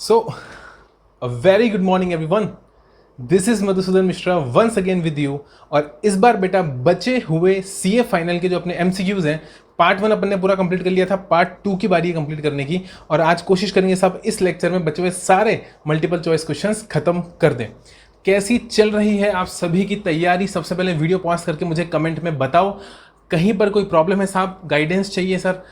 So, a very good morning everyone. This is Madhusudan Mishra once again with you। और इस बार बेटा बचे हुए सीए फाइनल के जो अपने एमसीक्यूज हैं, पार्ट 1 अपन ने पूरा कंप्लीट कर लिया था, पार्ट 2 की बारी है कंप्लीट करने की। और आज कोशिश करेंगे सब इस लेक्चर में बचे हुए सारे मल्टीपल चॉइस क्वेश्चंस खत्म कर दें। कैसी चल रही है आप सभी की तैयारी? सबसे पहले वीडियो पॉज करके मुझे कमेंट में बताओ। कहीं पर कोई प्रॉब्लम है साहब, गाइडेंस चाहिए सर,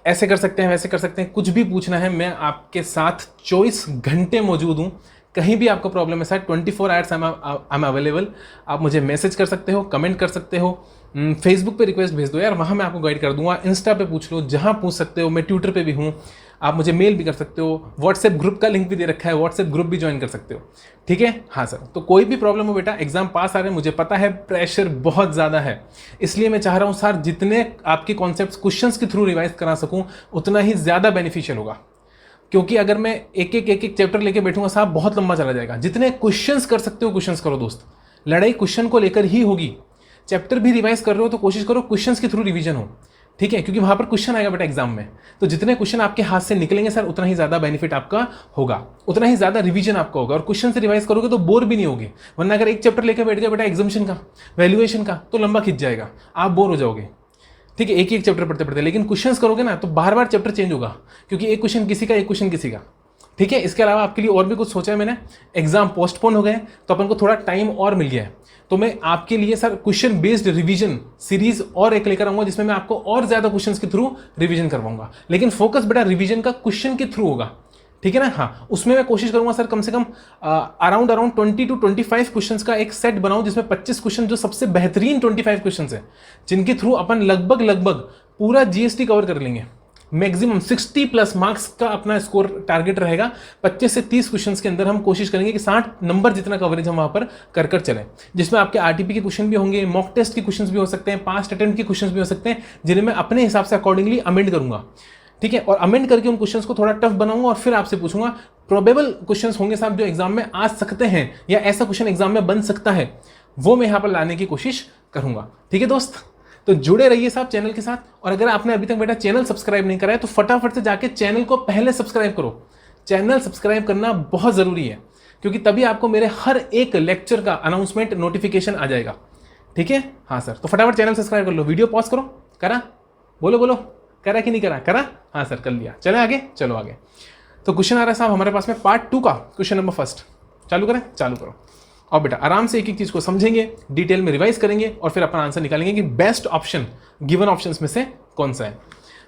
ऐसे कर सकते हैं वैसे कर सकते हैं, कुछ भी पूछना है मैं आपके साथ 24 घंटे मौजूद हूँ। कहीं भी आपको प्रॉब्लम है sir, 24 hours I am available. आप मुझे मैसेज कर सकते हो, कमेंट कर सकते हो, फेसबुक पे रिक्वेस्ट भेज दो यार, वहाँ मैं आपको गाइड कर दूंगा। इंस्टा पे पूछ लो, जहाँ पूछ सकते हो। मैं ट्विटर पे भी हूँ, आप मुझे मेल भी कर सकते हो। व्हाट्सएप ग्रुप का लिंक भी दे रखा है, व्हाट्सएप ग्रुप भी ज्वाइन कर सकते हो। ठीक है, हाँ सर। तो कोई भी प्रॉब्लम हो बेटा, एग्जाम पास आ रहे हैं, मुझे पता है प्रेशर बहुत ज़्यादा है, इसलिए मैं चाह रहा हूँ सर जितने आपके कॉन्सेप्ट्स क्वेश्चंस के थ्रू रिवाइज करा सकूँ उतना ही ज़्यादा बेनिफिशियल होगा। क्योंकि अगर मैं एक एक चैप्टर लेके बैठूंगा साहब, बहुत लंबा चला जाएगा। जितने क्वेश्चंस कर सकते हो क्वेश्चंस करो दोस्त, लड़ाई क्वेश्चन को लेकर ही होगी। चैप्टर भी रिवाइज कर रहे हो तो कोशिश करो क्वेश्चंस के थ्रू रिवीजन हो, ठीक है? क्योंकि वहां पर क्वेश्चन आएगा बेटा एग्जाम में, तो जितने क्वेश्चन आपके हाथ से निकलेंगे सर उतना ही ज्यादा बेनिफिट आपका होगा, उतना ही ज्यादा रिवीजन आपका होगा। और क्वेश्चन से रिवाइज करोगे तो बोर भी नहीं होगे, वरना अगर एक चैप्टर लेकर बैठ गया बेटा एग्जामिनेशन का, वैल्यूएशन का, तो लंबा खिंच जाएगा, आप बोर हो जाओगे। ठीक है, एक चैप्टर पढ़ते पढ़ते। लेकिन क्वेश्चंस करोगे ना तो बार बार चैप्टर चेंज होगा, क्योंकि एक क्वेश्चन किसी का, एक क्वेश्चन किसी का। ठीक है, इसके अलावा आपके लिए और भी कुछ सोचा है मैंने। एग्जाम पोस्टपोन हो गए तो अपन को थोड़ा टाइम और मिल गया है, तो मैं आपके लिए sir question based revision series और एक लेकर आऊंगा, जिसमें मैं आपको और ज्यादा क्वेश्चंस के थ्रू रिवीजन करवाऊंगा। लेकिन फोकस बेटा रिवीजन का क्वेश्चन के थ्रू होगा, ठीक है ना? हाँ, उसमें मैं कोशिश करूंगा सर कम से कम अराउंड 20 to 25 क्वेश्चंस का एक सेट बनाऊं, जिसमें 25 क्वेश्चन जो सबसे बेहतरीन 25 क्वेश्चंस है, जिनके थ्रू अपन लगभग पूरा जीएसटी कवर कर लेंगे। मैक्सिमम 60 प्लस मार्क्स का अपना स्कोर टारगेट रहेगा। 25 से 30 क्वेश्चंस के अंदर हम कोशिश करेंगे कि 60 नंबर जितना कवरेज हम वहां पर कर चलें, जिसमें आपके आरटीपी के क्वेश्चन भी होंगे, मॉक टेस्ट के क्वेश्चंस भी हो सकते हैं, पास्ट अटेम्प्ट के क्वेश्चंस भी हो सकते हैं, जिन्हें मैं अपने हिसाब से अकॉर्डिंगली अमेंड करूंगा। ठीक है, और अमेंड करके उन क्वेश्चंस को थोड़ा टफ बनाऊंगा और फिर आपसे पूछूंगा प्रोबेबल क्वेश्चंस होंगे साहब जो एग्जाम में आ सकते हैं, या ऐसा क्वेश्चन एग्जाम में बन सकता है, वो मैं यहां पर लाने की कोशिश करूंगा। ठीक है दोस्त, तो जुड़े रहिए साहब चैनल के साथ। और अगर आपने अभी तक बेटा चैनल सब्सक्राइब नहीं करा है तो फटाफट से जाके चैनल को पहले सब्सक्राइब करो। चैनल सब्सक्राइब करना बहुत जरूरी है, क्योंकि तभी आपको मेरे हर एक लेक्चर का अनाउंसमेंट नोटिफिकेशन आ जाएगा। ठीक है, हाँ सर। तो फटाफट चैनल सब्सक्राइब कर लो। वीडियो पॉज करो, करा? बोलो करा कि नहीं करा? करा, हाँ सर कर लिया। चले आगे, चलो आगे। तो क्वेश्चन आ रहा है साहब हमारे पास में पार्ट 2 का, क्वेश्चन नंबर 1। चालू करें? चालू करो। और बेटा आराम से एक एक चीज को समझेंगे, डिटेल में रिवाइज करेंगे और फिर अपन आंसर निकालेंगे कि बेस्ट ऑप्शन गिवन ऑप्शंस में से कौन सा है।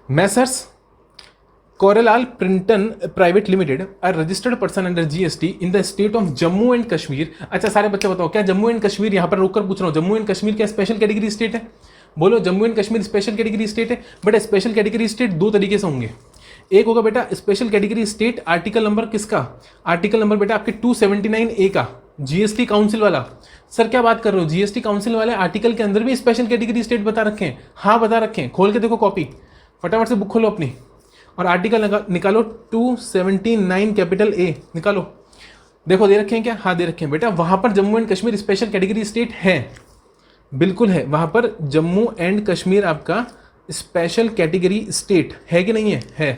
Messrs Korelal Printon private limited are registered person under GST in the state of Jammu and Kashmir. अच्छा सारे बच्चे बताओ, क्या जम्मू एंड कश्मीर, यहां पर रोककर पूछ रहा हूं, जम्मू एंड कश्मीर क्या स्पेशल कैटेगरी स्टेट है? बोलो, Jammu and Kashmir special category state है? बेटा स्पेशल कैटेगरी स्टेट दो तरीके से होंगे। एक होगा बेटा special category state, article number किसका? आर्टिकल नंबर बेटा आपके 279A का, जीएसटी काउंसिल वाला। सर क्या बात कर रहे हो, जीएसटी काउंसिल वाले आर्टिकल के अंदर भी स्पेशल कैटेगरी स्टेट बता रखे हैं? हाँ बता रखे हैं, खोल के देखो कॉपी, फटाफट से बुक खोलो अपनी और आर्टिकल निकालो 279 कैपिटल ए निकालो। देखो दे रखे हैं क्या? हाँ दे रखे हैं बेटा। वहां पर Jammu and Kashmir special category state है, बिल्कुल है। वहां पर जम्मू एंड कश्मीर आपका स्पेशल कैटेगरी स्टेट है कि नहीं है?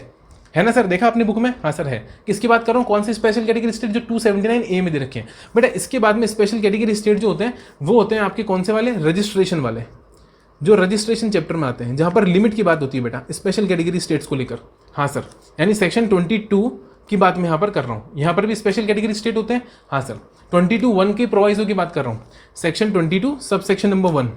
है ना सर? देखा अपनी बुक में? हाँ सर है। किसकी बात कर रहा हूँ, कौन सी स्पेशल कैटेगरी स्टेट? जो 279A में दे रखे हैं बेटा। इसके बाद में स्पेशल कैटेगरी स्टेट जो होते हैं वो होते हैं आपके कौन से वाले? रजिस्ट्रेशन वाले, जो रजिस्ट्रेशन चैप्टर में आते हैं, जहां पर लिमिट की बात होती है बेटा स्पेशल कैटेगरी स्टेट्स को लेकर। हाँ सर, यानी सेक्शन 22 की बात मैं यहाँ पर कर रहा हूँ। यहाँ पर भी स्पेशल कैटेगरी स्टेट होते हैं। हाँ सर, 22(1) के प्रोवाइजो की बात कर रहा हूँ, सेक्शन 22 सब सेक्शन नंबर 1।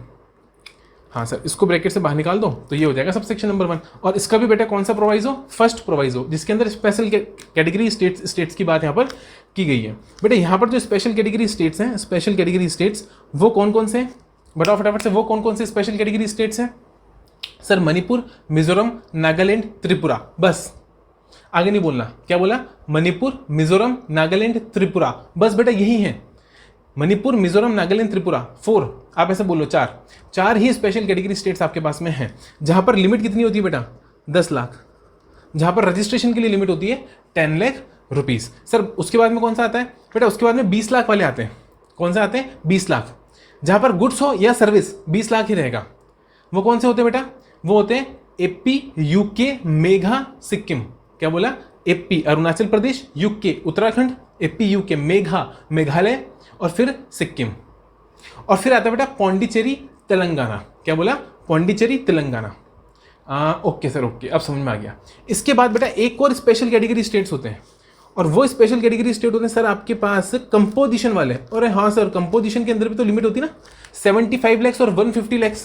हाँ सर, इसको ब्रैकेट से बाहर निकाल दो तो ये हो जाएगा सब सेक्शन नंबर 1। और इसका भी बेटा कौन सा प्रोवाइजो? फर्स्ट प्रोवाइजो, जिसके अंदर स्पेशल कैटेगरी स्टेट्स की बात यहाँ पर की गई है। बेटा यहाँ पर जो स्पेशल कैटेगरी स्टेट्स हैं, स्पेशल कैटेगरी स्टेट्स वो कौन कौन से हैं? बताओ फटाफट से, वो कौन कौन से स्पेशल कैटेगरी स्टेट्स हैं? सर मणिपुर, मिजोरम, नागालैंड, त्रिपुरा, बस आगे नहीं बोलना। क्या बोला? मणिपुर, मिजोरम, नागालैंड, त्रिपुरा, बस बेटा यही है। मणिपुर, मिजोरम, नागालैंड, त्रिपुरा, 4, आप ऐसे बोलो 4 ही स्पेशल कैटेगरी स्टेट्स आपके पास में हैं, जहां पर लिमिट कितनी होती है बेटा? 10 लाख, जहां पर रजिस्ट्रेशन के लिए लिमिट होती है 10 लाख रुपीज। सर उसके बाद में कौन सा आता है बेटा? उसके बाद में 20 लाख वाले आते हैं। कौन सा आते हैं? 20 लाख, जहां पर गुड्स हो या सर्विस 20 लाख ही रहेगा। वो कौन से होते हैं बेटा? वो होते हैं एपी, यूके, मेघा, सिक्किम। क्या बोला? AP Arunachal Pradesh, UK Uttarakhand, AP UK Meghalaya और फिर सिक्किम। और फिर आता है बेटा पौंडीचेरी तेलंगाना। क्या बोला? Pondicherry Telangana. Okay sir, okay, अब समझ में आ गया। इसके बाद बेटा एक और स्पेशल कैटेगरी स्टेट्स होते हैं, और वो स्पेशल कैटेगरी स्टेट होते हैं सर आपके पास कंपोजिशन वाले। और हाँ सर, कंपोजिशन के अंदर भी तो लिमिट होती है ना, 75 लाख और 150 लाख।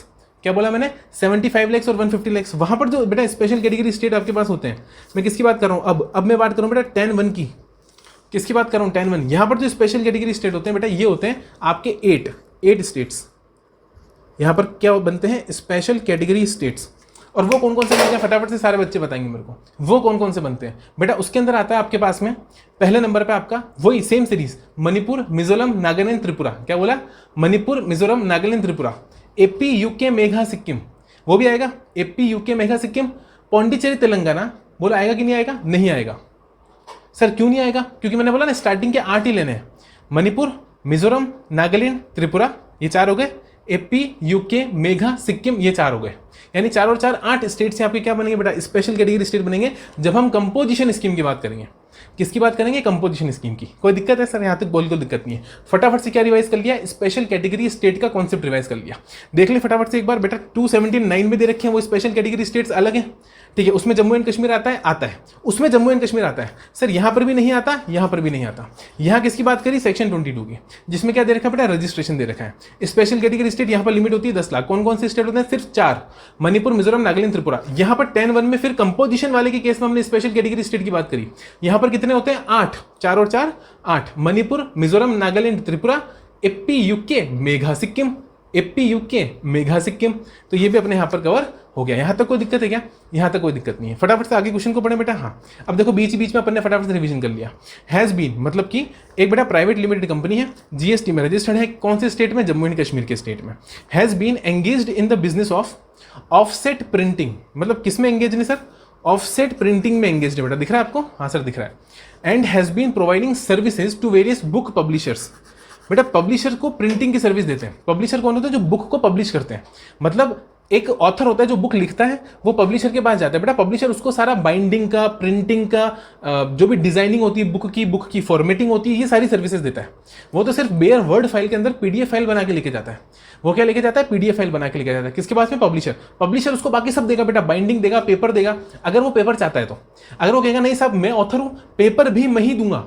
क्या बोला मैंने? 75 लाख और 150 लाख। वहां पर जो बेटा स्पेशल कैटेगरी स्टेट आपके पास होते हैं, मैं किसकी बात कर रहा हूँ? अब मैं बात कर रहा हूँ बेटा 10-1 की। किसकी बात कर रहा हूँ? 10-1। यहां पर जो स्पेशल कैटेगरी स्टेट होते हैं बेटा, ये होते हैं आपके 8 स्टेट्स। यहां पर क्या बनते हैं? Special category states. और वो कौन कौन से बनते हैं? फटाफट से सारे बच्चे बताएंगे मेरे को, वो कौन कौन से बनते हैं बेटा। उसके अंदर आता है आपके पास में पहले नंबर पे आपका वही सेम सीरीज, मणिपुर, मिजोरम, नागालैंड, त्रिपुरा। क्या बोला? मणिपुर, मिजोरम, नागालैंड, त्रिपुरा। एपी यूके मेघा सिक्किम, वो भी आएगा। AP UK Megha Sikkim. पौंडीचेरी तेलंगाना, बोला आएगा कि नहीं आएगा? नहीं आएगा। सर क्यों नहीं आएगा? क्योंकि मैंने बोला ना स्टार्टिंग के 8 ही लेने हैं, मणिपुर, मिजोरम, नागालैंड, त्रिपुरा, ये 4 हो गए। एपी यूके मेघा सिक्किम, ये 4 हो गए। यानी 4 और 4 8 स्टेट से आपके क्या बनेंगे बेटा? स्पेशल कैटेगरी स्टेट बनेंगे जब हम कंपोजिशन स्कीम की बात करेंगे। किसकी बात करेंगे? कंपोजिशन स्कीम की। कोई दिक्कत है सर? यहां तक बोल, कोई दिक्कत नहीं है। फटाफट से क्या रिवाइज कर लिया? स्पेशल कैटेगरी स्टेट का कॉन्सेप्ट रिवाइज कर लिया। देख ले फटाफट से एक बार बेटा, 279 में दे रखे हैं वो स्पेशल कैटेगरी स्टेट्स अलग हैं, ठीक है। उसमें जम्मू एंड कश्मीर आता है, आता है। उसमें जम्मू एंड कश्मीर आता है सर, यहां पर भी नहीं आता, यहां पर भी नहीं आता। यहां किसकी बात करी? सेक्शन 22 की, जिसमें क्या दे रखा है बेटा? रजिस्ट्रेशन दे रखा है। स्पेशल कैटेगरी स्टेट यहां पर लिमिट होती है 10 लाख। कौन कौन से स्टेट होते हैं? सिर्फ 4, मणिपुर, मिजोरम, नागालैंड, त्रिपुरा। यहां पर 10-1 में फिर कंपोजिशन वाले के केस में हमने स्पेशल कैटेगरी स्टेट की बात करी। यहां पर कितने होते हैं? 8, 4 और 4 8, Manipur, Mizoram, Nagaland, Tripura, AP UK Megha Sikkim, AP UK Megha Sikkim. तो ये भी अपने यहां पर कवर हो गया। यहां तक कोई दिक्कत है क्या? यहां तक कोई दिक्कत नहीं है। फटाफट से आगे क्वेश्चन को पढ़े बेटा। हाँ, अब देखो बीच बीच में अपन ने फटाफट से रिवीजन कर लिया। हैज बीन मतलब कि एक बेटा प्राइवेट लिमिटेड कंपनी है, जीएसटी में रजिस्टर्ड है। कौन से स्टेट में? जम्मू एंड कश्मीर के स्टेट में। Has been engaged in the business of offset printing, मतलब किस में एंगेज है सर? ऑफसेट प्रिंटिंग में एंगेज है बेटा। दिख रहा है आपको? हाँ सर दिख रहा है। And has been providing services to various book publishers. बेटा पब्लिशर को प्रिंटिंग की सर्विस देते हैं। पब्लिशर कौन होता है? जो बुक को पब्लिश करते हैं। मतलब एक ऑथर होता है जो बुक लिखता है, वो पब्लिशर के पास जाता है। बेटा पब्लिशर उसको सारा बाइंडिंग का, प्रिंटिंग का, जो भी डिजाइनिंग होती है बुक की फॉर्मेटिंग होती है, ये सारी सर्विसेज देता है। वो तो सिर्फ बेयर वर्ड फाइल के अंदर पीडीएफ फाइल बना के लेके जाता है। वो क्या लेके जाता है? पीडीएफ फाइल बना के लेके जाता है। किसके पास में? पब्लिशर उसको बाकी सब देगा बेटा, बाइंडिंग देगा, पेपर देगा, अगर वो पेपर चाहता है तो। अगर वो कहेगा नहीं साहब मैं ऑथर हूं, पेपर भी मैं ही दूंगा,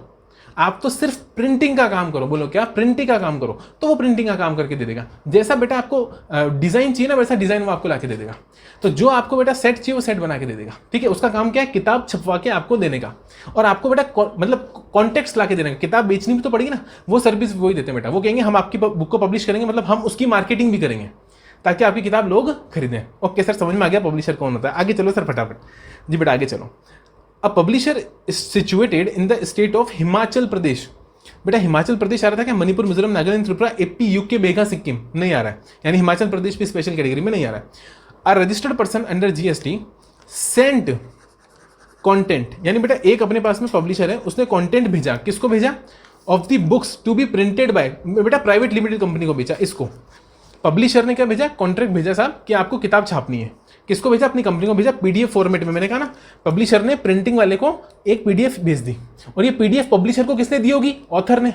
आप तो सिर्फ प्रिंटिंग का काम करो, बोलो क्या? प्रिंटिंग का काम करो, तो वो प्रिंटिंग का काम करके दे देगा। जैसा बेटा आपको डिजाइन चाहिए ना, वैसा डिजाइन वो आपको लाके दे देगा। तो जो आपको बेटा सेट चाहिए वो सेट बना के दे देगा, ठीक है। उसका काम क्या है? किताब छपवा के आपको देने का, और आपको बेटा मतलब कॉन्टेक्स्ट ला के देने का। किताब बेचनी भी तो पड़ेगी ना, वो सर्विस वही देते हैं बेटा। वो कहेंगे हम आपकी बुक को पब्लिश करेंगे, मतलब हम उसकी मार्केटिंग भी करेंगे ताकि आपकी किताब लोग खरीदें। ओके सर, समझ में आ गया पब्लिशर कौन होता है। आगे चलो सर फटाफट जी बेटा, आगे चलो। A publisher situated in the state of Himachal Pradesh. बेटा हिमाचल प्रदेश आ रहा था क्या? मणिपुर, मिजोरम, नागालैंड, त्रिपुरा, एपी यूके मेघा सिक्किम नहीं आ रहा है, यानी हिमाचल प्रदेश भी स्पेशल कैटेगरी में नहीं आ रहा है। A registered person under GST sent content, यानी बेटा एक अपने पास में पब्लिशर है, उसने कंटेंट भेजा। किसको भेजा? Of the books to be printed by, बेटा प्राइवेट लिमिटेड कंपनी को भेजा। इसको पब्लिशर ने क्या भेजा? कॉन्ट्रैक्ट भेजा साहब कि आपको किताब छापनी है। किसको भेजा? अपनी कंपनी को भेजा, पीडीएफ फॉर्मेट में। मैंने कहा ना, पब्लिशर ने प्रिंटिंग वाले को एक पीडीएफ भेज दी, और ये पीडीएफ पब्लिशर को किसने दी होगी? ऑथर ने,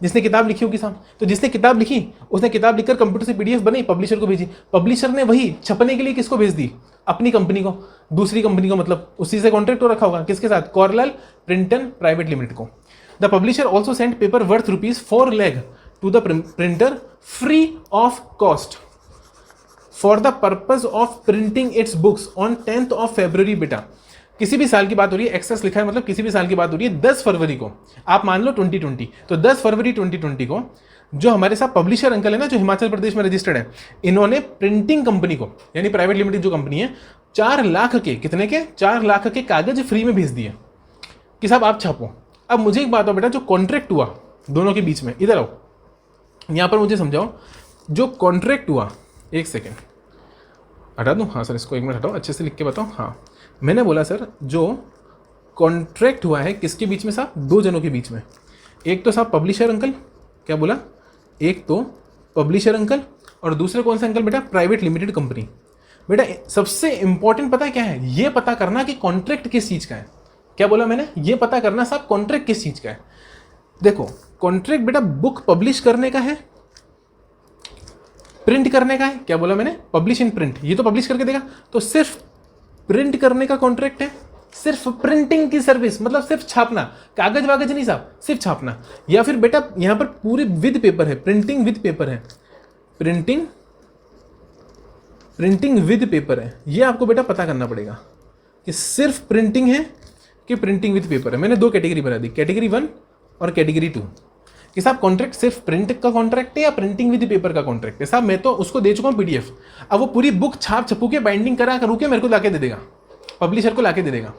जिसने किताब लिखी होगी साहब। तो जिसने किताब लिखी उसने किताब लिखकर कंप्यूटर से पीडीएफ बनाई, पब्लिशर को भेजी। पब्लिशर ने वही छपने के लिए किसको भेज दी? अपनी कंपनी को, दूसरी कंपनी को, मतलब उसी से कॉन्ट्रैक्ट हो रखा होगा। किसके साथ? कॉर्लाल प्रिंटन प्राइवेट लिमिटेड को। The publisher also sent paper worth ₹4 lakh to the printer free of cost for the purpose of printing its books on 10th of February। बेटा किसी भी साल की बात हो रही है, एक्सेस लिखा है मतलब किसी भी साल की बात हो रही है, 10 फरवरी को, आप मान लो 2020, तो 10 फरवरी 2020 को जो हमारे साथ पब्लिशर अंकल है ना, जो हिमाचल प्रदेश में रजिस्टर्ड है, इन्होंने प्रिंटिंग कंपनी को, यानी प्राइवेट लिमिटेड जो कंपनी है, 4 लाख के, कितने के? 4 लाख के कागज फ्री में भेज दिए कि साहब आप छापो। अब मुझे एक बात हो बेटा, जो कॉन्ट्रैक्ट हुआ दोनों के बीच में, इधर आओ, यहां पर मुझे समझाओ, जो कॉन्ट्रैक्ट हुआ, एक सेकेंड हटा दूं? हाँ सर, इसको 1 मिनट हटाओ, अच्छे से लिख के बताओ। हाँ, मैंने बोला सर जो कॉन्ट्रैक्ट हुआ है किसके बीच में साहब? 2 जनों के बीच में। एक तो साहब पब्लिशर अंकल, क्या बोला? एक तो पब्लिशर अंकल, और दूसरे कौन सा अंकल बेटा? Private limited company. बेटा सबसे इंपॉर्टेंट पता है क्या है? ये पता करना कि कॉन्ट्रैक्ट किस चीज का है। क्या बोला मैंने, ये पता करना साहब कॉन्ट्रैक्ट किस चीज का है। देखो कॉन्ट्रैक्ट बेटा बुक पब्लिश करने का है, प्रिंट करने का है। क्या बोला मैंने, पब्लिश इन प्रिंट, ये तो पब्लिश करके देगा, तो सिर्फ प्रिंट करने का कॉन्ट्रैक्ट है, सिर्फ प्रिंटिंग की सर्विस, मतलब सिर्फ छापना, कागज वागज नहीं साहब, सिर्फ छापना। या फिर बेटा यहां पर पूरे विद पेपर है, प्रिंटिंग विद पेपर है, प्रिंटिंग विद पेपर है। ये आपको बेटा पता करना पड़ेगा कि सिर्फ प्रिंटिंग है कि प्रिंटिंग विद पेपर है। मैंने दो कैटेगरी बना दी, कैटेगरी 1 और कैटेगरी 2 कि साहब कॉन्ट्रैक्ट सिर्फ प्रिंट का कॉन्ट्रैक्ट है या प्रिंटिंग विद पेपर का कॉन्ट्रैक्ट है। साहब मैं तो उसको दे चुका हूँ पीडीएफ, अब वो पूरी बुक छाप छपू के बाइंडिंग करा करू के मेरे को लाके दे देगा, पब्लिशर को लाके दे देगा।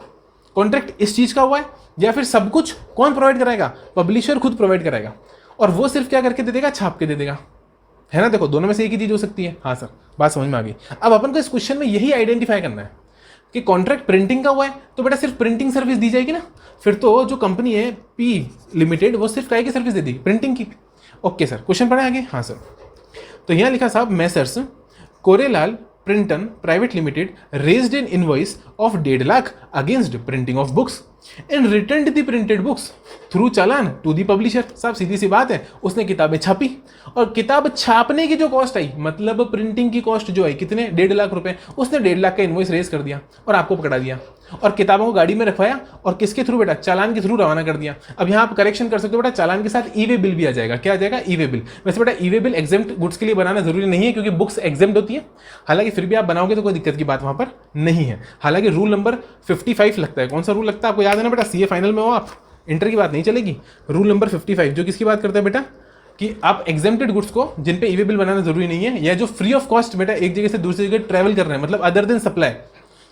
कॉन्ट्रैक्ट इस चीज का हुआ है, या फिर सब कुछ कौन प्रोवाइड कराएगा, पब्लिशर खुद प्रोवाइड कराएगा, और वो सिर्फ क्या करके दे देगा, छाप के दे देगा, है ना। देखो दोनों में से एक ही चीज हो सकती है। हाँ सर बात समझ में आ गई। अब अपन को इस क्वेश्चन में यही आइडेंटिफाई करना है कि कॉन्ट्रैक्ट प्रिंटिंग का हुआ है तो बेटा सिर्फ प्रिंटिंग सर्विस दी जाएगी ना, फिर तो जो कंपनी है पी लिमिटेड वो सिर्फ काय की सर्विस दे देगी, प्रिंटिंग की। ओके सर, क्वेश्चन पढ़े आगे। हाँ सर, तो यहां लिखा साहब messrs Korelal Printon private limited raised an invoice of 1.5 lakh against printing of books and return the printed books through challan to the publisher. साहब सीधी सी बात है, उसने किताबें छापी और किताब छापने की जो कॉस्ट आई, मतलब प्रिंटिंग की कॉस्ट जो आई कितने, 1.5 लाख रुपए, उसने 1.5 लाख का इनवॉइस रेज कर दिया और आपको पकड़ा दिया और किताबों को गाड़ी में रखवाया और किसके थ्रू बेटा, चालान के थ्रू रवाना कर दिया। अब यहाँ आप करेक्शन कर सकते हो बेटा, चालान के साथ ई वे बिल भी आ जाएगा। क्या आ जाएगा, ई वे बिल। वैसे बेटा ई वे बिल एग्जेम्प्ट गुड्स के लिए बनाना जरूरी नहीं है क्योंकि बुक्स एग्जेम्प्ट होती है, हालांकि फिर भी आप बनाओगे तो कोई दिक्कत की बात वहां पर नहीं है। हालांकि रूल नंबर 55 लगता है, कौन सा रूल लगता है आपको याद है ना बेटा, सीए फाइनल में हो आप, इंटर की बात नहीं चलेगी। रूल नंबर 55 जो किसकी बात करता है बेटा, कि आप एग्जेम्प्टेड गुड्स को जिन पे ई वे बिल बनाना जरूरी नहीं है, या जो फ्री ऑफ कॉस्ट बेटा एक जगह से दूसरी जगह ट्रैवल कर रहे हैं, मतलब अदर देन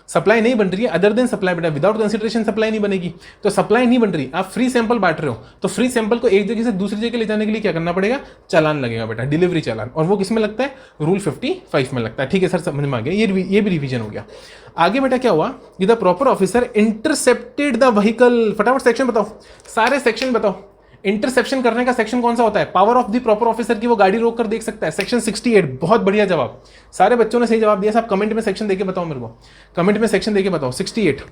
सप्लाई नहीं बन रही है, अदर देन सप्लाई बेटा, विदाउट कंसिडरेशन सप्लाई नहीं बनेगी। तो सप्लाई नहीं बन रही, आप फ्री सैंपल बांट रहे हो, तो फ्री सैंपल को एक जगह से दूसरी जगह ले जाने के लिए क्या करना पड़ेगा, चालान लगेगा बेटा, डिलीवरी चालान। और वो किस में लगता है, रूल 55 में लगता है। ठीक है सर, समझ में आ गया, ये भी रिवीजन हो गया। आगे बेटा क्या हुआ, the proper officer intercepted the vehicle. फटाफट सेक्शन बताओ, सारे सेक्शन बताओ। इंटरसेप्शन करने का सेक्शन कौन सा होता है, power of the proper officer की वो गाड़ी रोक कर देख सकता है, सेक्शन 68। बहुत बढ़िया जवाब, सारे बच्चों ने सही जवाब दिया। साहब कमेंट में सेक्शन देके बताओ मेरे को, कमेंट में सेक्शन देके बताओ। 68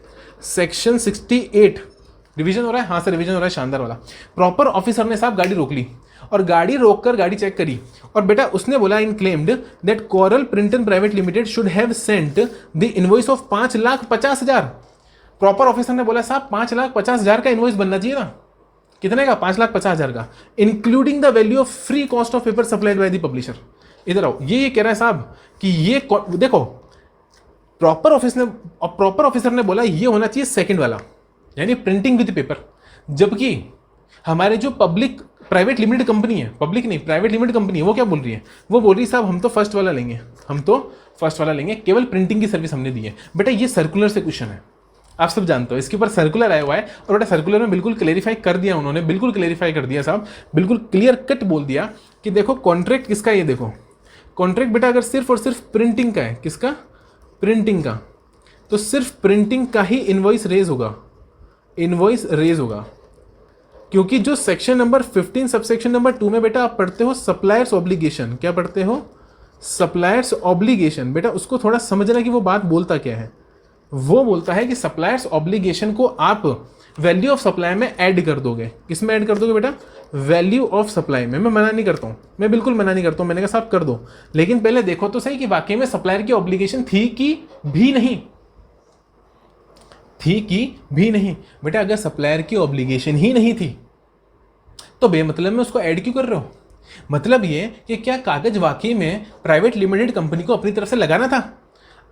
सेक्शन 68 रिवीजन हो रहा है। हाँ सर रिवीजन हो रहा है, शानदार वाला। प्रॉपर ऑफिसर ने साहब गाड़ी रोक ली और गाड़ी रोककर गाड़ी चेक करी और बेटा उसने बोला इन claimed that Koral Printon private limited should have sent the invoice of 5,50,000। Proper officer ने बोला साहब 5,50,000 का इनवॉइस बनना चाहिए ना, कितने का, 5,50,000 का, including the value of free cost of paper supplied by the publisher. इधर आओ, ये कह रहा है साहब कि ये देखो प्रॉपर ऑफिसर ने बोला ये होना चाहिए सेकंड वाला, यानी प्रिंटिंग विद पेपर, जबकि हमारे जो पब्लिक प्राइवेट लिमिटेड कंपनी है, पब्लिक नहीं प्राइवेट लिमिटेड कंपनी है, वो क्या बोल रही है, वो बोल रही है साहब हम तो फर्स्ट वाला लेंगे, केवल प्रिंटिंग की सर्विस हमने दी है। बेटा ये सर्कुलर से क्वेश्चन है, आप सब जानते हो, इसके ऊपर सर्कुलर आया हुआ है और बेटा सर्कुलर में बिल्कुल क्लेरिफाई कर दिया उन्होंने, बिल्कुल क्लेरिफाई कर दिया साहब, बिल्कुल क्लियर कट बोल दिया कि देखो कॉन्ट्रैक्ट किसका, ये देखो कॉन्ट्रैक्ट बेटा अगर सिर्फ और सिर्फ प्रिंटिंग का है, किसका, प्रिंटिंग का, तो सिर्फ प्रिंटिंग का ही इनवॉइस रेज होगा, क्योंकि जो सेक्शन नंबर 15 सबसेक्शन नंबर 2 में बेटा आप पढ़ते हो सप्लायर्स ऑब्लिगेशन, क्या पढ़ते हो, सप्लायर्स ऑब्लिगेशन। बेटा उसको थोड़ा समझना कि वो बात बोलता क्या है। वो बोलता है कि सप्लायर्स ऑब्लिगेशन को आप वैल्यू ऑफ सप्लाई में ऐड कर दोगे। किस में ऐड कर दोगे बेटा, वैल्यू ऑफ सप्लाई में। मैं मना नहीं करता हूं, मैं बिल्कुल मना नहीं करता हूं, मैंने कहा साहब कर दो, लेकिन पहले देखो तो सही कि वाकई में सप्लायर की ऑब्लिगेशन थी कि भी नहीं। बेटा अगर सप्लायर की ऑब्लिगेशन ही नहीं थी तो बेमतलब में उसको ऐड क्यों कर रहे हो। मतलब ये कि क्या कागज वाकई में प्राइवेट लिमिटेड कंपनी को अपनी तरफ से लगाना था,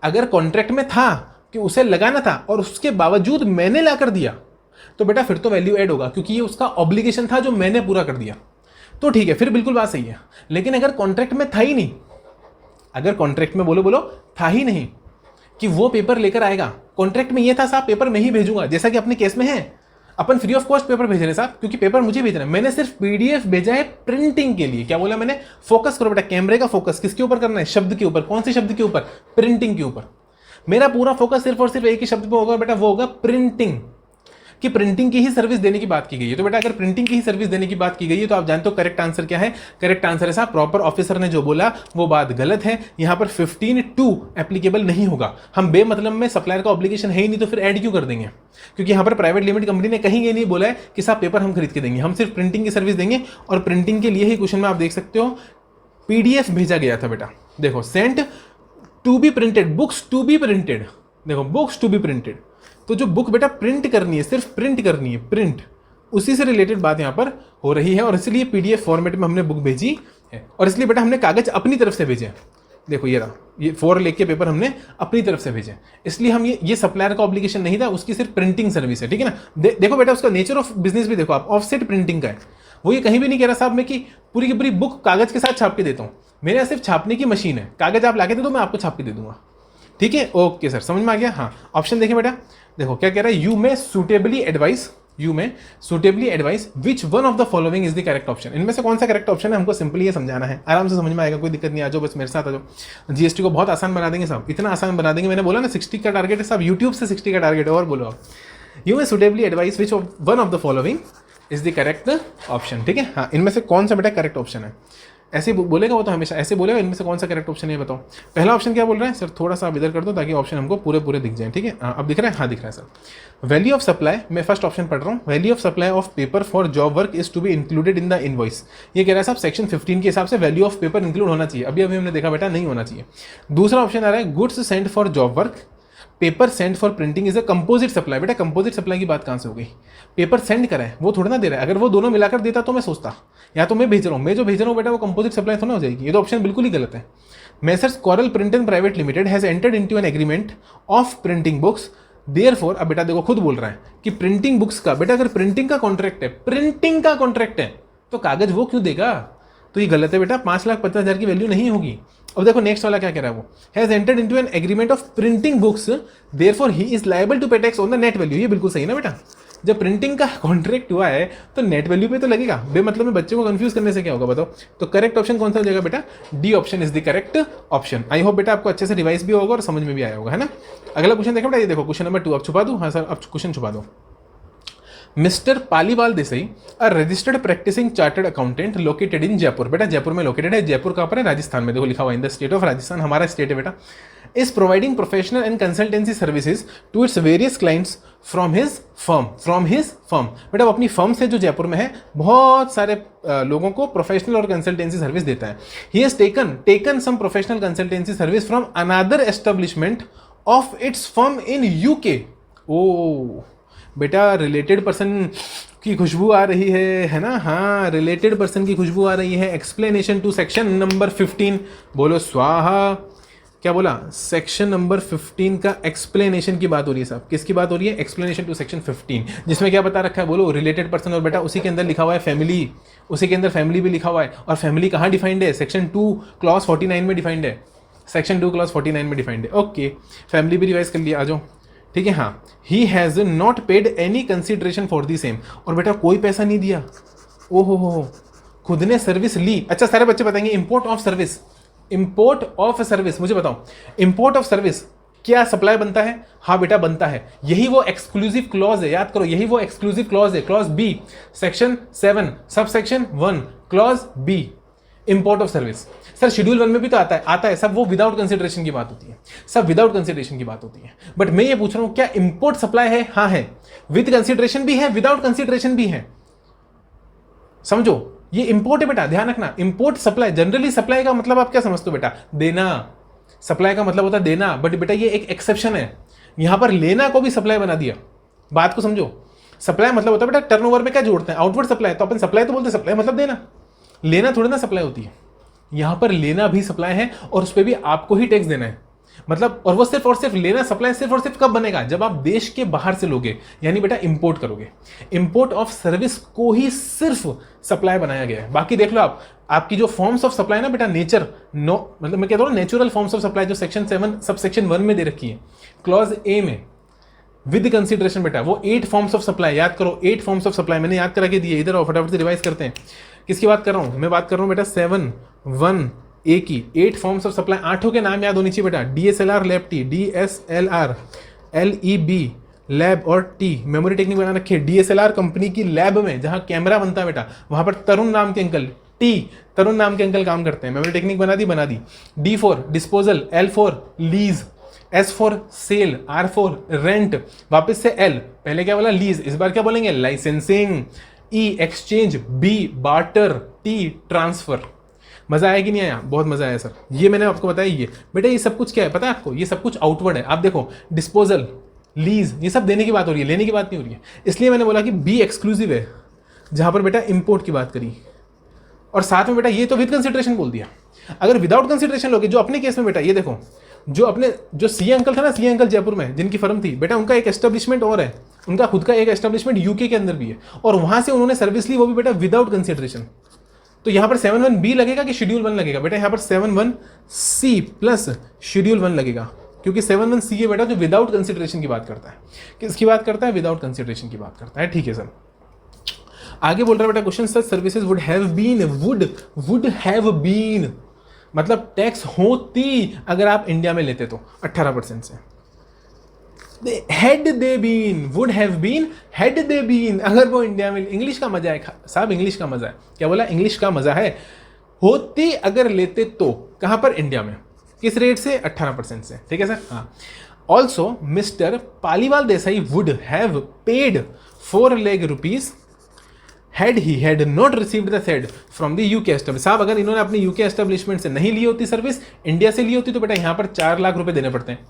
अगर कॉन्ट्रैक्ट में था कि उसे लगाना था और उसके बावजूद मैंने ला कर दिया तो बेटा फिर तो वैल्यू ऐड होगा, क्योंकि ये उसका ऑब्लिगेशन था जो मैंने पूरा कर दिया, तो ठीक है, फिर बिल्कुल बात सही है। लेकिन अगर कॉन्ट्रैक्ट में था ही नहीं, अगर कॉन्ट्रैक्ट में बोलो था ही नहीं कि वो पेपर लेकर आएगा, कॉन्ट्रैक्ट में ये था साहब पेपर मैं ही भेजूंगा, जैसा कि अपने केस में है, अपन फ्री ऑफ कॉस्ट पेपर भेज रहे हैं साहब, क्योंकि पेपर मुझे भेजना है, मैंने सिर्फ पीडीएफ भेजा है प्रिंटिंग के लिए। क्या बोला मैंने, फोकस करो बेटा, कैमरे का फोकस किसके ऊपर करना है, शब्द के ऊपर। कौन से शब्द के ऊपर, प्रिंटिंग के ऊपर। मेरा पूरा फोकस सिर्फ और सिर्फ एक ही शब्द पे होगा बेटा, वो होगा प्रिंटिंग। कि प्रिंटिंग की ही सर्विस देने की बात की गई है। तो बेटा अगर प्रिंटिंग की ही सर्विस देने की बात की गई है तो आप जानते हो करेक्ट आंसर क्या है। करेक्ट आंसर है साहब प्रॉपर ऑफिसर ने जो बोला वो बात गलत है। यहां पर 15(2) एप्लीकेबल नहीं होगा। हम बेमतलब में सप्लायर का ऑब्लिगेशन है ही नहीं तो फिर ऐड क्यों कर देंगे, क्योंकि यहां पर प्राइवेट लिमिटेड कंपनी ने कहीं ये नहीं बोला है कि साहब पेपर हम खरीद के देंगे, हम सिर्फ प्रिंटिंग की सर्विस देंगे। और प्रिंटिंग के लिए ही क्वेश्चन में आप देख सकते हो पीडीएफ भेजा गया था बेटा, देखो sent to be printed, books to be printed, देखो बुक्स टू बी प्रिंटेड। तो जो बुक बेटा प्रिंट करनी है, सिर्फ प्रिंट करनी है, प्रिंट, उसी से रिलेटेड बात यहां पर हो रही है और इसलिए पीडीएफ फॉर्मेट में हमने बुक भेजी है और इसलिए बेटा हमने कागज अपनी तरफ से भेजे। देखो ये रहा, ये 4 लेख के पेपर हमने अपनी तरफ से भेजे, इसलिए हम ये सप्लायर का ऑब्लिगेशन नहीं था, उसकी सिर्फ प्रिंटिंग सर्विस है, ठीक है ना। देखो बेटा उसका नेचर ऑफ बिजनेस भी देखो आप, ऑफसेट प्रिंटिंग का है। वो ये कहीं भी नहीं कह रहा साहब मैं कि पूरी की पूरी बुक कागज के साथ छाप के देता हूँ, मेरे यहाँ सिर्फ छापने की मशीन है, कागज आप लाके दे दो मैं आपको छाप के दे दूंगा, ठीक है। ओके सर, समझ में आ गया। हाँ ऑप्शन देखिए बेटा, देखो क्या कह रहा है, यू में सुटेबली एडवाइस, यू में suitably advice which one of the following is the correct option. इनमें से कौन सा करेक्ट ऑप्शन है हमको सिंपली ये समझाना है, आराम से समझ में आएगा, कोई दिक्कत नहीं, आ जाओ बस मेरे साथ आ जाओ। जीएसटी को बहुत आसान बना देंगे साहब, इतना आसान बना देंगे, मैंने बोला ना 60 का टारगेट है साहब, यूट्यूब से 60 का टारगेट है। और बोलो आप, यू में suitably advice which one of the following is the correct option, ठीक है। हाँ इनमें से कौन सा बेटा करेक्ट ऑप्शन है, ऐसे बोलेगा वो तो हमेशा ऐसे बोलेगा, इनमें से कौन सा करेक्ट ऑप्शन है बताओ। पहला ऑप्शन क्या बोल रहा है सर, थोड़ा सा आप इधर कर दो ताकि ऑप्शन हमको पूरे दिख जाए, ठीक है। अब दिख रहा है, हाँ दिख रहा है सर। वैल्यू ऑफ सप्लाई, मैं फर्स्ट ऑप्शन पढ़ रहा हूँ, value of supply of paper for job work is to be included in the invoice. ये कह रहा है साहब सेक्शन 15 के हिसाब से वैल्यू ऑफ पेपर इंक्लूड होना चाहिए, अभी हमने देखा बेटा नहीं होना चाहिए। दूसरा ऑप्शन आ रहा है goods send for job work, paper send for printing is a composite supply. बेटा कंपोजिट सप्लाई की बात कहां से हो गई, पेपर सेंड करा है वो थोड़ा ना दे रहा है, अगर वो दोनों मिलाकर देता तो मैं सोचता, या तो मैं भेज रहा हूँ, मैं जो भेज रहा हूँ बेटा वो कंपोजिट सप्लाई थोड़ा हो जाएगी, ये तो ऑप्शन बिल्कुल ही गलत है। Messrs coral printing private limited has entered into an agreement of printing books, therefore, अब बेटा देखो खुद बोल रहा है कि प्रिंटिंग बुक्स का, बेटा अगर प्रिंटिंग का कॉन्ट्रैक्ट है, प्रिंटिंग का कॉन्ट्रैक्ट है तो कागज वो क्यों देगा, तो ये गलत है बेटा, 5,50,000 की वैल्यू नहीं होगी। अब देखो नेक्स्ट वाला क्या कह रहा है, वो has entered into an agreement of printing books, therefore he is liable to pay tax on the net value. ये बिल्कुल सही ना बेटा, जब प्रिंटिंग का कॉन्ट्रैक्ट हुआ है तो नेट वैल्यू पे तो लगेगा, बेमतलब में बच्चे को कंफ्यूज करने से क्या होगा बताओ। तो करेक्ट ऑप्शन कौन सा हो जाएगा बेटा, D option is the correct option. I hope बेटा आपको अच्छे से रिवाइज भी होगा और समझ में भी आया होगा, है ना। अगला क्वेश्चन देखो बेटा, ये देखो क्वेश्चन नंबर 2, अब छुपा दूं, हाँ सर अब क्वेश्चन छुपा दो। Mister Paliwal Desai, a registered practicing chartered accountant located in Jaipur. बेटा जयपुर में लोकेटेड है, जयपुर कहाँ पर है, राजस्थान में, देखो लिखा हुआ in the state of Rajasthan, हमारा स्टेट है बेटा। Is providing professional and consultancy services to its various clients from his firm. बेटा वो अपनी फर्म से जो जयपुर में है बहुत सारे लोगों को प्रोफेशनल और कंसल्टेंसी सर्विस देता है। He has taken some professional consultancy service from another establishment of its firm in UK. ओ बेटा रिलेटेड पर्सन की खुशबू आ रही है ना, हाँ रिलेटेड पर्सन की खुशबू आ रही है। एक्सप्लेनेशन टू सेक्शन नंबर 15, बोलो स्वाहा। क्या बोला, सेक्शन नंबर 15 का एक्सप्लेनेशन की बात हो रही है साहब, किसकी बात हो रही है, एक्सप्लेनेशन टू सेक्शन 15, जिसमें क्या बता रखा है, बोलो रिलेटेड पर्सन, और बेटा उसी के अंदर लिखा हुआ है फैमिली, उसी के अंदर फैमिली भी लिखा हुआ है। और फैमिली कहाँ डिफाइंड है, सेक्शन 2 क्लॉज 49 में डिफाइंड है, सेक्शन 2 क्लॉज 49 में डिफाइंड है। ओके फैमिली भी रिवाइज कर लिया, आ जाओ, ठीक है। हाँ he has not paid any consideration for the same, और बेटा कोई पैसा नहीं दिया, ओहो हो, खुद ने सर्विस ली। अच्छा सारे बच्चे बताएंगे import of service, import of service, मुझे बताओ इंपोर्ट ऑफ सर्विस क्या सप्लाई बनता है, हाँ बेटा बनता है, यही वो एक्सक्लूसिव क्लॉज है, याद करो यही वो एक्सक्लूसिव क्लॉज है, clause B section 7 sub section 1 clause B, import of service. Sir schedule 1 में भी तो आता है सब, वो विदाउट कंसिडरेशन की बात होती है, सब विदाउट कंसिडरेशन की बात होती है। बट मैं ये पूछ रहा हूं क्या इंपोर्ट सप्लाई है, हाँ है, विद कंसिडरेशन भी है, विदाउट कंसिडरेशन भी है, समझो ये इंपोर्ट है बेटा, ध्यान रखना। इंपोर्ट सप्लाई, जनरली सप्लाई का मतलब आप क्या समझते हो बेटा, देना, सप्लाई का मतलब होता है देना, बट बेटा ये एक एक्सेप्शन है, यहां पर लेना को भी सप्लाई बना दिया, बात को समझो। सप्लाई मतलब होता है बेटा टर्नओवर में क्या जोड़ते हैं, आउटवर्ड सप्लाई, तो अपन सप्लाई तो बोलते हैं, सप्लाई मतलब देना, लेना थोड़ी ना सप्लाई होती है, यहां पर लेना भी सप्लाई है और उस पर भी आपको ही टैक्स देना है, मतलब, और वो सिर्फ और सिर्फ लेना सप्लाई सिर्फ और सिर्फ कब बनेगा, जब आप देश के बाहर से लोगे, यानी बेटा इंपोर्ट करोगे। इंपोर्ट ऑफ सर्विस को ही सिर्फ सप्लाई बनाया गया है, बाकी देख लो आप, आपकी जो फॉर्म्स ऑफ सप्लाई ना बेटा नेचर नो, मतलब मैं कहता हूं नेचुरल फॉर्म्स ऑफ सप्लाई जो सेक्शन 7 सब सेक्शन 1 में दे रखी है, क्लॉज ए में विद कंसिडरेशन, बेटा वो 8 फॉर्म्स ऑफ सप्लाई, याद करो 8 फॉर्म्स ऑफ सप्लाई मैंने याद करा के दिए, इधर आओ फटाफट से रिवाइज करते हैं। किसकी बात कर रहा हूं, मैं बात कर रहा हूं बेटा 7(1) ए की 8 फॉर्म्स ऑफ सप्लाई, 8 के नाम याद होनी चाहिए बेटा, DSLR lefty, DSLR LEB lab और टी मेमोरी टेक्निक बना रखी है डीएसएलआर कंपनी की लैब में जहां कैमरा बनता है बेटा, वहां पर तरुण नाम के अंकल, टी तरुण नाम के अंकल काम करते हैं। मेमोरी टेक्निक बना दी। D4 disposal, L4 lease, S4 sale, R4 rent, वापस से L, पहले क्या बोला लीज, इस बार क्या बोलेंगे licensing, E exchange, B barter, T transfer. मजा आया कि नहीं आया? बहुत मजा आया सर। ये मैंने आपको बताया ये बेटा, ये सब कुछ क्या है पता है आपको? ये सब कुछ आउटवर्ड है। आप देखो डिस्पोजल, लीज, ये सब देने की बात हो रही है, लेने की बात नहीं हो रही है। इसलिए मैंने बोला कि बी एक्सक्लूसिव है, जहां पर बेटा इंपोर्ट की बात करी, और साथ में बेटा ये तो विद कंसिडरेशन बोल दिया। अगर विदाउट कंसिडरेशन लोगे, जो अपने केस में बेटा ये देखो, जो सीए अंकल था ना, सीए अंकल जयपुर में जिनकी फर्म थी बेटा, उनका एक एस्टेब्लिशमेंट और है, उनका खुद का एक एस्टेब्लिशमेंट यूके के अंदर भी है, और वहां से उन्होंने सर्विस ली, वो भी बेटा विदाउट कंसिडरेशन। तो यहां पर 71B लगेगा कि शेड्यूल 1 लगेगा बेटा? यहां पर 71C प्लस शेड्यूल 1 लगेगा, क्योंकि 71C है बेटा जो विदाउट कंसिडरेशन की बात करता है। किसकी बात करता है? विदाउट कंसिडरेशन की बात करता है। ठीक है सर। आगे बोल रहा है बेटा question, such services would have been मतलब टैक्स होती अगर आप इंडिया में लेते तो 18% से। Had they been, would have been, had they been, अगर वो इंडिया में, इंग्लिश का मजा है साहब, इंग्लिश का मजा है। क्या बोला? इंग्लिश का मजा है। होती अगर लेते तो, कहां पर? इंडिया में। किस रेट से? 18% से। ठीक है सर। हाँ। Also mister Paliwal Desai would have paid 4 lakh rupees had he had not received the said from the UK establishment। साहब अगर इन्होंने अपनी यूके एस्टेब्लिशमेंट से नहीं ली होती सर्विस, इंडिया से ली होती, तो बेटा यहाँ पर 4 लाख रुपए देने पड़ते हैं,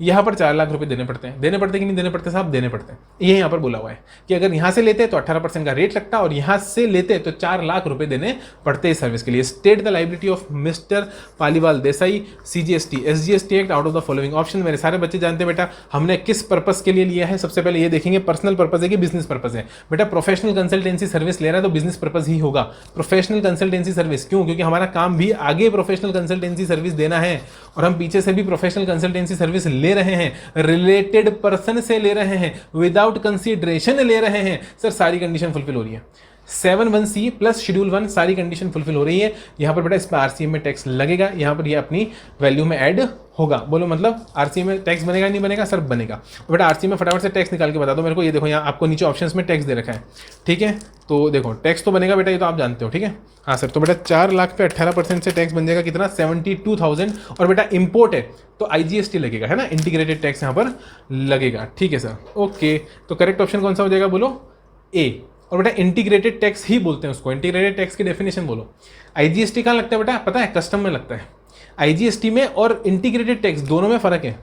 यहाँ पर 4 लाख रुपए देने पड़ते हैं। देने पड़ते कि नहीं देने पड़ते साहब? देने पड़ते हैं। ये यहाँ पर बोला हुआ है कि अगर यहाँ से लेते तो 18% का रेट लगता, और यहाँ से लेते तो 4 लाख रुपए देने पड़ते इस सर्विस के लिए। State the liability of mister Paliwal Desai, CGST SGST act out of the following option. मेरे सारे बच्चे जानते हैं बेटा हमने किस पर्पस के लिए लिया है। सबसे पहले ये देखेंगे पर्सनल पर्पस है कि बिजनेस पर्पस है। बेटा प्रोफेशनल कंसल्टेंसी सर्विस ले रहा है तो बिजनेस पर्पस ही होगा। प्रोफेशनल कंसल्टेंसी सर्विस क्यों? क्योंकि हमारा काम भी आगे प्रोफेशनल कंसल्टेंसी सर्विस देना है, और हम पीछे से भी प्रोफेशनल कंसल्टेंसी सर्विस ले रहे हैं, रिलेटेड पर्सन से ले रहे हैं, विदाउट कंसीडरेशन ले रहे हैं। सर सारी कंडीशन फुलफिल हो रही है। 71C प्लस शेड्यूल 1 सारी कंडीशन फुलफिल हो रही है। यहां पर बेटा इस पर आरसीएम में टैक्स लगेगा, यहां पर ये अपनी वैल्यू में ऐड होगा। बोलो मतलब आरसीएम में टैक्स बनेगा नहीं बनेगा? सर बनेगा। बेटा आरसीएम में फटाफट से टैक्स निकाल के बता दो मेरे को। ये देखो यहाँ आपको नीचे ऑप्शंस में टैक्स दे रखा है। ठीक है, तो देखो टैक्स तो बनेगा बेटा, ये तो आप जानते हो। ठीक है हाँ सर। तो बेटा 4 लाख पे 18% से टैक्स बन जाएगा कितना? 72,000। और बेटा इंपोर्ट है तो IGST लगेगा, है ना, इंटीग्रेटेड टैक्स यहाँ पर लगेगा। ठीक है सर, ओके। तो करेक्ट ऑप्शन कौन सा हो जाएगा? बोलो ए। और बेटा इंटीग्रेटेड टैक्स ही बोलते हैं उसको। इंटीग्रेटेड टैक्स की डेफिनेशन बोलो। IGST कहाँ लगता है बेटा? पता है, कस्टम में लगता है। IGST में और इंटीग्रेटेड टैक्स दोनों में फर्क है,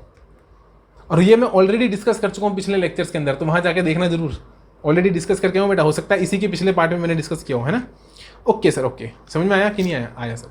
और ये मैं ऑलरेडी डिस्कस कर चुका हूँ पिछले लेक्चर्स के अंदर, तो वहां जाके देखना जरूर। ऑलरेडी डिस्कस करके हूँ बेटा, हो सकता है इसी के पिछले पार्ट में मैंने डिस्कस किया हो, है ना। Okay sir, okay. समझ में आया कि नहीं आया? आया सर।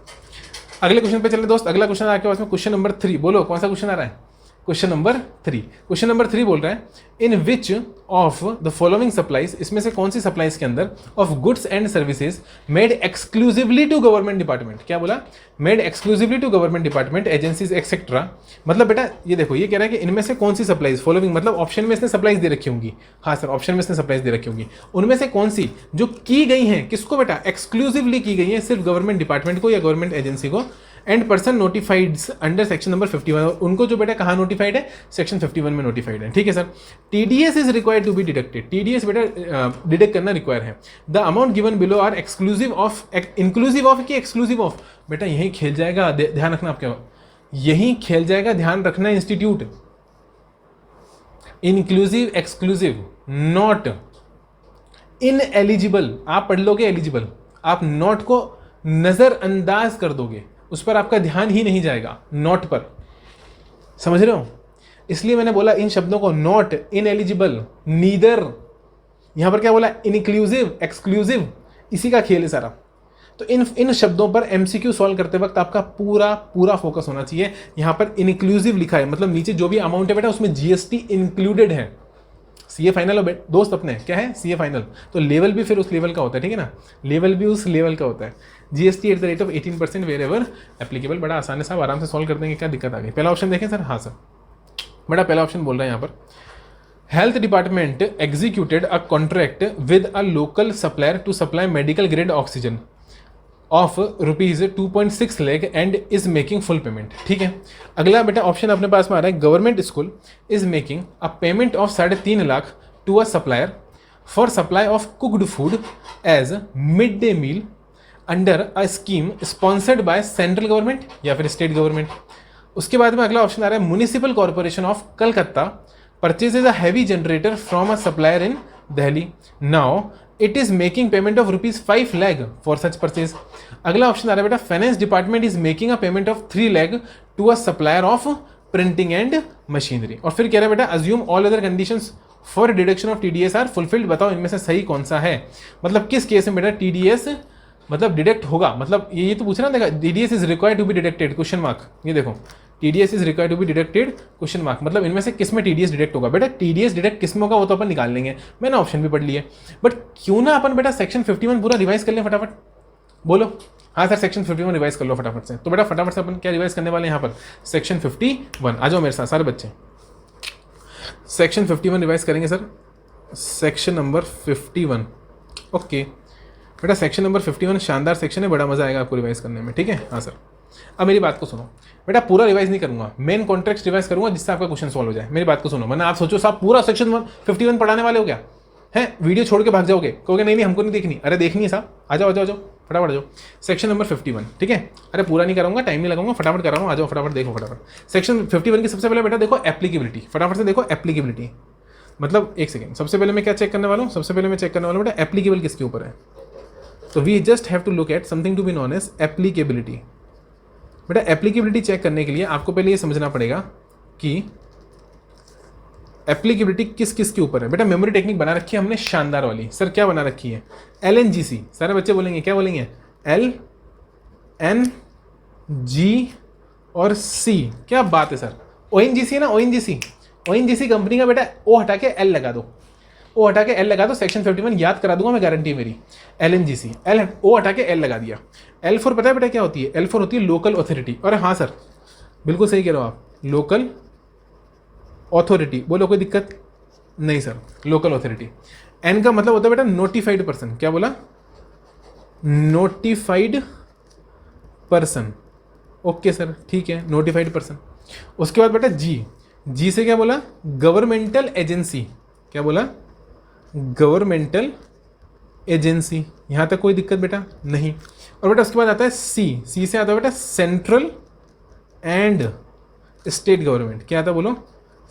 अगले क्वेश्चन पे चले दोस्त। अगला क्वेश्चन आपके पास में क्वेश्चन नंबर 3। बोलो कौन सा क्वेश्चन आ रहा है? Question number 3। क्वेश्चन नंबर 3 बोल रहा है in which of the following supplies, इसमें से कौन सी सप्लाईज के अंदर of goods and services made exclusively to government department. क्या बोला? Made exclusively to government department, agencies etcetera. मतलब बेटा ये देखो, ये कह रहा है कि इनमें से कौन सी सप्लाईज फॉलोइंग, मतलब ऑप्शन में इसने सप्लाईज दे रखी होंगी। हाँ सर, ऑप्शन में इसने सप्लाईज दे रखी होंगी। उनमें से कौन सी जो की गई हैं, किसको बेटा? एक्सक्लूसिवली की गई है, सिर्फ गवर्नमेंट डिपार्टमेंट को या गवर्नमेंट एजेंसी को, and person notified under section number 51। उनको जो बेटा कहाँ नोटिफाइड है? सेक्शन 51 में नोटिफाइड है। ठीक है sir. TDS is required to be deducted. TDS बेटा डिडक्ट करना रिक्वायर है। The amount given below are exclusive of, inclusive of कि एक्सक्लूसिव ऑफ? बेटा यही खेल जाएगा, ध्यान रखना आपके, यही खेल जाएगा, ध्यान रखना institute. Inclusive, exclusive, not in eligible. आप पढ़ लोगे एलिजिबल, आप नॉट को नजरअंदाज कर दोगे, उस पर आपका ध्यान ही नहीं जाएगा, नॉट पर। समझ रहे हो? इसलिए मैंने बोला इन शब्दों को, नॉट, इन एलिजिबल, नीदर। यहां पर क्या बोला? इनक्लूसिव, एक्सक्लूसिव, इसी का खेल है सारा। तो इन शब्दों पर MCQ सॉल्व करते वक्त आपका पूरा फोकस होना चाहिए। यहां पर इनक्लूसिव लिखा है, मतलब नीचे जो भी अमाउंट है बेटा उसमें GST इंक्लूडेड है। CA फाइनल हो दोस्त अपने, क्या है? CA final. तो लेवल भी फिर उस लेवल का होता है, ठीक है ना, लेवल भी उस लेवल का होता है। GST at the rate of 18% wherever applicable. बड़ा आसान है साहब, आराम से सॉल्व कर देंगे, क्या दिक्कत आ गई? पहला ऑप्शन देखें सर। हाँ सर, बड़ा पहला ऑप्शन बोल रहा है यहाँ पर, health department executed a contract with a local supplier to supply medical grade oxygen of ₹2.6 lakh and is making full payment. ठीक है, अगला बेटा ऑप्शन अपने पास में आ रहा है, government school is making a payment of 3.5 lakh to a supplier for supply of cooked food as mid day meal under a scheme sponsored by central government या फिर स्टेट गवर्नमेंट। उसके बाद में अगला ऑप्शन आ रहा है, municipal corporation of Calcutta purchases a heavy generator from a supplier in Delhi, now it is making payment of ₹5 lakh for such purchase. अगला ऑप्शन आ रहा है बेटा, finance department is making a payment of 3 lakh to a supplier of printing and machinery. और फिर कह रहा है बेटा, assume all other conditions for deduction of TDS are fulfilled, बताओ इनमें से सही कौन सा है। मतलब किस केस में बेटा TDS मतलब डिडक्ट होगा, मतलब ये तो पूछ रहा देखा, TDS is required to be deducted question mark, ये देखो TDS is required to be deducted question mark, मतलब इनमें से किस में TDS डिडक्ट होगा। बेटा TDS डिडक्ट किस में होगा वो तो अपन निकाल लेंगे, मैंने ऑप्शन भी पढ़ लिए, बट क्यों ना अपन बेटा सेक्शन 51 पूरा रिवाइज कर लें फटाफट, बोलो। हाँ सर सेक्शन 51 रिवाइज कर लो फटाफट से। तो बेटा फटाफट से अपन क्या रिवाइज करने वाले हैं यहाँ पर, सेक्शन 51। आ जाओ मेरे साथ सारे बच्चे, सेक्शन 51 रिवाइज करेंगे सर, सेक्शन नंबर 51। ओके बेटा सेक्शन नंबर 51 शानदार सेक्शन है, बड़ा मजा आएगा आपको रिवाइज करने में। ठीक है, हाँ सर। अब मेरी बात को सुनो बेटा, पूरा रिवाइज नहीं करूंगा, मेन कॉन्टेक्स्ट रिवाइज करूंगा जिससे आपका क्वेश्चन सॉल्व हो जाए। मेरी बात को सुनो, मैंने आप सोचो साहब पूरा सेक्शन 51 पढ़ाने वाले हो क्या है, वीडियो छोड़ के भाग जाओगे, कहोगे नहीं हमको नहीं देखनी, अरे देखनी है साहब, आ जाओ फटाफट आ जाओ। सेक्शन नंबर 51, ठीक है, अरे पूरा नहीं कराऊंगा, टाइम नहीं लगाऊंगा, फटाफट कर रहा हूँ, आ जाओ फटाफट देखो फटाफट। सेक्शन 51 की सबसे पहले बेटा देखो एप्लीकेबिलिटी, फटाफट से देखो एप्लीकेबिलिटी, मतलब एक सेकेंड, सबसे पहले मैं क्या चेक करने वाला हूँ, सबसे पहले मैं चेक करने वाला हूँ बेटा एप्लीकेबल किसके ऊपर है। तो we just have to look at something to be known as applicability. बेटा एप्लीकेबिलिटी चेक करने के लिए आपको पहले ये समझना पड़ेगा कि एप्लीकेबिलिटी किस किस के ऊपर है। बेटा मेमोरी टेक्निक बना रखी है हमने शानदार वाली, सर क्या बना रखी है, LNGC, सारे बच्चे बोलेंगे क्या बोलेंगे, LNG और C, क्या बात है सर। ONGC है ना, ONGC कंपनी का बेटा O हटा के L लगा दो, O हटा के L लगा दो, सेक्शन 51 याद करा दूंगा मैं, गारंटी मेरी। LNGC O हटा के L लगा दिया। L4 पता है बेटा क्या होती है, L4 होती है लोकल अथॉरिटी। अरे हाँ सर बिल्कुल सही कह रहे हो आप, लोकल अथॉरिटी, बोलो कोई दिक्कत नहीं सर, लोकल अथॉरिटी। N का मतलब होता है बेटा नोटिफाइड पर्सन, क्या बोला, नोटिफाइड पर्सन, ओके सर ठीक है, नोटिफाइड पर्सन। उसके बाद बेटा G से क्या बोला, गवर्नमेंटल एजेंसी, क्या बोला, गवर्नमेंटल एजेंसी, यहां तक कोई दिक्कत बेटा नहीं। और बेटा उसके बाद आता है C से आता है बेटा सेंट्रल एंड स्टेट गवर्नमेंट, क्या आता है बोलो,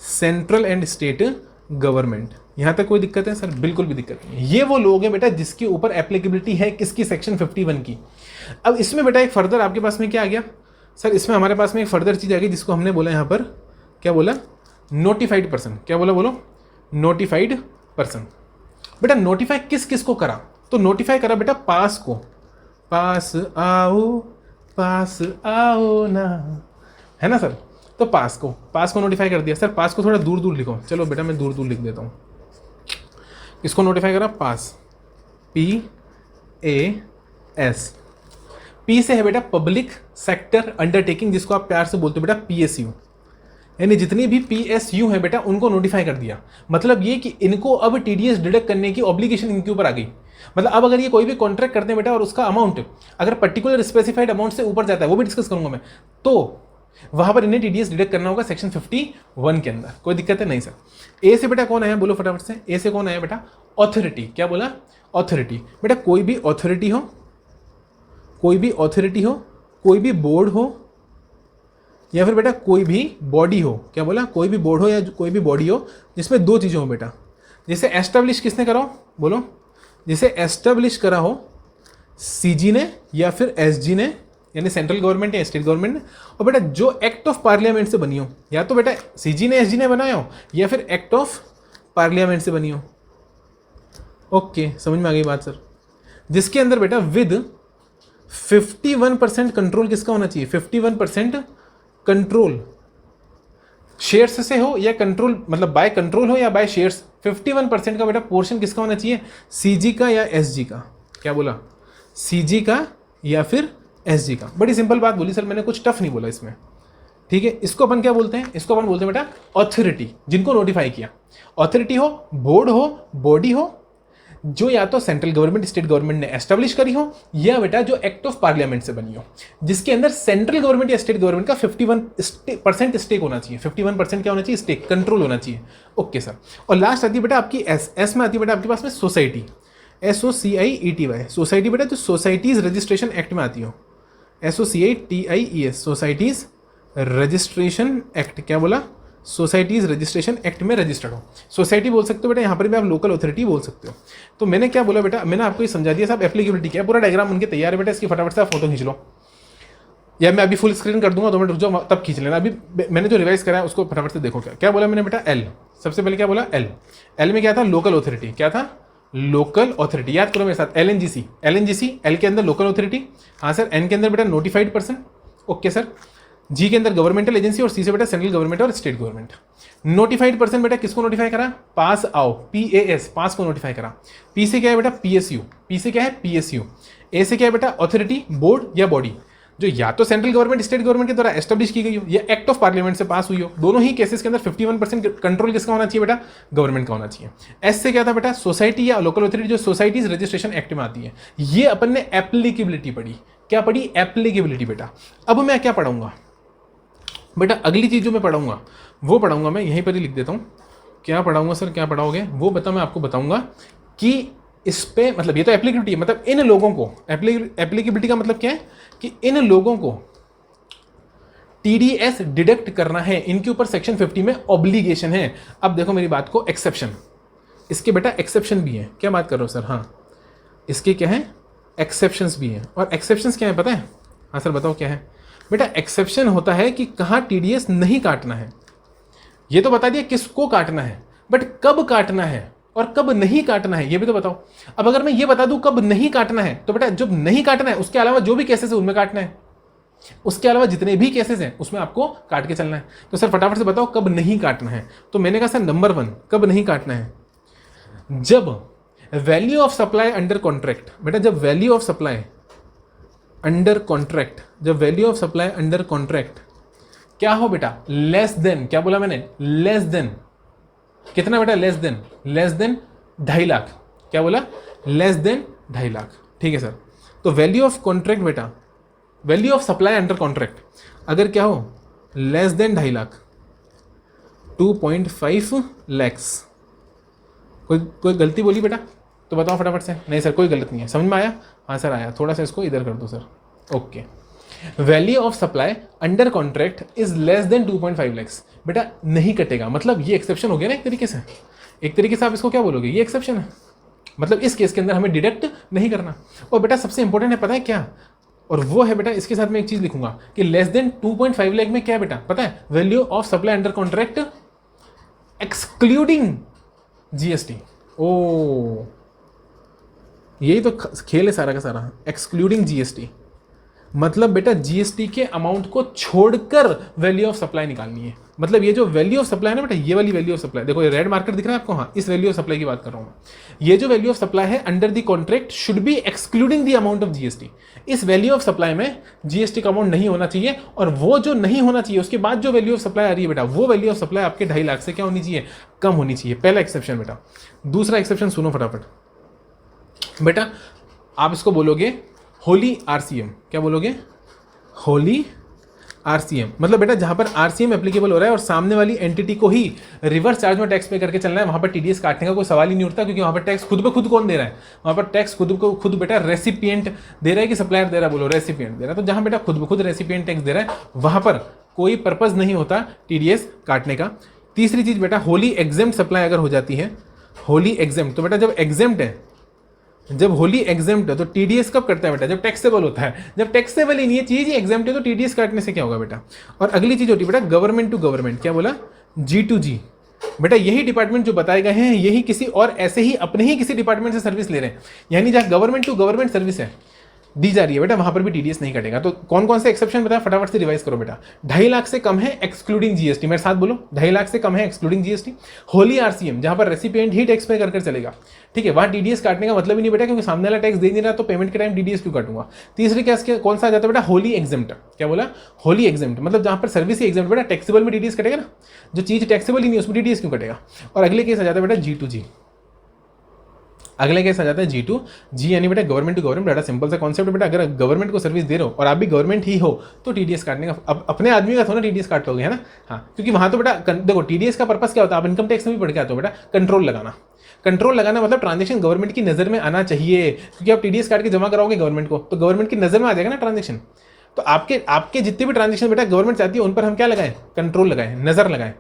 सेंट्रल एंड स्टेट गवर्नमेंट, यहां तक कोई दिक्कत है सर, बिल्कुल भी दिक्कत नहीं। ये वो लोग हैं बेटा जिसके ऊपर एप्लीकेबिलिटी है किसकी, सेक्शन 51 की। अब इसमें बेटा एक फर्दर आपके पास में क्या आ गया सर, इसमें हमारे पास में एक फर्दर चीज आ गई जिसको हमने बोला यहाँ पर, क्या बोला, नोटिफाइड पर्सन, क्या बोला, बोलो नोटिफाइड पर्सन। बेटा नोटिफाई किस किस को करा, तो नोटिफाई करा बेटा पास को, पास आओ ना, है ना सर, तो पास को नोटिफाई कर दिया। सर पास को थोड़ा दूर दूर लिखो, चलो बेटा मैं दूर दूर लिख देता हूँ। किसको नोटिफाई करा, पास, PAS। P से है बेटा पब्लिक सेक्टर अंडरटेकिंग, जिसको आप प्यार से बोलते हो बेटा PSU, यानी जितनी भी PSU है बेटा उनको नोटिफाई कर दिया। मतलब ये कि इनको अब TDS डिडक्ट करने की ऑब्लिगेशन इनके ऊपर आ गई। मतलब अब अगर ये कोई भी कॉन्ट्रैक्ट करते हैं बेटा और उसका अमाउंट अगर पर्टिकुलर स्पेसिफाइड अमाउंट से ऊपर जाता है, वो भी डिस्कस करूंगा मैं, तो वहां पर इन्हें TDS डिडक्ट करना होगा सेक्शन 51 के अंदर। कोई दिक्कत है नहीं सर। A से बेटा कौन आया, बोलो फटाफट से, A से कौन आया बेटा, ऑथोरिटी, क्या बोला, ऑथोरिटी। बेटा कोई भी ऑथोरिटी हो, कोई भी ऑथोरिटी हो, कोई भी बोर्ड हो, या फिर बेटा कोई भी बॉडी हो, क्या बोला, कोई भी बोर्ड हो या कोई भी बॉडी हो जिसमें दो चीज़ें हो बेटा। जैसे एस्टेब्लिश किसने करा हो, बोलो, जैसे एस्टेब्लिश करा हो CG ने या फिर SG ने, यानी सेंट्रल गवर्नमेंट या स्टेट गवर्नमेंट ने। और बेटा जो एक्ट ऑफ पार्लियामेंट से बनी हो, या तो बेटा CG ने SG ने बनाया हो या फिर एक्ट ऑफ पार्लियामेंट से बनी हो। ओके समझ में आ गई बात सर। जिसके अंदर बेटा विद 51% कंट्रोल किसका होना चाहिए, 51% कंट्रोल शेयर्स से हो या कंट्रोल मतलब बाय कंट्रोल हो या बाय शेयर्स, 51% का बेटा पोर्शन किसका होना चाहिए, CG का या SG का, क्या बोला, CG का या फिर SG का। बड़ी सिंपल बात बोली सर मैंने, कुछ टफ नहीं बोला इसमें, ठीक है। इसको अपन क्या बोलते हैं, इसको अपन बोलते हैं बेटा ऑथोरिटी, जिनको नोटिफाई किया। ऑथोरिटी हो, बोर्ड हो, बॉडी हो, जो या तो सेंट्रल गवर्नमेंट स्टेट गवर्नमेंट ने एस्टेब्लिश करी हो या बेटा जो एक्ट ऑफ पार्लियामेंट से बनी हो, जिसके अंदर सेंट्रल गवर्नमेंट या स्टेट गवर्नमेंट का 51% स्टेक होना चाहिए। 51% क्या होना चाहिए? स्टेक, कंट्रोल होना चाहिए। Okay sir. और लास्ट आती है बेटा आपकी एस में आती है बेटा आपके पास में सोसाइटी, SOCIETY, सोसाइटी बेटा जो सोसाइटीज रजिस्ट्रेशन एक्ट में आती हो, SOCITIES, सोसाइटीज रजिस्ट्रेशन एक्ट, क्या बोला? सोसाइटीज रजिस्ट्रेशन एक्ट में रजिस्टर्ड हो। सोसाइटी बोल सकते हो बेटा, यहाँ पर भी आप लोकल अथॉरिटी बोल सकते हो। तो मैंने क्या बोला बेटा, मैंने आपको ये समझा दिया साहब एप्लीकेबिलिटी क्या है। पूरा डायग्राम उनके तैयार है बेटा, इसकी फटाफट से आप फोटो खींच लो, या मैं अभी फुल स्क्रीन कर दूंगा, 2 मिनट रुक जाओ तब खींच लेना। अभी मैंने जो रिवाइज करा है उसको फटाफट से देखो। क्या बोला मैंने बेटा? एल, सबसे पहले क्या बोला? एल में क्या था? Local authority. क्या था? Local authority. याद करो मेरे साथ, LNGC, एल के अंदर लोकल अथॉरिटी, हाँ सर। एन के अंदर बेटा नोटिफाइड पर्सन, ओके सर। जी के अंदर गवर्नमेंटल एजेंसी, और सी से बेटा सेंट्रल गवर्नमेंट और स्टेट गवर्नमेंट। नोटिफाइड पर्सन बेटा किसको नोटिफाई करा? पास आओ, PAS, पास को नोटिफाई करा। पी से क्या है बेटा? PSU, पी से क्या है? PSU। ए से क्या है बेटा? अथॉरिटी, बोर्ड या बॉडी, जो या तो सेंट्रल गवर्नमेंट स्टेट गवर्नमेंट के द्वारा एस्टेब्लिश की गई हो या एक्ट ऑफ पार्लियामेंट से पास हुई हो। दोनों ही केसेस के अंदर 51% कंट्रोल किसका होना चाहिए बेटा? गवर्नमेंट का होना चाहिए। एस से क्या था बेटा? सोसाइटी या लोकल अथॉरिटी, जो सोसाइटीज रजिस्ट्रेशन एक्ट में आती है। ये अपन ने एप्लीकेबिलिटी पढ़ी। क्या पढ़ी? एप्लीकेबिलिटी बेटा। अब मैं क्या पढ़ाऊंगा बेटा? अगली चीज जो मैं पढ़ाऊंगा वो पढ़ाऊंगा मैं, यहीं पर ही लिख देता हूं। क्या पढ़ाऊंगा सर? क्या पढ़ाओगे वो बता, मैं आपको बताऊंगा कि इस पे, मतलब ये तो एप्लीकेबिलिटी है, मतलब इन लोगों को, एप्लीकेबिलिटी का मतलब क्या है कि इन लोगों को TDS डिडक्ट करना है, इनके ऊपर सेक्शन 50 में ऑब्लिगेशन है। अब देखो मेरी बात को, एक्सेप्शन, इसके बेटा एक्सेप्शन भी है। क्या बात कर रहे हो सर? हाँ, इसके क्या है? एक्सेप्शंस भी हैं। और एक्सेप्शंस क्या है पता है? हाँ सर बताओ क्या है बेटा? एक्सेप्शन होता है कि कहाँ TDS नहीं काटना है। ये तो बता दिया किसको काटना है, बट कब काटना है और कब नहीं काटना है ये भी तो बताओ। अब अगर मैं ये बता दूं कब नहीं काटना है, तो बेटा जब नहीं काटना है उसके अलावा जो भी केसेस है उनमें काटना है, उसके अलावा जितने भी केसेस हैं उसमें आपको काट के चलना है। तो सर फटाफट से बताओ कब नहीं काटना है। तो मैंने कहा सर नंबर 1 कब नहीं काटना है? जब value of supply under contract, बेटा जब value of supply under contract, जब value of supply under contract क्या हो बेटा? लेस देन, क्या बोला मैंने? लेस देन कितना बेटा? Less than 2.5 lakh. क्या बोला? Less than 2.5 lakh. ठीक है सर। तो वैल्यू ऑफ कॉन्ट्रैक्ट बेटा, value of supply under contract अगर क्या हो? Less than 2.5 lakh, 2.5 lakhs. कोई गलती बोली बेटा तो बताओ फटाफट से। नहीं सर कोई गलत नहीं है, समझ में आया? हाँ सर आया। थोड़ा सा इसको इधर कर दो sir. Okay. Value of supply under contract is less then 2.5 lakhs. बेटा नहीं कटेगा, मतलब ये एक्सेप्शन हो गया ना एक तरीके से। एक तरीके से आप इसको क्या बोलोगे? ये एक्सेप्शन है, मतलब इस केस के अंदर हमें डिडक्ट नहीं करना। और बेटा सबसे इंपॉर्टेंट है पता है क्या? और वो है बेटा, इसके साथ मैं एक चीज लिखूंगा कि लेस देन 2.5 लाख में क्या बेटा पता है? Value of supply under contract excluding GST। ओ यही तो खेल है सारा का सारा, एक्सक्लूडिंग GST। मतलब बेटा GST के अमाउंट को छोड़कर वैल्यू ऑफ सप्लाई निकालनी है। मतलब ये जो वैल्यू ऑफ सप्लाई है ना बेटा, ये वाली वैल्यू ऑफ सप्लाई, देखो ये रेड मार्कर दिख रहा है आपको? हाँ, इस वैल्यू ऑफ सप्लाई की बात कर रहा हूँ मैं। ये जो वैल्यू ऑफ सप्लाई है under the contract should be excluding the amount of GST। इस वैल्यू ऑफ सप्लाई में GST का अमाउंट नहीं होना चाहिए, और वो जो नहीं होना चाहिए उसके बाद जो वैल्यू ऑफ सप्लाई आ रही है बेटा, वो वैल्यू ऑफ सप्लाई आपके 2.5 लाख से क्या होनी चाहिए? कम होनी चाहिए। पहला एक्सेप्शन बेटा। दूसरा एक्सेप्शन सुनो फटाफट बेटा, आप इसको बोलोगे होली RCM। क्या बोलोगे? होली RCM। मतलब बेटा जहां पर RCM एप्लीकेबल हो रहा है और सामने वाली एंटिटी को ही रिवर्स चार्ज में टैक्स पे करके चलना है, वहां पर TDS काटने का कोई सवाल ही नहीं उठता, क्योंकि वहां पर टैक्स खुद ब खुद कौन दे रहा है? वहां पर टैक्स खुद बेटा रेसिपिएंट दे रहा है कि सप्लायर दे रहा है? बोलो रेसिपिएंट दे रहा है। तो जहां बेटा खुद ब खुद रेसिपिएंट टैक्स दे रहा है वहां पर कोई पर्पज नहीं होता TDS काटने का। तीसरी चीज बेटा, होली एग्जेम्प्ट सप्लाई अगर हो जाती है, होली एग्जेम्प्ट, तो बेटा जब एग्जेम्प्ट है, जब होली एग्जेम्प्ट है तो TDS कब करता है बेटा? जब टैक्सेबल होता है। जब टैक्सेबल ही नहीं है चीज, एग्जेम्प्ट है तो TDS काटने से क्या होगा बेटा? और अगली चीज होती है बेटा गवर्नमेंट टू गवर्नमेंट। क्या बोला? G2G। बेटा यही डिपार्टमेंट जो बताए गए हैं, यही किसी और ऐसे ही अपने ही किसी डिपार्टमेंट से सर्विस ले रहे हैं, यानी जहां गवर्नमेंट टू गवर्नमेंट सर्विस है दी जा रही है बेटा, वहां पर भी TDS नहीं कटेगा। तो कौन कौन से एक्सेप्शन बताया फटाफट से रिवाइज करो बेटा। 2.5 लाख से कम है एक्सक्लूडिंग GST, मेरे साथ बोलो 2.5 लाख से कम है एक्सक्लूडिंग GST। होली RCM जहां पर रेसिपिएंट ही टैक्स पे कर चलेगा, ठीक है, वहां TDS काटने का मतलब ही नहीं बेटा, क्योंकि सामने वाला टैक्स दे नहीं रहा तो पेमेंट के टाइम TDS क्यों काटूंगा। तीसरे केस कौन सा आ जाता है बेटा? Wholly exempt. क्या बोला? होली एग्जेम्प्ट, मतलब जहां पर सर्विस ही एग्जेम्प्ट, बेटा टैक्सेबल में TDS कटेगा ना, जो चीज टैक्सेबल ही नहीं उसमें TDS क्यों कटेगा। और अगले केस आ जाता है बेटा G2G। अगले केस आ जाता है G2। जी यानी बेटा गवर्नमेंट टू गवर्नमेंट, बड़ा सिंपल सा कॉन्सेप्ट बेटा। अगर गवर्नमेंट को सर्विस दे रहे हो और आप भी गवर्नमेंट ही हो तो टीडीएस काटने का, अब अपने आदमी का थोड़ा टीडीएस काट लोगे, है ना। हाँ, क्योंकि वहाँ तो बेटा देखो टीडीएस का पर्पस क्या होता है, आप इनकम टैक्स में भी पढ़ के आते हो बेटा, कंट्रोल लगाना। कंट्रोल लगाना मतलब ट्रांजेक्शन गवर्नमेंट की नज़र में आना चाहिए, क्योंकि आप टीडीएस काट के जमा कराओगे गवर्नमेंट को तो गवर्नमेंट की नज़र में आ जाएगा ना ट्रांजेक्शन। तो आपके जितने भी ट्रांजेक्शन बेटा गवर्नमेंट चाहती है उन पर हम क्या लगाएं, कंट्रोल लगाएं, नज़र लगाएं,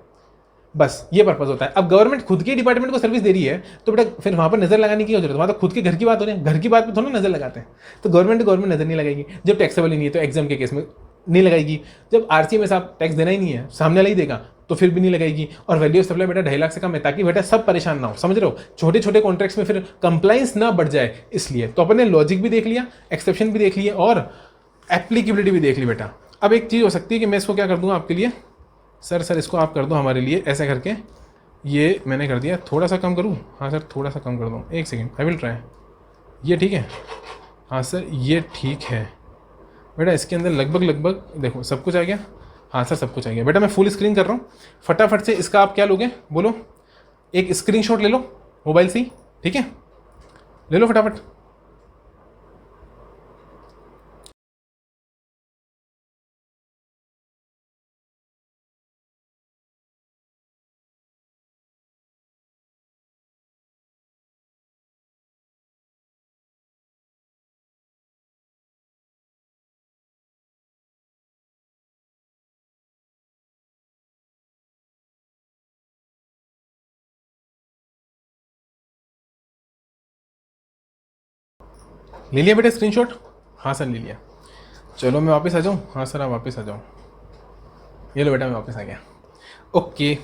बस ये पर्पस होता है। अब गवर्नमेंट खुद के डिपार्टमेंट को सर्विस दे रही है तो बेटा फिर वहाँ पर नजर लगाने की जरूरत है, वहाँ तो खुद के घर की बात हो रही है, घर की बात पे थोड़ा नजर लगाते हैं। तो गवर्नमेंट नजर नहीं लगाएगी। जब टैक्सेबल ही नहीं है तो एग्जाम के केस में नहीं लगाएगी। जब आरसी में साहब टैक्स देना ही नहीं है, सामने वाला ही देगा, तो फिर भी नहीं लगाएगी। और वैल्यू ऑफ सप्लाई बेटा 2.5 लाख से कम है, ताकि बेटा सब परेशान ना हो, समझ रहे हो, छोटे छोटे कॉन्ट्रैक्ट्स में फिर कंप्लाइंस ना बढ़ जाए इसलिए। तो अपन ने लॉजिक भी देख लिया, एक्सेप्शन भी देख लिया और एप्लीकेबिलिटी भी देख ली बेटा। अब एक चीज़ हो सकती है कि मैं इसको क्या कर दूंगा आपके लिए, सर इसको आप कर दो हमारे लिए ऐसे करके, ये मैंने कर दिया, थोड़ा सा कम करूँ, हाँ सर थोड़ा सा कम कर दूँ, एक सेकेंड, आई विल ट्राई। ये ठीक है, हाँ सर ये ठीक है बेटा। इसके अंदर लगभग देखो सब कुछ आ गया, हाँ सर सब कुछ आ गया बेटा। मैं फुल स्क्रीन कर रहा हूँ, फटाफट से इसका आप क्या लोगे बोलो, एक स्क्रीनशॉट ले लो मोबाइल से ही, ठीक है, ले लो फटाफट। ले लिया बेटा स्क्रीनशॉट, हाँ सर ले लिया। चलो मैं वापस आ जाऊँ, हाँ सर आप वापस आ जाओ, ये लो बेटा मैं वापस आ गया। ओके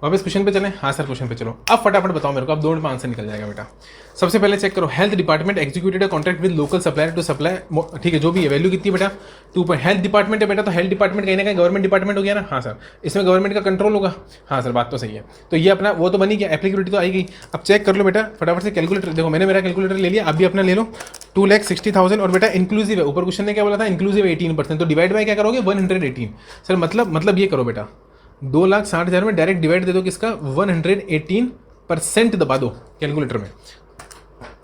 वापस क्वेश्चन पे चलें, हाँ सर क्वेश्चन पे चलो। अब फटाफट बताओ मेरे को, अब 2 मिनट में आंसर निकल जाएगा बेटा। सबसे पहले चेक करो, health department executed contract with local supplier to supply, ठीक है जो भी है, वैल्यू कितनी बेटा 2 हेल्थ डिपार्टमेंट है बेटा, तो हेल्थ डिपार्टमेंट कहीं ना कहीं गवर्नमेंट डिपार्टमेंट हो गया ना, हाँ सर इसमें गवर्नमेंट का कंट्रोल होगा, हाँ सर बात तो सही है। तो ये अपना वो तो बनी गया, एप्लीकेबिलिटी तो आई गई। अब चेक कर लो बेटा फटाफट से, कैलकुलेटर देखो, मैंने मेरा कैलकुलेटर ले लिया, आप भी अपना ले लो। 2,60,000 और बेटा इंक्लूसिव है, ऊपर क्वेश्चन ने क्या बोला था, इंक्लूसिव 18%, तो डिवाइड बाय क्या करोगे 118 सर, मतलब ये करो बेटा 2,60,000 में डायरेक्ट डिवाइड दे दो किसका 118% दबा दो कैलकुलेटर में,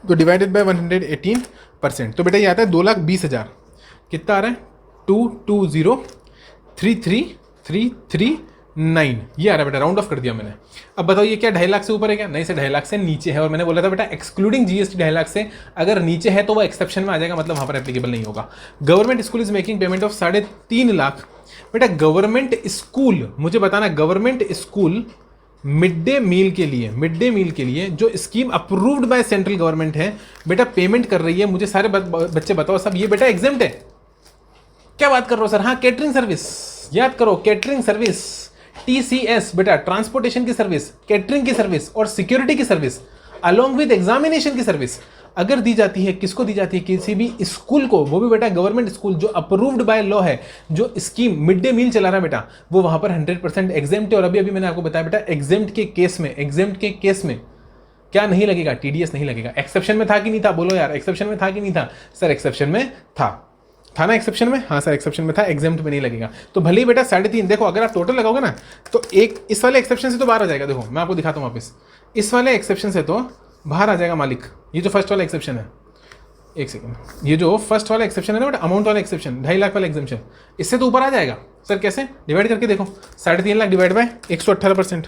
तो डिवाइडेड बाय 118%, तो बेटा ये आता है 2,20,000, कितना आ रहा है 220,33,339, ये आ रहा है बेटा, राउंड ऑफ कर दिया मैंने। अब बताओ ये क्या 2.5 लाख से ऊपर है क्या, नहीं सर 2.5 लाख से नीचे है, और मैंने बोला था बेटा एक्सक्लूडिंग जीएसटी 2.5 लाख से अगर नीचे है तो वो एक्सेप्शन में आ जाएगा, मतलब वहाँ पर एप्लीकेबल नहीं होगा। Government school is making payment of 3.5 lakh, बेटा गवर्नमेंट स्कूल, मुझे बताना government school mid day meal के लिए जो scheme approved by central government है बेटा, पेमेंट कर रही है, मुझे सारे बच्चे बताओ सब, ये बेटा एग्जेम्प्ट है, क्या बात कर रहे हो सर, हाँ कैटरिंग सर्विस, याद करो कैटरिंग सर्विस, टीसीएस बेटा ट्रांसपोर्टेशन की सर्विस, कैटरिंग की सर्विस और सिक्योरिटी की सर्विस अलोंग विद एग्जामिनेशन की सर्विस अगर दी जाती है, किसको दी जाती है, किसी भी स्कूल को, वो भी बेटा गवर्नमेंट स्कूल जो अप्रूव्ड बाय लॉ है, जो स्कीम मिड डे मील चला रहा है बेटा, वो वहां पर 100% एग्जेम्प्ट है। और अभी मैंने आपको बताया बेटा एग्जेम्प्ट के केस में क्या नहीं लगेगा, टीडीएस नहीं लगेगा। एक्सेप्शन में था कि नहीं था, बोलो यार एक्सेप्शन में था कि नहीं था, सर एक्सेप्शन में था ना, एक्सेप्शन में, हाँ सर एक्सेप्शन में था, एग्जेम्प्ट में नहीं लगेगा। तो भले ही बेटा 3.5, देखो अगर आप टोटल लगाओगे ना तो एक इस वाले एक्सेप्शन से तो बाहर आ जाएगा, देखो मैं आपको दिखाता हूँ वापस, इस वाले एक्सेप्शन से तो बाहर आ जाएगा मालिक, ये जो फर्स्ट वाला एक्सेप्शन है, एक सेकंड, ये जो फर्स्ट वाला एक्सेप्शन है ना बेटा, अमाउंट वाला एक्सेप्शन 2.5 लाख वाला एक्सेप्शन, इससे तो ऊपर आ जाएगा। सर कैसे, डिवाइड करके देखो, 3.5 लाख डिवाइड बाय 118%,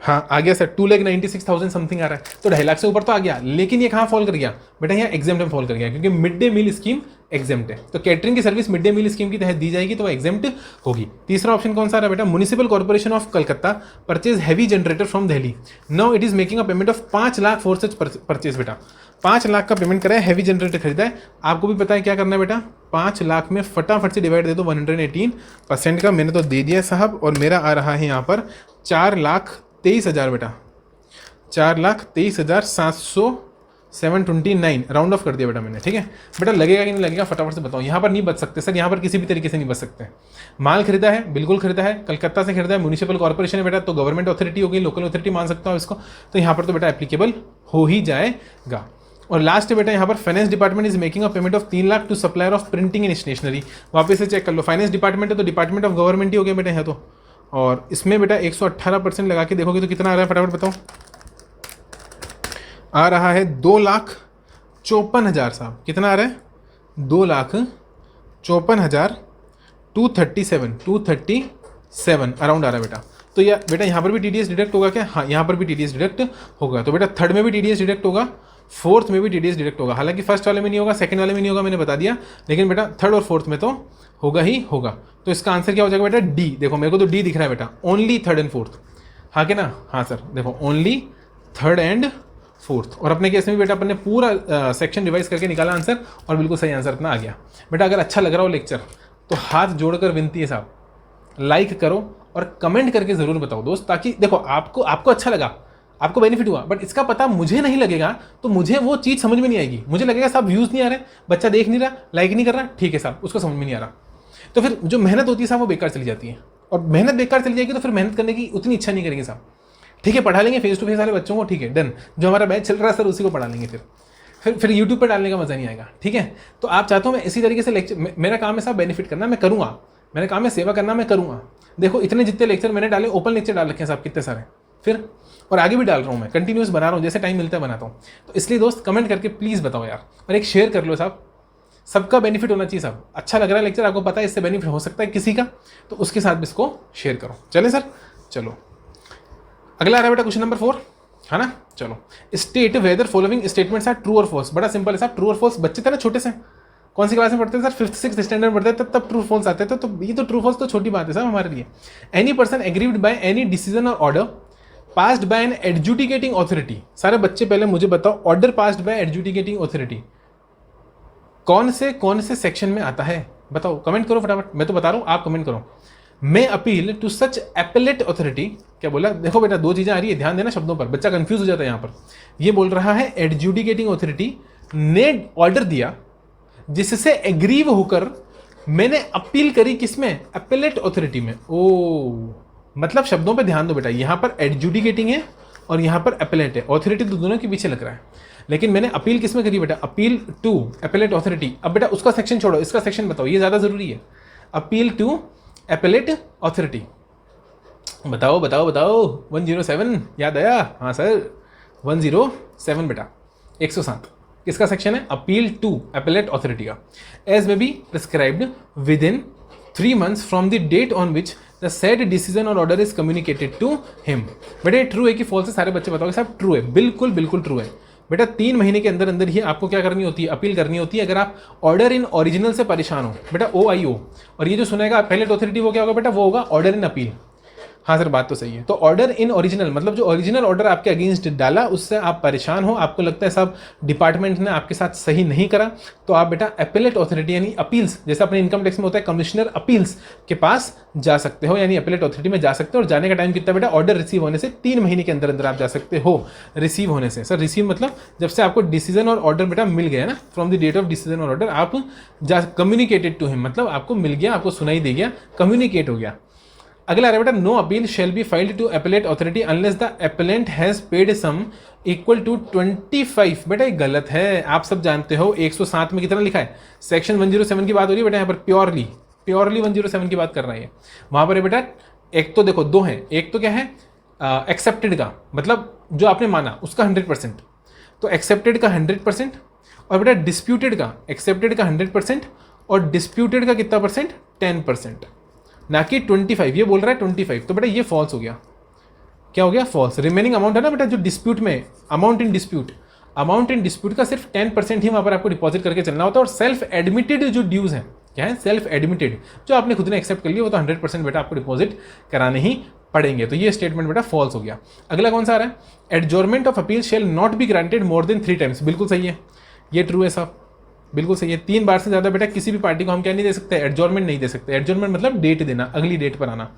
हाँ आ गया सर 2,96,000 समथिंग आ रहा है, तो 2.5 लाख से ऊपर तो आ गया, लेकिन ये कहाँ फॉल कर गया बेटा, यहाँ एग्जेम्प्ट में फॉल कर गया, क्योंकि mid day meal scheme exempt है। तो कैटरिंग की service mid day meal scheme की तहत दी जाएगी तो वो एग्जेम्प्ट होगी। तीसरा ऑप्शन कौन सा आ रहा है बेटा, municipal corporation of Calcutta purchase heavy generator from Delhi, now it is making a payment of 5 lakh for such purchase, बेटा 5 लाख का पेमेंट करा है, हैवी जनरेटर खरीदा है। आपको भी पता है क्या करना है बेटा, 5 लाख में फटाफट से डिवाइड दे दो 118% का, मैंने तो दे दिया साहब, और मेरा आ रहा है यहाँ पर 4,23,000 बेटा, 4,23,729 राउंड ऑफ कर दिया बेटा मैंने, ठीक है बेटा। लगेगा कि नहीं लगेगा फटाफट से बताओ, यहाँ पर नहीं बच सकते सर, यहाँ पर किसी भी तरीके से नहीं बच सकते। माल खरीदा है, बिल्कुल खरीदा है, कलकत्ता से खरीदा है, म्युनिसिपल कॉर्पोरेशन है बेटा, तो गवर्नमेंट अथॉरिटी हो गई, लोकल अथॉरिटी मान सकता हूँ इसको, तो यहाँ पर तो बेटा एप्लीकेबल हो ही जाएगा। और लास्ट बेटा यहाँ पर finance department is making a payment of 3 lakh to supplier of printing and stationery, वापस से चेक कर लो, फाइनेंस डिपार्टमेंट है तो डिपार्टमेंट ऑफ गवर्नमेंट ही हो गया बेटा यहाँ तो, और इसमें बेटा 118% लगा के देखोगे तो कितना आ रहा है, फटाफट बताओ, आ रहा है 2,54,000 साहब। कितना आ रहा है? 2,54,000 237 अराउंड आ रहा है बेटा। तो या बेटा यहाँ पर भी टीडीएस डिडक्ट होगा क्या? हाँ, यहाँ पर भी टीडीएस डिडक्ट होगा। तो बेटा थर्ड में भी टीडीएस डिडक्ट होगा, फोर्थ में भी टीडीएस डिडक्ट होगा। हालांकि फर्स्ट वाले में नहीं होगा, सेकंड वाले में नहीं होगा, मैंने बता दिया, लेकिन बेटा थर्ड और फोर्थ में तो होगा ही होगा। तो इसका आंसर क्या हो जाएगा बेटा? डी। देखो मेरे को तो डी दिख रहा है बेटा, ओनली थर्ड एंड फोर्थ। हाँ कि ना? हाँ सर, देखो ओनली थर्ड एंड फोर्थ। और अपने केस में बेटा अपन ने पूरा सेक्शन रिवाइज करके निकाला आंसर, और बिल्कुल सही आंसर अपना आ गया। बेटा अगर अच्छा लग रहा हो लेक्चर तो हाथ जोड़कर विनती है साहब, लाइक करो और कमेंट करके ज़रूर बताओ दोस्त, ताकि देखो आपको अच्छा लगा, आपको बेनिफिट हुआ, बट इसका पता मुझे नहीं लगेगा तो मुझे वो चीज़ समझ में नहीं आएगी। मुझे लगेगा साहब व्यूज़ नहीं आ रहे, बच्चा देख नहीं रहा, लाइक नहीं कर रहा, ठीक है साहब, उसको समझ में नहीं आ रहा, तो फिर जो मेहनत होती है साहब वो बेकार चली जाती है। और मेहनत बेकार चली जाएगी तो फिर मेहनत करने की उतनी इच्छा नहीं करेंगे साहब। ठीक है, पढ़ा लेंगे फेस टू फेस वाले बच्चों को, ठीक है डन, जो हमारा बैच चल रहा है सर उसी को पढ़ा लेंगे, फिर यूट्यूब पर डालने का मज़ा नहीं आएगा। ठीक है, तो आप चाहते हो मैं इसी तरीके से लेक्चर, मेरा काम है साहब बेनिफिट करना, मैं करूँगा, मेरा काम है सेवा करना, मैं करूँगा। देखो इतने जितने लेक्चर मैंने डाले, ओपन लेक्चर डाल रखे हैं साहब कितने सारे, फिर और आगे भी डाल रहा हूँ मैं, कंटिन्यूस बना रहा हूँ, जैसे टाइम मिलता है बनाता हूँ। तो इसलिए दोस्त कमेंट करके प्लीज़ बताओ यार, और एक शेयर कर लो साहब, सबका बेनिफिट होना चाहिए साहब। अच्छा लग रहा है लेक्चर, आपको पता है इससे बेनिफिट हो सकता है किसी का, तो उसके साथ भी इसको शेयर करो। चले सर, चलो अगला आ रहा है बेटा क्वेश्चन नंबर 4, है ना? चलो, state whether following statements are true और फॉल्स। बड़ा सिंपल है साहब, ट्रू और फॉल्स। बच्चे थे ना छोटे से, कौन सी क्लास में पढ़ते हैं सर? 5th 6th स्टैंडर्ड में पढ़ते थे, तब ट्रू फॉल्स आते थे। तो ये तो ट्रू फॉल्स तो छोटी बात है साहब हमारे लिए। Any person aggrieved by any decision और order passed by an adjudicating authority. सारे बच्चे पहले मुझे बताओ, order passed by adjudicating authority कौन से सेक्शन में आता है? बताओ, कमेंट करो फटाफट, मैं तो बता रहा हूँ, आप कमेंट करो। मैं appeal to such appellate authority. क्या बोला? देखो बेटा दो चीजें आ रही है, ध्यान देना शब्दों पर, बच्चा कंफ्यूज हो जाता है यहाँ पर। ये बोल रहा है एडजुडिकेटिंग ऑथोरिटी ने ऑर्डर दिया जिससे एग्रीव होकर मैंने अपील करी, किसमें? एपेलेट ऑथोरिटी में। ओ मतलब शब्दों पे ध्यान दो बेटा, यहाँ पर एडजुडिकेटिंग है और यहाँ पर एपेलेट है। ऑथोरिटी तो दोनों के पीछे लग रहा है, लेकिन मैंने अपील किसमें करी बेटा? Appeal to appellate authority. अब बेटा उसका सेक्शन छोड़ो, इसका सेक्शन बताओ, ये ज़्यादा जरूरी है। अपील टू एपेलेट ऑथोरिटी, बताओ बताओ बताओ। 107 याद आया? हाँ सर 107 बेटा, 107 किसका सेक्शन है? अपील टू एपेलेट ऑथोरिटी का। As may be prescribed within 3 months from the date on which the said decision और order is communicated to him. बेटा ट्रू है कि फॉल्स है? सारे बच्चे बताओगे साहब ट्रू है, बिल्कुल बिल्कुल ट्रू है बेटा। 3 महीने के अंदर अंदर ही आपको क्या करनी होती है? अपील करनी होती है। अगर आप ऑर्डर इन ओरिजिनल से परेशान हो बेटा, OIO, और ये जो सुनेगा अपेलेट ऑथोरिटी, वो क्या होगा बेटा? वो होगा ऑर्डर इन अपील। हाँ सर बात तो सही है। तो ऑर्डर इन ओरिजिनल मतलब जो ओरिजिनल ऑर्डर आपके अगेंस्ट डाला, उससे आप परेशान हो, आपको लगता है साहब डिपार्टमेंट ने आपके साथ सही नहीं करा, तो आप बेटा एपेलेट ऑथोरिटी यानी अपील्स, जैसे अपने इनकम टैक्स में होता है कमिश्नर अपील्स के पास जा सकते हो, यानी एपेलेट ऑथोरिटी में जा सकते हो। और जाने का टाइम कितना बेटा? ऑर्डर रिसीव होने से 3 महीने के अंदर अंदर आप जा सकते हो। रिसीव होने से, सर रिसीव मतलब जब से आपको डिसीजन और ऑर्डर बेटा मिल गया ना, from the date of decision और ऑर्डर आप कम्युनिकेटेड टू हिम, मतलब आपको मिल गया, आपको सुनाई दे गया, कम्युनिकेट हो गया। अगला आ रहा है बेटा, no appeal shall be filed to appellate authority unless the appellant has paid sum equal to 25। बेटा ये गलत है, आप सब जानते हो 107 में कितना लिखा है? सेक्शन 107 की बात हो रही है बेटा, यहाँ पर प्योरली 107 की बात कर रहा है। वहां पर है बेटा, एक तो देखो दो है, एक तो क्या है एक्सेप्टेड का, मतलब जो आपने माना उसका 100%, तो एक्सेप्टेड का 100%, और बेटा डिस्प्यूटेड का, एक्सेप्टेड का 100% और डिस्प्यूटेड का कितना परसेंट? 10%, ना कि 25। ये बोल रहा है 25, तो बेटा ये फॉल्स हो गया। क्या हो गया? फॉल्स। रिमेनिंग अमाउंट है ना बेटा जो डिस्प्यूट में, अमाउंट इन डिस्प्यूट का सिर्फ 10% ही वहां पर आपको डिपॉजिट करके चलना होता है। और सेल्फ एडमिटेड जो ड्यूज हैं, क्या है? सेल्फ एडमिटेड, जो आपने खुद ने एक्सेप्ट कर लिया, वो तो 100% बेटा आपको डिपॉजिट कराने ही पड़ेंगे। तो ये स्टेटमेंट बेटा फॉल्स हो गया। अगला कौन सा आ रहा है? Adjournment of appeal shall not be granted more than 3 times। बिल्कुल सही है, ये ट्रू है साहब, बिल्कुल सही है। 3 बार से ज़्यादा बेटा किसी भी पार्टी को हम क्या नहीं दे सकते? एडजॉर्नमेंट नहीं दे सकते। एडजॉर्नमेंट मतलब डेट देना, अगली डेट पर आना।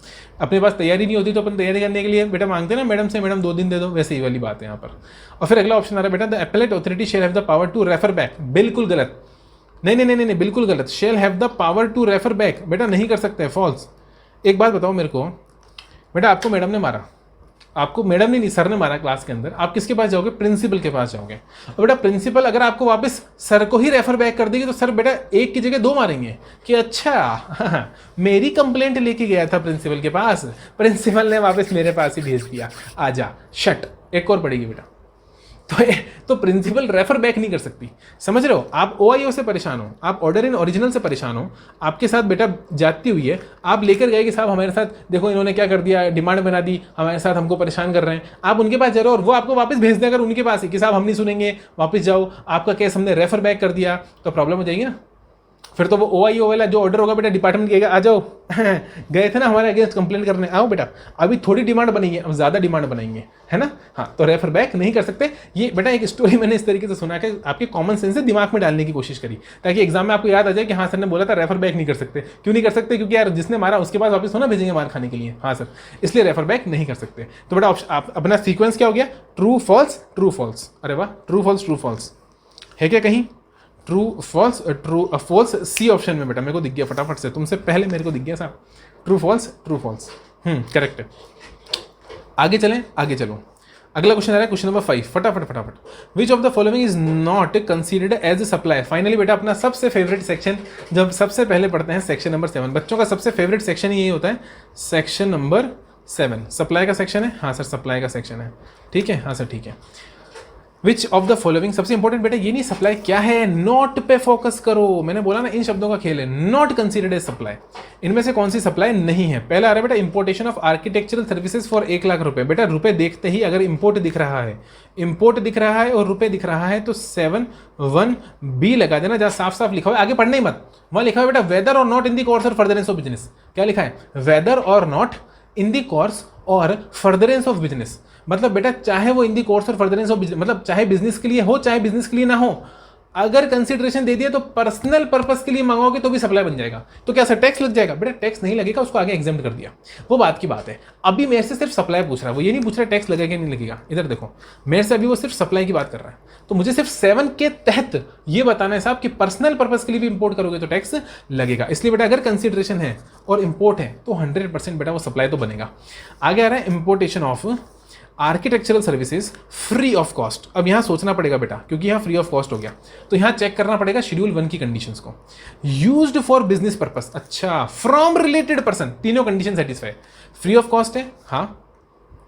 अपने पास तैयारी नहीं होती तो अपन तैयारी करने के लिए बेटा मांगते हैं ना मैडम से, मैडम 2 दिन दे दो, वैसे ही वाली बात है यहाँ पर। और फिर अगला ऑप्शन आ रहा है बेटा, the appellate authority shall have the power to refer back. बिल्कुल गलत, नहीं, बिल्कुल गलत। Shall have the power to refer back, बेटा नहीं कर सकते, फॉल्स। एक बात बताओ मेरे को बेटा, आपको मैडम ने मारा, आपको मैडम ने नहीं सर ने मारा क्लास के अंदर, आप किसके पास जाओगे? प्रिंसिपल के पास जाओगे। और बेटा प्रिंसिपल अगर आपको वापस सर को ही रेफर बैक कर देगी, तो सर बेटा 1 की जगह 2 मारेंगे कि अच्छा मेरी कंप्लेंट लेके गया था प्रिंसिपल के पास, प्रिंसिपल ने वापस मेरे पास ही भेज दिया, आजा शट। एक और पड़ेगी बेटा, तो प्रिंसिपल रेफर बैक नहीं कर सकती। समझ रहे हो? आप ओआईओ से परेशान हो, आप ऑर्डर इन ओरिजिनल से परेशान हो, आपके साथ बेटा जाती हुई है, आप लेकर गए कि साहब हमारे साथ देखो इन्होंने क्या कर दिया, डिमांड बना दी, हमारे साथ हमको परेशान कर रहे हैं, आप उनके पास जा रहे हो और वो आपको वापस भेज दें अगर उनके पास ही कि साहब हम नहीं सुनेंगे, वापस जाओ, आपका केस हमने रेफर बैक कर दिया, तो प्रॉब्लम हो जाएगी ना। फिर तो वो ओआईओ वाला जो ऑर्डर होगा बेटा डिपार्टमेंट कहेगा आ जाओ गए थे ना हमारे अगेंस्ट कंप्लेंट करने, आओ बेटा अभी थोड़ी डिमांड बनी है, अब ज़्यादा डिमांड बनाएंगे, है ना। हाँ, तो रेफर बैक नहीं कर सकते। ये बेटा एक स्टोरी मैंने इस तरीके से सुना कि आपके कॉमन सेंस से दिमाग में डालने की कोशिश करी, ताकि एग्जाम में आपको याद आ जाए कि हाँ सर ने बोला था रेफर बैक नहीं कर सकते। क्यों नहीं कर सकते? क्योंकि यार जिसने मारा उसके पास वापस होना भेजेंगे मार खाने के लिए। हाँ सर, इसलिए रेफर बैक नहीं कर सकते। तो बेटा अपना सीक्वेंस क्या हो गया? True false true false. अरे वाह, ट्रू फॉल्स ट्रू फॉल्स है क्या कहीं? True false true false C option में बेटा मेरे को दिख गया फटाफट से, तुमसे पहले मेरे को दिख गया साहब। True false true false, correct है। आगे चलें, आगे चलो। अगला क्वेश्चन आ रहा है क्वेश्चन नंबर 5, फटाफट। Which of the following is not considered as a supply. Finally बेटा अपना सबसे फेवरेट सेक्शन, जब सबसे पहले पढ़ते हैं सेक्शन नंबर 7, बच्चों का सबसे फेवरेट सेक्शन ही यही होता है, सेक्शन नंबर 7 सप्लाई का सेक्शन है। हाँ सर सप्लाई का सेक्शन है, ठीक है। हाँ सर ठीक है। विच ऑफ द फॉलोइंग, सबसे इंपॉर्टेंट बेटा ये नहीं सप्लाई क्या है, नॉट पे फोकस करो। मैंने बोला ना इन शब्दों का खेल है, नॉट कंसीडर्ड एज सप्लाई। इनमें से कौन सी सप्लाई नहीं है? पहला आ रहा है बेटा importation of architectural services for 1 lakh रुपए। बेटा रुपए देखते ही अगर इंपोर्ट दिख रहा है, इंपोर्ट दिख रहा है और रुपए दिख रहा है तो 7(1)(b लगा देना, जहाँ साफ साफ लिखा हुआ है, आगे पढ़ना ही मत। वहां लिखा है बेटा वेदर और नॉट इन दी कोर्स और फर्दरेंस ऑफ बिजनेस। क्या लिखा है? वेदर और नॉट इन दी कोर्स और फर्दरेंस ऑफ बिजनेस। मतलब बेटा चाहे वो इन दी कोर्स और फर्दरेंस ऑफ बिजनेस, मतलब चाहे बिजनेस के लिए हो चाहे बिजनेस के लिए ना हो, अगर कंसिडरेशन दे दिया तो पर्सनल पर्पस के लिए मंगाओगे तो भी सप्लाई बन जाएगा। तो क्या सर टैक्स लग जाएगा? बेटा टैक्स नहीं लगेगा, उसको आगे एग्जाम कर दिया, वो बात की बात है। अभी मेरे से सिर्फ सप्लाई पूछ रहा है, वो ये नहीं पूछ रहा टैक्स लगेगा नहीं लगेगा। इधर देखो, मेरे से अभी वो सिर्फ सप्लाई की बात कर रहा है, तो मुझे सिर्फ 7 के तहत ये बताना है साहब कि पर्सनल पर्पस के लिए भी इंपोर्ट करोगे तो टैक्स लगेगा। इसलिए बेटा अगर कंसिडरेशन है और इंपोर्ट है तो 100% बेटा वो सप्लाई तो बनेगा। आगे आ रहा है importation of architectural services free of cost. अब यहाँ सोचना पड़ेगा बेटा, क्योंकि यहाँ फ्री ऑफ कॉस्ट हो गया, तो यहाँ चेक करना पड़ेगा शेड्यूल 1 की कंडीशंस को। यूज्ड फॉर बिजनेस पर्पस, अच्छा, फ्रॉम रिलेटेड पर्सन, तीनों condition satisfy. Free of cost है, हाँ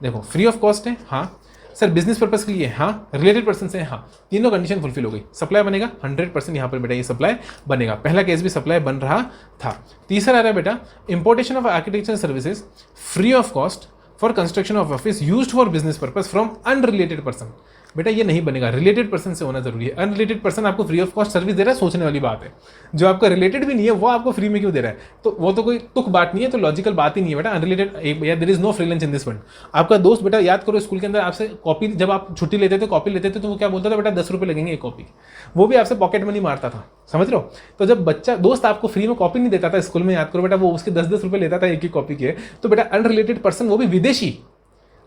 देखो फ्री ऑफ कॉस्ट है, हाँ सर बिजनेस पर्पस के लिए, हाँ रिलेटेड पर्सन से, हाँ तीनों कंडीशन फुलफिल हो गई, सप्लाई बनेगा 100%। यहाँ पर बेटा ये सप्लाई बनेगा। पहला केस भी सप्लाई बन रहा था। तीसरा आ रहा है बेटा importation of architectural services free of cost for construction of office used for business purpose from unrelated person. बेटा ये नहीं बनेगा, रिलेटेड पर्सन से होना जरूरी है। अनरिलेटेट पर्सन आपको फ्री ऑफ कॉस्ट सर्विस दे रहा है, सोचने वाली बात है। जो आपका रिलेटेड भी नहीं है वो आपको फ्री में क्यों दे रहा है? तो वो तो कोई तुक बात नहीं है, तो लॉजिकल बात ही नहीं है बेटा। Unrelated, there is no free lunch in this world. आपका दोस्त बेटा याद करो स्कूल के अंदर आपसे कॉपी, जब आप छुट्टी लेते थे कॉपी लेते थे तो वो क्या बोलता था? बेटा 10 रुपये लगेंगे एक कॉपी। वो भी आपसे पॉकेट मनी मारता था, समझ रहे हो? तो जब बच्चा दोस्त आपको फ्री में कॉपी नहीं देता था स्कूल में, याद करो बेटा, वो उसके 10-10 रुपये लेता था एक ही कॉपी के। तो बेटा अनरिलेटेड पर्सन, वो भी विदेशी,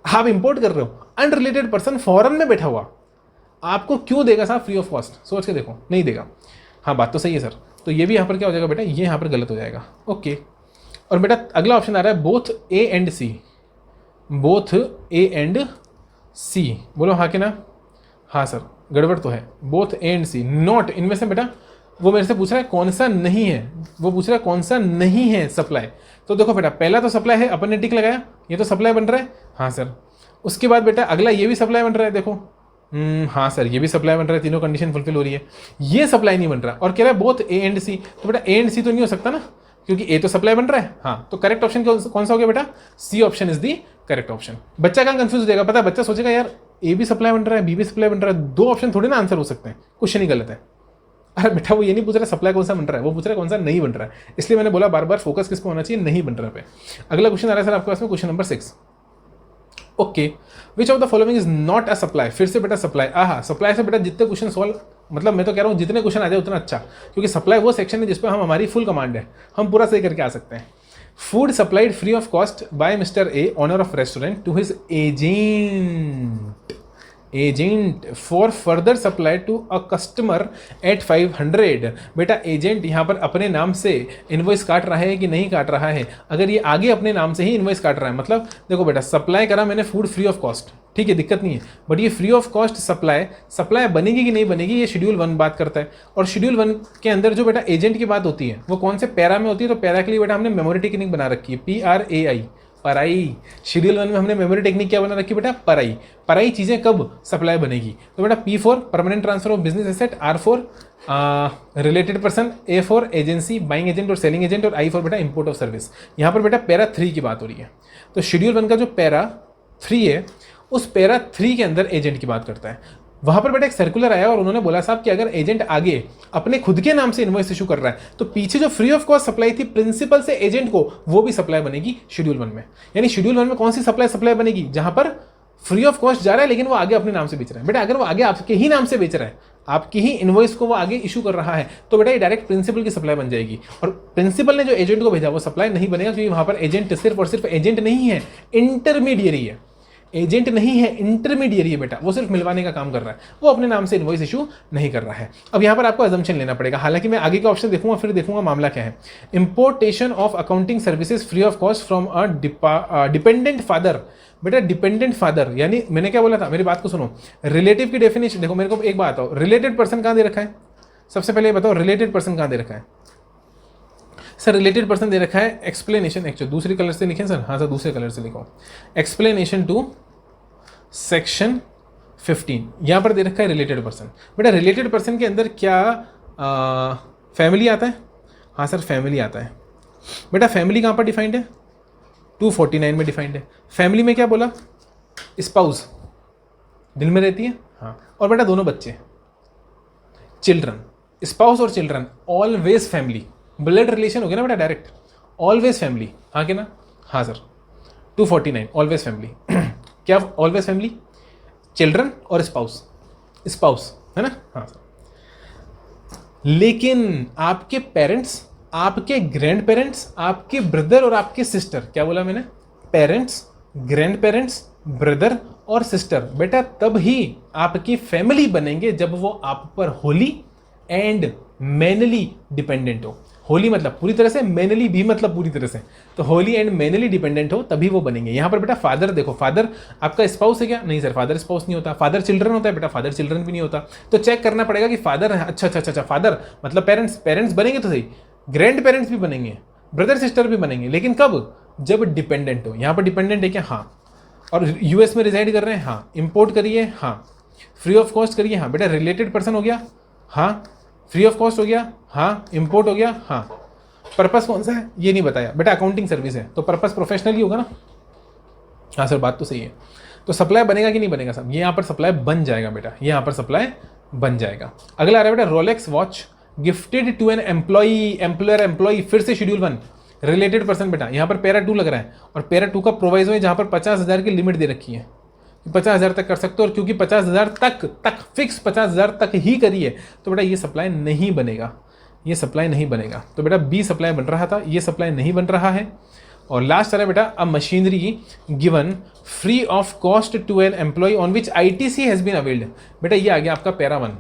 आप इंपोर्ट कर रहे हो, अनरिलेटेड पर्सन फॉरेन में बैठा हुआ, आपको क्यों देगा साहब फ्री ऑफ कॉस्ट? सोच के देखो, नहीं देगा। हाँ बात तो सही है सर, तो ये भी यहाँ पर क्या हो जाएगा बेटा, ये यहाँ पर गलत हो जाएगा। ओके, और बेटा अगला ऑप्शन आ रहा है both A and C. Both A and C, बोलो हाँ कि ना? हाँ सर, गड़बड़ तो है, both A and C not. इनमें से बेटा वो मेरे से पूछ रहा है कौन सा नहीं है, वो पूछ रहा है कौन सा नहीं है सप्लाई। तो देखो बेटा पहला तो सप्लाई है, अपन ने टिक लगाया, ये तो सप्लाई बन रहा है, हाँ सर। उसके बाद बेटा अगला ये भी सप्लाई बन रहा है, देखो हाँ सर ये भी सप्लाई बन रहा है, तीनों कंडीशन फुलफिल हो रही है। ये सप्लाई नहीं बन रहा और कह रहा है बोथ ए एंड सी। तो बेटा ए एंड सी तो नहीं हो सकता ना, क्योंकि ए तो सप्लाई बन रहा है। हाँ, तो करेक्ट ऑप्शन कौन सा हो गया बेटा? C option is the correct option. बच्चा कहाँ कंफ्यूज हो जाएगा पता है? बच्चा सोचेगा यार ए भी सप्लाई बन रहा है, बी भी सप्लाई बन रहा है, 2 ऑप्शन थोड़ी ना आंसर हो सकते हैं, क्वेश्चन ही गलत है। अरे बेटा वो ये नहीं पूछ रहा सप्लाई कौन सा बन रहा है, वो पूछ रहा है कौन सा नहीं बन रहा है। इसलिए मैंने बोला बार बार फोकस किस पे होना चाहिए, नहीं बन रहा पे। अगला क्वेश्चन आ रहा है सर आपके पास में, question number 6। Okay, which of the following is not a supply. फिर से बेटा सप्लाई, आहा सप्लाई से बेटा जितने क्वेश्चन सॉल्व, मतलब मैं तो कह रहा हूँ जितने क्वेश्चन आ जाए उतना अच्छा, क्योंकि सप्लाई वो सेक्शन है जिसपे हम हमारी फुल कमांड है, हम पूरा सही करके आ सकते हैं। Food supplied free of cost by mister A, owner of restaurant, to his agent for further supply to a customer at 500। बेटा एजेंट यहाँ पर अपने नाम से इनवॉइस काट रहा है कि नहीं काट रहा है? अगर ये आगे अपने नाम से ही इनवॉइस काट रहा है, मतलब देखो बेटा सप्लाई करा मैंने फूड फ्री ऑफ कॉस्ट, ठीक है दिक्कत नहीं है, बट ये फ्री ऑफ कॉस्ट सप्लाई बनेगी कि नहीं बनेगी ये शेड्यूल 1 बात करता है। और शेड्यूल 1 के अंदर जो बेटा एजेंट की बात होती है वो कौन से पैरा में होती है? तो पैरा के लिए बेटा हमने मेमोरी टेक्निक बना रखी है, PRAI, पराई। शेड्यूल 1 में हमने मेमोरी टेक्निक क्या बना रखी बेटा, पराई। पराई चीजें कब सप्लाई बनेगी, तो बेटा P4 permanent transfer of business asset, R4 related person, A4 agency buying agent और सेलिंग एजेंट, और I4 बेटा इंपोर्ट ऑफ सर्विस। यहाँ पर बेटा पैरा 3 की बात हो रही है। तो शेड्यूल 1 का जो पैरा 3 है, उस पैरा 3 के अंदर एजेंट की बात करता है। वहां पर बेटा एक सर्कुलर आया और उन्होंने बोला साहब कि अगर एजेंट आगे अपने खुद के नाम से इनवॉइस इशू कर रहा है तो पीछे जो फ्री ऑफ कॉस्ट सप्लाई थी प्रिंसिपल से एजेंट को, वो भी सप्लाई बनेगी शेड्यूल 1 में। यानी शेड्यूल 1 में कौन सी सप्लाई बनेगी, जहां पर फ्री ऑफ कॉस्ट जा रहा है लेकिन वो आगे अपने नाम से बेच रहा है। बेटा अगर वो आगे आपके ही नाम से बेच रहा है, आपकी ही इनवॉइस को वो आगे इशू कर रहा है, तो बेटा ये डायरेक्ट प्रिंसिपल की सप्लाई बन जाएगी। और प्रिंसिपल ने जो एजेंट को भेजा वो सप्लाई नहीं बनेगा, क्योंकि वहां पर एजेंट सिर्फ और सिर्फ एजेंट नहीं है, इंटरमीडियरी है। एजेंट नहीं है, इंटरमीडियरी है बेटा, वो सिर्फ मिलवाने का काम कर रहा है, वो अपने नाम से इनवॉइस इशू नहीं कर रहा है। अब यहाँ पर आपको अजम्पशन लेना पड़ेगा, हालांकि मैं आगे का ऑप्शन देखूंगा फिर देखूंगा मामला क्या है। Importation of accounting services free of cost from a dependent father. बेटा डिपेंडेंट फादर यानी मैंने क्या बोला था, मेरी बात को सुनो। रिलेटिव की डेफिनेशन देखो, मेरे को एक बात बताओ, रिलेटेड पर्सन कहाँ दे रखा है, सबसे पहले बताओ रिलेटेड पर्सन कहाँ दे रखा है। सर रिलेटेड पर्सन दे रखा है एक्सप्लेनेशन, एक्चुअली दूसरी कलर से लिखें सर, हाँ सर दूसरे कलर से लिखो, एक्सप्लेनेशन टू सेक्शन 15, यहां पर दे रखा है रिलेटेड पर्सन। बेटा रिलेटेड पर्सन के अंदर क्या फैमिली आता है, हाँ सर फैमिली आता है। बेटा फैमिली कहां पर डिफाइंड है, 249 में डिफाइंड है। फैमिली में क्या बोला, स्पाउस दिल में रहती है, हाँ, और बेटा दोनों बच्चे, चिल्ड्रन, स्पाउस और children, always family, blood relation हो गया ना बेटा डायरेक्ट, ऑलवेज फैमिली, हाँ के ना, हाँ सर 249 ऑलवेज फैमिली क्या ऑलवेज फैमिली, चिल्ड्रन और स्पाउस, स्पाउस है ना, हाँ सर। लेकिन आपके पेरेंट्स, आपके ग्रैंड पेरेंट्स, आपके ब्रदर और आपके सिस्टर, क्या बोला मैंने, पेरेंट्स, ग्रैंड पेरेंट्स, ब्रदर और सिस्टर, बेटा तब ही आपकी फैमिली बनेंगे जब वो आप पर होली एंड मैनली डिपेंडेंट हो। होली मतलब पूरी तरह से, मैनली भी मतलब पूरी तरह से, तो होली एंड मैनली डिपेंडेंट हो तभी वो बनेंगे। यहाँ पर बेटा फादर देखो, फादर आपका स्पाउस है क्या, नहीं सर फादर स्पाउस नहीं होता। फादर चिल्ड्रन होता है बेटा, फादर चिल्ड्रन भी नहीं होता। तो चेक करना पड़ेगा कि फादर, अच्छा फादर मतलब पेरेंट्स, पेरेंट्स बनेंगे तो सही, ग्रैंड पेरेंट्स भी बनेंगे, ब्रदर सिस्टर भी बनेंगे, लेकिन कब, जब डिपेंडेंट हो। यहाँ पर डिपेंडेंट है क्या, हाँ, और यूएस में रिजाइड कर रहे हैं, हाँ, इंपोर्ट करिए, हाँ, फ्री ऑफ कॉस्ट करिए, हाँ। बेटा रिलेटेड पर्सन हो गया, हाँ, फ्री ऑफ कॉस्ट हो गया, हाँ, इंपोर्ट हो गया, हाँ। पर्पस कौन सा है ये नहीं बताया बेटा, अकाउंटिंग सर्विस है तो पर्पस प्रोफेशनल ही होगा ना, हाँ सर बात तो सही है। तो सप्लाई बनेगा कि नहीं बनेगा साहब, ये यहाँ पर सप्लाई बन जाएगा बेटा, ये यहाँ पर सप्लाई बन जाएगा। अगला आ रहा है बेटा Rolex watch gifted to an employee, employer employee, फिर से शेड्यूल 1 रिलेटेड पर्सन बेटा, यहाँ पर पैरा 2 लग रहा है, और पैरा 2 का प्रोवाइजो है जहाँ पर 50,000 की लिमिट दे रखी है, 50,000 तक कर सकते हो, और क्योंकि 50,000 तक फिक्स 50,000 तक ही करिए, तो बेटा ये सप्लाई नहीं बनेगा, ये सप्लाई नहीं बनेगा। तो बेटा बी सप्लाई बन रहा था, ये सप्लाई नहीं बन रहा है। और लास्ट आ रहा है बेटा a machinery given free of cost to an employee on which ITC has been availed. बेटा ये आ गया आपका para 1,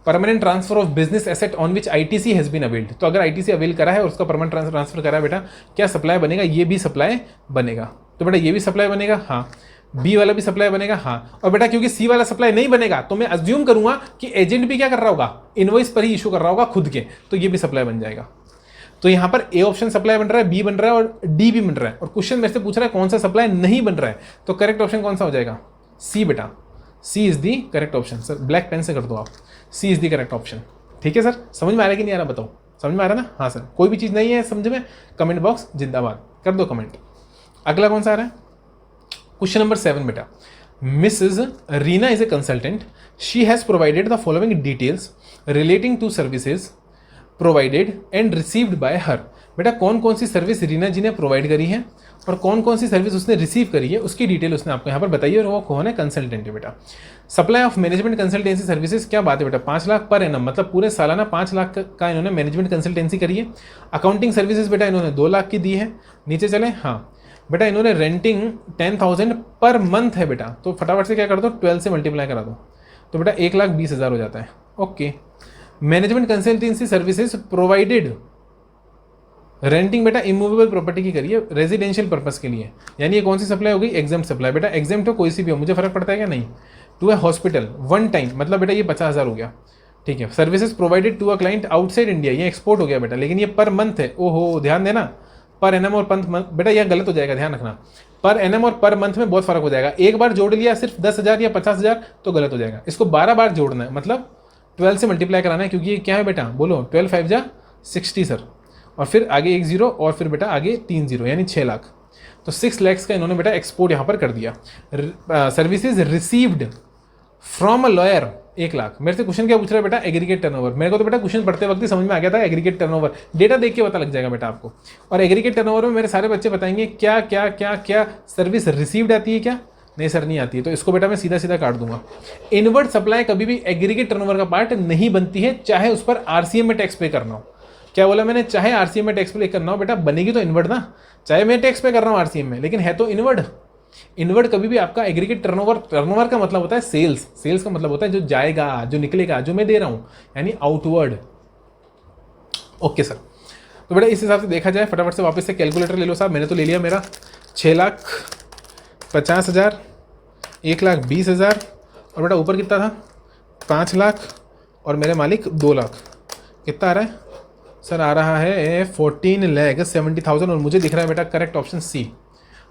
permanent transfer of business asset on which ITC has been availed. तो अगर आईटीसी अवेल करा है और उसका परमानेंट ट्रांसफर करा है बेटा, क्या सप्लाई बनेगा, ये भी सप्लाई बनेगा। तो बेटा ये भी सप्लाई बनेगा, हाँ, बी वाला भी सप्लाई बनेगा, हाँ। और बेटा क्योंकि सी वाला सप्लाई नहीं बनेगा तो मैं अज्यूम करूंगा कि एजेंट भी क्या कर रहा होगा, इनवॉइस पर ही इशू कर रहा होगा खुद के, तो ये भी सप्लाई बन जाएगा। तो यहां पर ए ऑप्शन सप्लाई बन रहा है, बी बन रहा है और डी भी बन रहा है। और क्वेश्चन मेरे से पूछ रहा है कौन सा सप्लाई नहीं बन रहा है, तो करेक्ट ऑप्शन कौन सा हो जाएगा, सी बेटा, C is the correct option. Sir black pen से कर दो आप, C is the correct option. ठीक है सर, समझ में आ रहा है कि नहीं आ रहा बताओ, समझ में आ रहा है ना, हाँ सर। कोई भी चीज़ नहीं है समझ में, कमेंट बॉक्स जिंदाबाद कर दो कमेंट। अगला कौन सा आ रहा है, क्वेश्चन नंबर 7 बेटा, Mrs. Reena is a consultant. She has provided the following details relating to services provided and received by her. बेटा कौन कौन सी सर्विस रीना जी ने प्रोवाइड करी है और कौन कौन सी सर्विस उसने रिसीव करी है, उसकी डिटेल उसने आपको यहाँ पर बताई है, और वो कौन है, कंसल्टेंट है बेटा। Supply of management consultancy services, क्या बात है बेटा, 5 लाख पर एनम, मतलब पूरे सालाना 5 लाख का इन्होंने मैनेजमेंट कंसल्टेंसी करी है। अकाउंटिंग सर्विसेज बेटा इन्होंने 2 लाख की दी है। नीचे चले, हाँ बेटा इन्होंने रेंटिंग 10,000 पर मंथ है बेटा, तो फटाफट से क्या कर दो, 12 से मल्टीप्लाई करा दो, तो बेटा 1,20,000 हो जाता है। Okay, management consultancy services provided, renting बेटा इमूवेबल प्रॉपर्टी की करिए रेजिडेंशियल पर्पस के लिए, यानी ये कौन सी सप्लाई होगी, एग्जाम्प्ट सप्लाई। बेटा एग्जाम्प्ट हो कोई सी भी हो, मुझे फर्क पड़ता है क्या, नहीं। टू ए हॉस्पिटल 1 टाइम, मतलब बेटा ये 50,000 हो गया, ठीक है। Services provided to a client outside India, ये एक्सपोर्ट हो गया बेटा, लेकिन ये पर मंथ है, ओहो ध्यान देना, पर एनएम और पर मंथ, बेटा यह गलत हो जाएगा, ध्यान रखना। पर एनएम और पर मंथ में बहुत फर्क हो जाएगा। एक बार जोड़ लिया सिर्फ 10,000 या 50,000 तो गलत हो जाएगा। इसको 12 बार जोड़ना है, मतलब 12 से मल्टीप्लाई कराना है, क्योंकि ये क्या है बेटा, बोलो 12 5 जा 60 सर, और फिर आगे 1 0 और फिर बेटा आगे 3 0 यानी 6 लाख। तो 6 लाख का इन्होंने बेटा एक्सपोर्ट यहाँ पर कर दिया। Services received from a lawyer 1 lakh. मेरे से क्वेश्चन क्या पूछ रहा है बेटा, एग्रीगेट टर्नओवर। मेरे को तो बेटा क्वेश्चन पढ़ते वक्त ही समझ में आ गया था एग्रीगेट टर्नओवर, डेटा देख के पता लग जाएगा बेटा आपको। और एग्रीगेट टर्नओवर में मेरे सारे बच्चे बताएंगे क्या क्या क्या क्या सर्विस रिसीव्ड आती है क्या, नहीं सर नहीं आती है, तो इसको बेटा मैं सीधा सीधा काट दूंगा। इनवर्ड सप्लाई कभी भी एग्रीगेट टर्नओवर का पार्ट नहीं बनती है, चाहे उस पर आरसीएम में टैक्स पे करना हो। क्या बोला मैंने, चाहे आरसीएम में टैक्स पे करना हो बेटा, बनेगी तो इनवर्ड ना, चाहे मैं टैक्स पे कर रहा हूँ आरसीएम में, लेकिन है तो इनवर्ड। इनवर्ड कभी भी आपका एग्रीगेट टर्नओवर, टर्नओवर का मतलब होता है सेल्स, सेल्स का मतलब होता है जो जाएगा, जो निकलेगा, जो मैं दे रहा हूं, यानी आउटवर्ड। ओके सर, तो बेटा इस हिसाब से देखा जाए, फटाफट से वापस से कैलकुलेटर ले लो साहब। मैंने तो ले लिया मेरा 6,50,000, 1,20,000, और बेटा ऊपर कितना था 5 लाख, और मेरे मालिक 2 लाख। कितना आ रहा है सर, आ रहा है 14,70,000, और मुझे दिख रहा है बेटा करेक्ट ऑप्शन सी।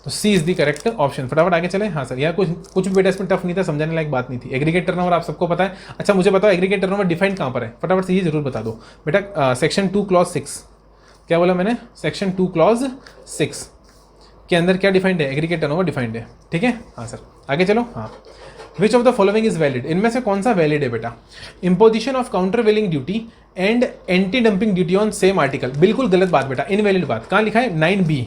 तो C is the correct option. फटाफट आगे चले। हाँ सर, यार कुछ भी बेटा इसमें टफ नहीं था, समझाने लायक बात नहीं थी। एग्रीगेट टर्नओवर आप सबको पता है। अच्छा मुझे बताओ एग्रीगेट टर्नओवर डिफाइंड कहाँ पर है, फटाफट से ये जरूर बता दो बेटा। सेक्शन 2 क्लॉज 6, क्या बोला मैंने, सेक्शन 2 क्लॉज 6 के अंदर क्या डिफाइंड है, एग्रीगेट टर्नओवर डिफाइंड है, ठीक है। हाँ सर आगे चलो। हाँ, which of the following is valid, इनमें से कौन सा वैलिड है बेटा। Imposition of countervailing duty and anti dumping duty on same article, बिल्कुल गलत बात बेटा, इनवैलिड बात। कहाँ लिखा है 9B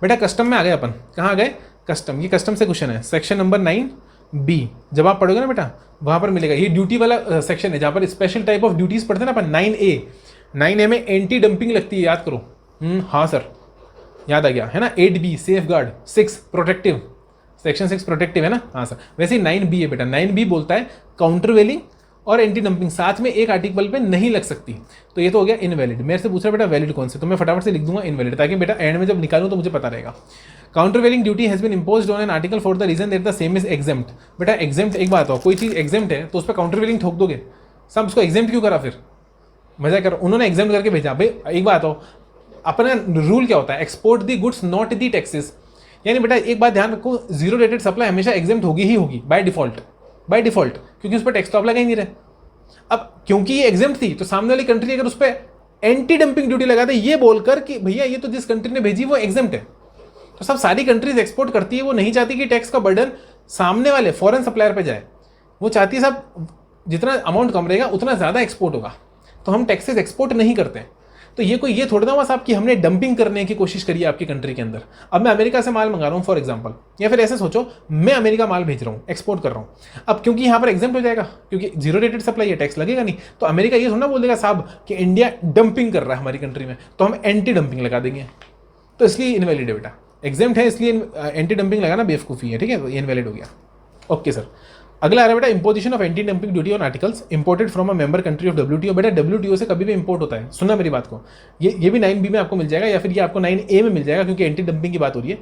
बेटा, कस्टम में आ गए अपन। कहाँ आ गए, कस्टम, ये कस्टम से क्वेश्चन है, सेक्शन नंबर 9B। जब आप पढ़ोगे ना बेटा वहां पर मिलेगा, ये ड्यूटी वाला सेक्शन है जहां पर स्पेशल टाइप ऑफ ड्यूटीज पढ़ते हैं ना अपन। 9A में एंटी डंपिंग लगती है, याद करो। हाँ सर याद आ गया है ना। 8B safe guard, 6 protective, section 6 protective है ना। हाँ सर, वैसे 9B है बेटा। 9B बोलता है काउंटर वेलिंग और एंटी डंपिंग साथ में एक आर्टिकल पे नहीं लग सकती, तो ये तो हो गया इनवैलिड। मेरे से पूछ रहा बेटा वैलिड कौन से, तो मैं फटाफट से लिख दूंगा इनवैलिड, ताकि बेटा एंड में जब निकालूं तो मुझे पता रहेगा। Countervailing duty has been imposed on an article for the reason that the same is exempt. बेटा एग्जेम्प्ट, एक बात हो, कोई चीज एग्जेम्प्ट है तो उस पर काउंटरवेलिंग ठोक दोगे, सब उसको एग्जेम्प्ट क्यों करा, फिर मजा करो, उन्होंने एग्जेम्प्ट करके भेजा। भाई एक बात हो, अपना रूल क्या होता है, export the goods not the taxes. यानी बेटा एक बात ध्यान रखो, जीरो रेटेड सप्लाई हमेशा एग्जेम्प्ट होगी ही होगी बाय डिफॉल्ट, बाय डिफॉल्ट, क्योंकि उस पर टैक्स तो आप लगा ही नहीं रहे। अब क्योंकि ये एग्जेम्प्ट थी तो सामने वाली कंट्री अगर उस पर एंटी डंपिंग ड्यूटी लगा दे ये बोलकर कि भैया ये तो जिस कंट्री ने भेजी वो एग्जेम्प्ट है, तो सब सारी कंट्रीज एक्सपोर्ट करती है, वो नहीं चाहती कि टैक्स का बर्डन सामने वाले फॉरेन सप्लायर पे जाए, वो चाहती है सब जितना अमाउंट कम रहेगा उतना ज़्यादा एक्सपोर्ट होगा, तो हम टैक्सेस एक्सपोर्ट नहीं करते हैं। तो ये कोई ये थोड़ा ना बस आपकी हमने डंपिंग करने की कोशिश करी है आपकी कंट्री के अंदर। अब मैं अमेरिका से माल मंगा रहा हूँ फॉर एग्जांपल, या फिर ऐसे सोचो मैं अमेरिका माल भेज रहा हूँ, एक्सपोर्ट कर रहा हूँ। अब क्योंकि यहाँ पर एग्जेम्प्ट हो जाएगा, क्योंकि जीरो रेटेड सप्लाई है, टैक्स लगेगा नहीं, तो अमेरिका ये थोड़ा बोल देगा साहब कि इंडिया डंपिंग कर रहा है हमारी कंट्री में, तो हम एंटी डंपिंग लगा देंगे, तो इसलिए इनवैलिड है बेटा। एग्जेम्प्ट है इसलिए एंटी डंपिंग लगाना बेवकूफ़ी है, ठीक है, तो इनवैलिड हो गया। ओके सर, अगला आ रहा है बेटा imposition of anti dumping duty on articles imported from a member country of WTO. बेटा डब्ल्यूटीओ से कभी भी इंपोर्ट होता है, सुनना मेरी बात को, ये भी 9B में आपको मिल जाएगा, या फिर ये आपको 9A में मिल जाएगा, क्योंकि एंटी डंपिंग की बात हो रही है।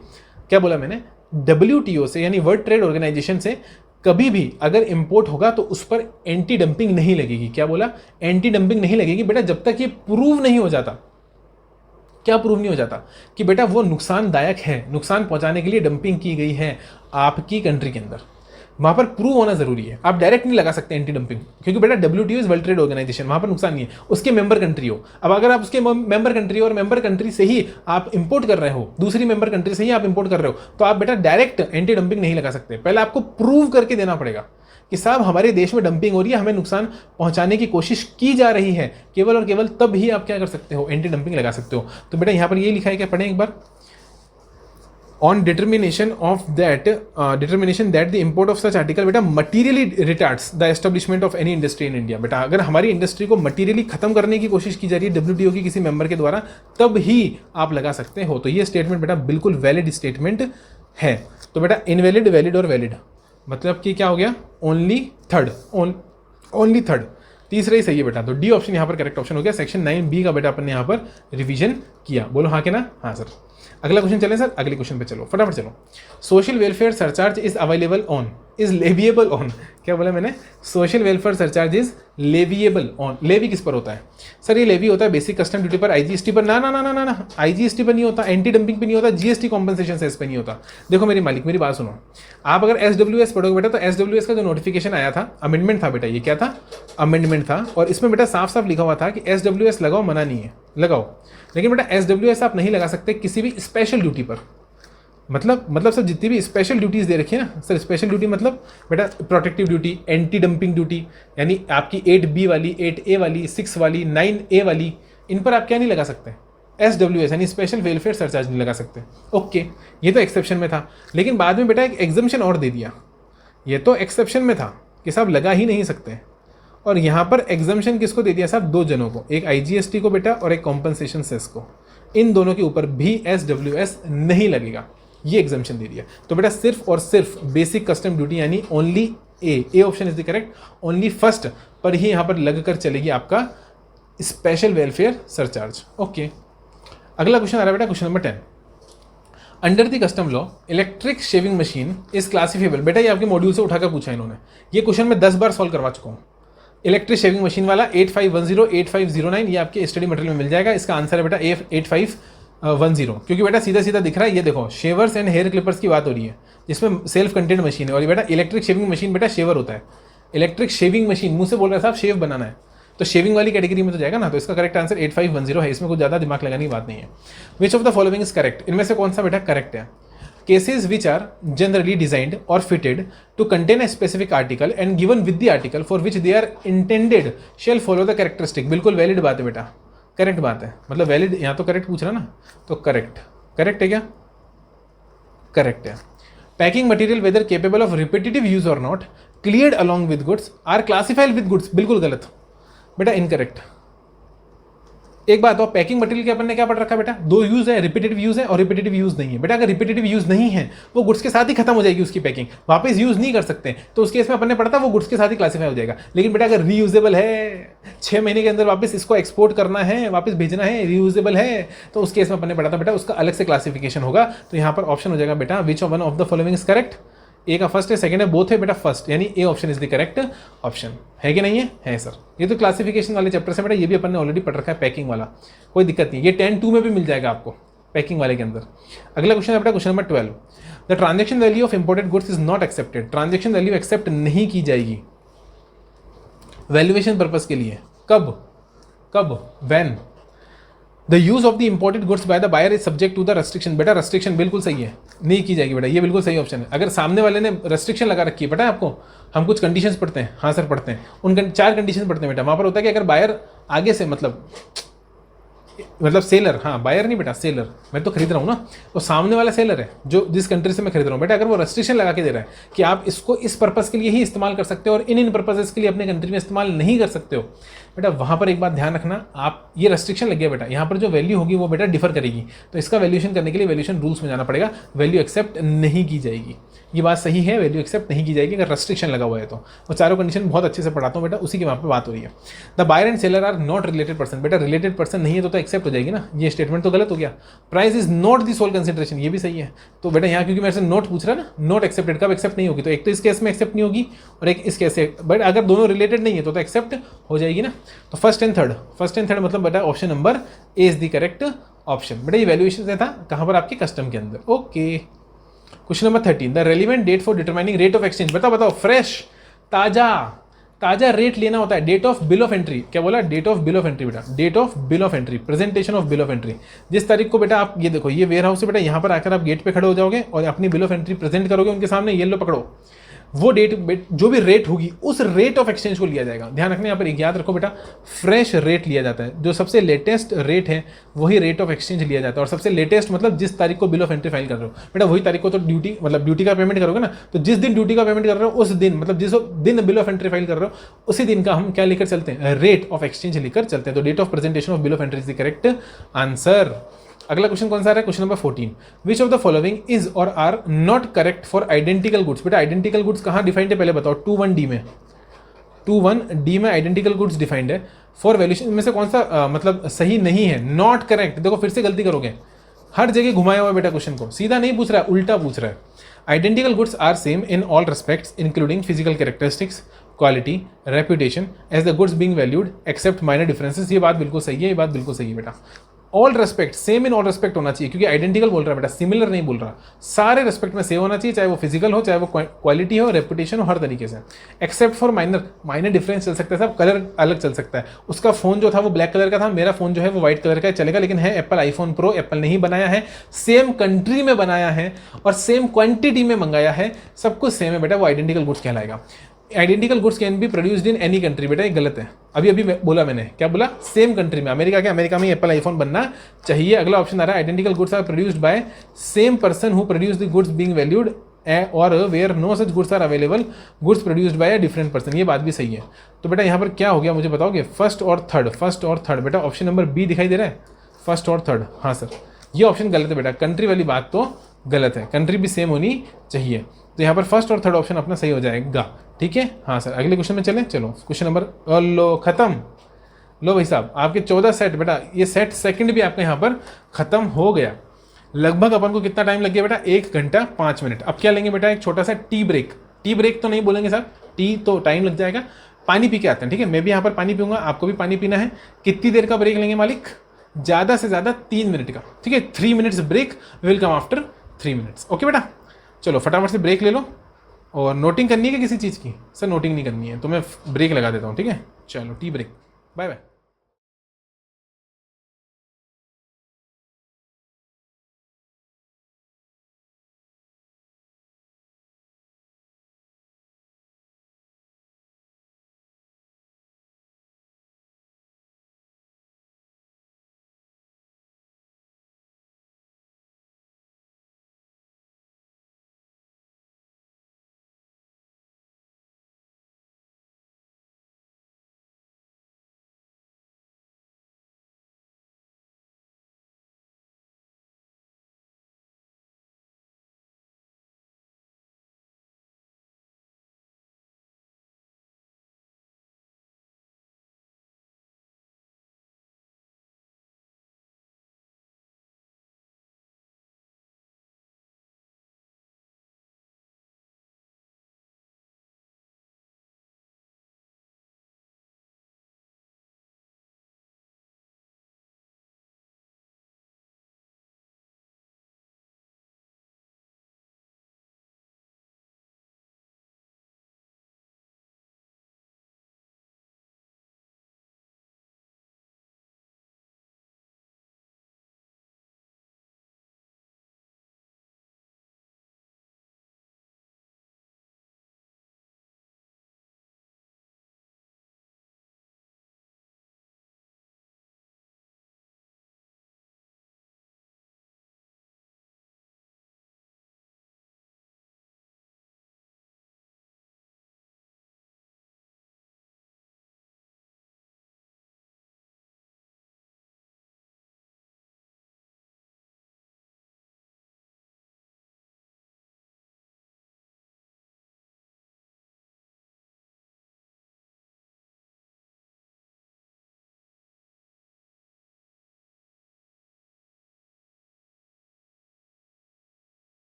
क्या बोला मैंने, डब्ल्यूटीओ से यानी वर्ल्ड ट्रेड ऑर्गेनाइजेशन से कभी भी अगर इंपोर्ट होगा तो उस पर एंटी डंपिंग नहीं लगेगी। क्या बोला, एंटी डंपिंग नहीं लगेगी बेटा, जब तक ये प्रूव नहीं हो जाता। क्या प्रूव नहीं हो जाता कि बेटा वो नुकसानदायक है, नुकसान पहुंचाने के लिए डंपिंग की गई है आपकी कंट्री के अंदर, वहां पर प्रूव होना जरूरी है। आप डायरेक्ट नहीं लगा सकते एंटी डंपिंग, क्योंकि बेटा WTO is world trade organisation, वहां पर नुकसान नहीं है, उसके मेंबर कंट्री हो। अब अगर आप उसके मेंबर कंट्री हो और मेंबर कंट्री से ही आप इंपोर्ट कर रहे हो, दूसरी मेंबर कंट्री से ही आप इंपोर्ट कर रहे हो, तो आप बेटा डायरेक्ट एंटी डंपिंग नहीं लगा सकते। पहले आपको प्रूव करके देना पड़ेगा कि साहब हमारे देश में डंपिंग हो रही है, हमें नुकसान पहुंचाने की कोशिश की जा रही है, केवल और केवल तब ही आप क्या कर सकते हो, एंटी डंपिंग लगा सकते हो। तो बेटा यहां पर ये लिखा है, क्या पढ़ें एक बार, on determination that the import of such article बेटा materially retards the establishment of any industry in India। बेटा अगर हमारी इंडस्ट्री को मटीरियली खत्म करने की कोशिश की जा रही है डब्ल्यूटीओ की किसी मेंबर के द्वारा, तब ही आप लगा सकते हो। तो ये स्टेटमेंट बेटा बिल्कुल वैलिड स्टेटमेंट है। तो बेटा इनवैलिड, वैलिड और वैलिड मतलब कि क्या हो गया, ओनली थर्ड, तीसरा ही सही है बेटा। तो डी ऑप्शन यहाँ पर करेक्ट ऑप्शन हो गया। सेक्शन 9B का बेटा अपन ने यहाँ पर रिवीजन किया, बोलो हाँ के ना, हाँ सर। अगला क्वेश्चन चलें सर, अगले क्वेश्चन पे चलो, फटाफट चलो। Social welfare surcharge is available on, is leviable on, क्या बोला मैंने, social welfare surcharge is leviable on. Levy किस पर होता है सर, ये लेवी होता है बेसिक कस्टम ड्यूटी पर, आईजीएसटी पर, ना ना ना ना ना ना, आईजीएसटी पर नहीं होता, एंटी डंपिंग पे नहीं होता, जीएसटी कॉम्पनसेशन सेस पे नहीं होता। देखो मेरी मालिक, मेरी बात सुनो, आप अगर एसडब्ल्यूएस पढ़ोगे बेटा तो एसडब्ल्यूएस का जो नोटिफिकेशन आया था, अमेंडमेंट था बेटा, ये क्या था, अमेंडमेंट था, और इसमें बेटा साफ साफ लिखा हुआ था कि एसडब्ल्यूएस लगाओ, मना नहीं है, लगाओ, लेकिन बेटा एसडब्ल्यूएस आप नहीं लगा सकते किसी भी स्पेशल ड्यूटी पर। मतलब सर जितनी भी स्पेशल ड्यूटीज़ दे रखी है ना सर, स्पेशल ड्यूटी मतलब बेटा protective duty, anti dumping duty, यानी आपकी 8B वाली, 8A वाली, 6 वाली, 9A वाली, इन पर आप क्या नहीं लगा सकते, SWS यानी स्पेशल वेलफेयर सरचार्ज नहीं लगा सकते। ओके, ये तो एक्सेप्शन में था, लेकिन बाद में बेटा एक एग्जम्पशन और दे दिया। ये तो एक्सेप्शन में था कि साहब लगा ही नहीं सकते, और यहाँ पर एग्जम्पशन किसको दे दिया साहब, 2 जनों को, एक IGST को बेटा और एक कॉम्पनसेशन सेस को, इन दोनों के ऊपर भी SWS नहीं लगेगा, ये एग्जम्पशन दे दिया। तो बेटा सिर्फ और सिर्फ बेसिक कस्टम ड्यूटी यानी only A option is the correct, only first पर ही यहाँ पर लग कर चलेगी आपका स्पेशल वेलफेयर सरचार्ज। ओके, अगला क्वेश्चन आ रहा है बेटा, question number 10। Under the custom law electric shaving machine is classifiable, बेटा ये आपके मॉड्यूल से उठाकर पूछा इन्होंने, ये क्वेश्चन मैं 10 बार सॉल्व करवा चुका हूँ। इलेक्ट्रिक शेविंग मशीन वाला 8510 8509 ये आपके स्टडी मटेरियल में मिल जाएगा। इसका आंसर है बेटा 8510, क्योंकि बेटा सीधा सीधा दिख रहा है, ये देखो शेवर्स एंड हेयर क्लिपर्स की बात हो रही है, जिसमें सेल्फ कंटेंट मशीन है, और ये बेटा इलेक्ट्रिक शेविंग मशीन बेटा शेवर होता है। इलेक्ट्रिक शेविंग मशीन, मुंह से बोल रहा है साहब शेव बनाना है, तो शेविंग वाली कैटेगरी में तो जाएगा ना, तो इसका करेक्ट आंसर 8510 है, इसमें कुछ ज़्यादा दिमाग लगाने की बात नहीं है। Which of the following is correct, इनमें से कौन सा बेटा करेक्ट है। Cases which are generally designed or fitted to contain a specific article and given with the article for which they are intended shall follow the characteristic। बिल्कुल valid बात है बेटा, करेक्ट बात है, मतलब वैलिड, यहाँ तो करेक्ट पूछ रहा ना, तो करेक्ट है क्या, करेक्ट है। Packing material whether capable of repetitive use or not cleared along with goods are classified with goods, बिल्कुल गलत बेटा, इनकरेक्ट। एक बात, और पैकिंग मटेरियल के अपन ने क्या पढ़ रखा है बेटा, 2 यूज है, रिपीटेटिव यूज है और रिपीटेटिव यूज नहीं है। बेटा अगर रिपीटेटिव यूज नहीं है वो गुड्स के साथ ही खत्म हो जाएगी, उसकी पैकिंग वापस यूज नहीं कर सकते, तो उस केस में अपन ने पढ़ा था वो गुड्स के साथ ही क्लासीफाई हो जाएगा। लेकिन बेटा अगर रीयूजेबल है, 6 महीने के अंदर वापस इसको एक्सपोर्ट करना है, वापस भेजना है, रीयूजेबल है, तो उस केस में अपन ने पढ़ा था बेटा उसका अलग से क्लासिफिकेशन होगा। तो यहाँ पर ऑप्शन हो जाएगा बेटा which one of the following is correct, A का फर्स्ट है, सेकंड है, बोथ है बेटा फर्स्ट, यानी ए option is the correct option. है कि नहीं है, है सर। ये तो क्लासिफिकेशन वाले चैप्टर से बेटा, ये भी अपन ने ऑलरेडी पढ़ रखा है पैकिंग वाला, कोई दिक्कत नहीं, ये 10-2 में भी मिल जाएगा आपको पैकिंग वाले के अंदर। अगला क्वेश्चन है बेटा question number 12। The transaction value of imported goods is not accepted, transaction value accept नहीं की जाएगी वैल्यूएशन पर्पज के लिए। कब when the use of the imported goods by the buyer is subject to the restriction, बेटा restriction बिल्कुल सही है, नहीं की जाएगी बेटा, ये बिल्कुल सही ऑप्शन है। अगर सामने वाले ने रेस्ट्रिक्शन लगा रखी है, पता है आपको, हम कुछ कंडीशंस पढ़ते हैं, हाँ सर पढ़ते हैं, उन 4 कंडीशन पढ़ते हैं बेटा। वहाँ पर होता है कि अगर बायर आगे से मतलब सेलर, हाँ बायर नहीं बेटा सेलर, मैं तो खरीद रहा हूँ ना, तो सामने वाला सेलर है जो जिस कंट्री से मैं खरीद रहा हूँ बेटा, अगर वो रेस्ट्रिक्शन लगा के दे रहा है कि आप इसको इस पर्पज़ के लिए ही इस्तेमाल कर सकते हो और इन पर्पजेस के लिए अपने कंट्री में इस्तेमाल नहीं कर सकते हो, बेटा वहाँ पर एक बात ध्यान रखना, आप ये रेस्ट्रिक्शन लग गया बेटा, यहाँ पर जो वैल्यू होगी वो बेटा डिफर करेगी, तो इसका वैल्यूएशन करने के लिए वैल्यूएशन रूल्स में जाना पड़ेगा, वैल्यू एक्सेप्ट नहीं की जाएगी। ये बात सही है, वैल्यू एक्सेप्ट नहीं की जाएगी अगर रेस्ट्रिक्शन लगा हुआ है तो। वो चारों कंडीशन बहुत अच्छे से पढ़ाता हूँ बेटा, उसी के वहाँ पे बात हो रही है। The buyer and seller are not related person, बेटा रिलेटेड पर्सन नहीं है तो एक्सेप्ट हो जाएगी ना, ये स्टेटमेंट तो गलत हो गया। Price is not the sole consideration, ये भी सही है, तो बेटा यहाँ क्योंकि मेरे से नोट पूछ रहा है ना, नॉट एक्सेप्टेड कब एक्सेप्ट नहीं होगी, तो एक तो इस केस में एक्सेप्ट नहीं होगी और एक इस केस से, बट अगर दोनों रिलेटेड नहीं है तो एक्सेप्ट हो जाएगी ना। तो फर्स्ट एंड थर्ड मतलब बेटा option number A is the correct option. बेटा ये वैल्यूएशन था कहाँ पर, आपके कस्टम के अंदर। Okay, question number 13। The relevant date for determining rate of exchange, बताओ फ्रेश ताजा रेट लेना होता है। Date of bill of entry, क्या बोला, date of bill of entry बेटा, date of bill of entry, presentation of bill of entry. जिस तारीख को बेटा आप ये देखो, ये वेयर हाउस से बेटा यहाँ पर आकर आप गेट पे खड़े हो जाओगे और अपनी बिल ऑफ एंट्री प्रेजेंट करोगे उनके सामने, ये लो पकड़ो, वो डेट जो भी रेट होगी उस रेट ऑफ एक्सचेंज को लिया जाएगा। ध्यान रखना यहाँ पर एक याद रखो बेटा, फ्रेश रेट लिया जाता है, जो सबसे लेटेस्ट रेट है वही रेट ऑफ एक्सचेंज लिया जाता है। और सबसे लेटेस्ट मतलब जिस तारीख को बिल ऑफ एंट्री फाइल कर रहे हो बेटा, वही तारीख को तो ड्यूटी का पेमेंट करोगे ना, तो जिस दिन ड्यूटी का पेमेंट कर रहे हो उस दिन, मतलब जिस दिन बिल ऑफ एंट्री फाइल कर रहे हो उसी दिन का हम क्या लेकर चलते हैं, रेट ऑफ एक्सचेंज लेकर चलते हैं। तो date of presentation of bill of entry is the correct answer. अगला क्वेश्चन कौन सा है, question number 14। Which of the following is or are not correct for identical goods, बेटा आइडेंटिकल गुड्स कहाँ डिफाइंड है पहले बताओ, 2(1)D में 2 1 डी में आइडेंटिकल गुड्स डिफाइंड है, फॉर वैल्यूएशन में से कौन सा मतलब सही नहीं है, नॉट करेक्ट। देखो फिर से गलती करोगे, हर जगह घुमाया हुआ बेटा क्वेश्चन को, सीधा नहीं पूछ रहा है, उल्टा पूछ रहा है। Identical goods are same in all respects including physical characteristics, quality, reputation as the goods being valued except minor differences. ये बात बिल्कुल सही है, ये बात बिल्कुल सही है बेटा। All respect, same in all respect होना चाहिए, क्योंकि आइडेंटिकल बोल रहा है बेटा, सिमिलर नहीं बोल रहा। सारे रेस्पेक्ट में सेम होना चाहिए, चाहे वो फिजिकल हो, चाहे वो क्वालिटी हो, रेपुटेशन हो, हर तरीके से। Except for minor, minor difference चल सकता है साहब, कलर अलग चल सकता है। उसका फोन जो था वो ब्लैक कलर का था, मेरा फोन जो है वो व्हाइट कलर का है, चलेगा, लेकिन है एप्पल आईफोन प्रो, एप्पल नहीं बनाया है, सेम कंट्री में बनाया है और सेम क्वांटिटी में मंगाया है, सब कुछ सेम है बेटा, वो आइडेंटिकल गुड्स कहलाएगा। Identical goods can be produced in any country, बेटा ये गलत है। अभी अभी बोला मैंने, क्या बोला, सेम कंट्री में, अमेरिका के, अमेरिका में एप्पल आईफोन बनना चाहिए। अगला ऑप्शन आ रहा है, identical goods are produced by same person who produce the goods being valued or where no such goods are available, goods produced by a different person. ये बात भी सही है। तो बेटा यहाँ पर क्या हो गया मुझे बताओगे, फर्स्ट और थर्ड, फर्स्ट और थर्ड। बेटा ऑप्शन नंबर बी दिखाई दे रहा है, फर्स्ट और थर्ड। हाँ सर, ये ऑप्शन गलत है बेटा, कंट्री वाली बात तो गलत है, कंट्री भी सेम होनी चाहिए। तो यहाँ पर फर्स्ट और थर्ड ऑप्शन अपना सही हो जाएगा, ठीक है। हाँ सर, अगले क्वेश्चन में चलें, चलो क्वेश्चन नंबर, लो खत्म। लो भाई साहब, आपके 14 सेट बेटा, ये सेट सेकंड भी आपका यहाँ पर खत्म हो गया। लगभग अपन को कितना टाइम लग गया बेटा, 1 घंटा 5 मिनट। अब क्या लेंगे बेटा, एक छोटा सा टी ब्रेक। टी ब्रेक तो नहीं बोलेंगे साहब, टी तो टाइम लग जाएगा, पानी पी के आते हैं, ठीक है। मैं भी यहाँ पर पानी पीऊंगा, आपको भी पानी पीना है। कितनी देर का ब्रेक लेंगे मालिक, ज़्यादा से ज़्यादा 3 मिनट का, ठीक है। 3 minutes break, will come after 3 minutes, okay बेटा। चलो फटाफट से ब्रेक ले लो। और नोटिंग करनी है कि किसी चीज़ की, सर नोटिंग नहीं करनी है, तो मैं ब्रेक लगा देता हूँ, ठीक है। चलो टी ब्रेक, बाय बाय।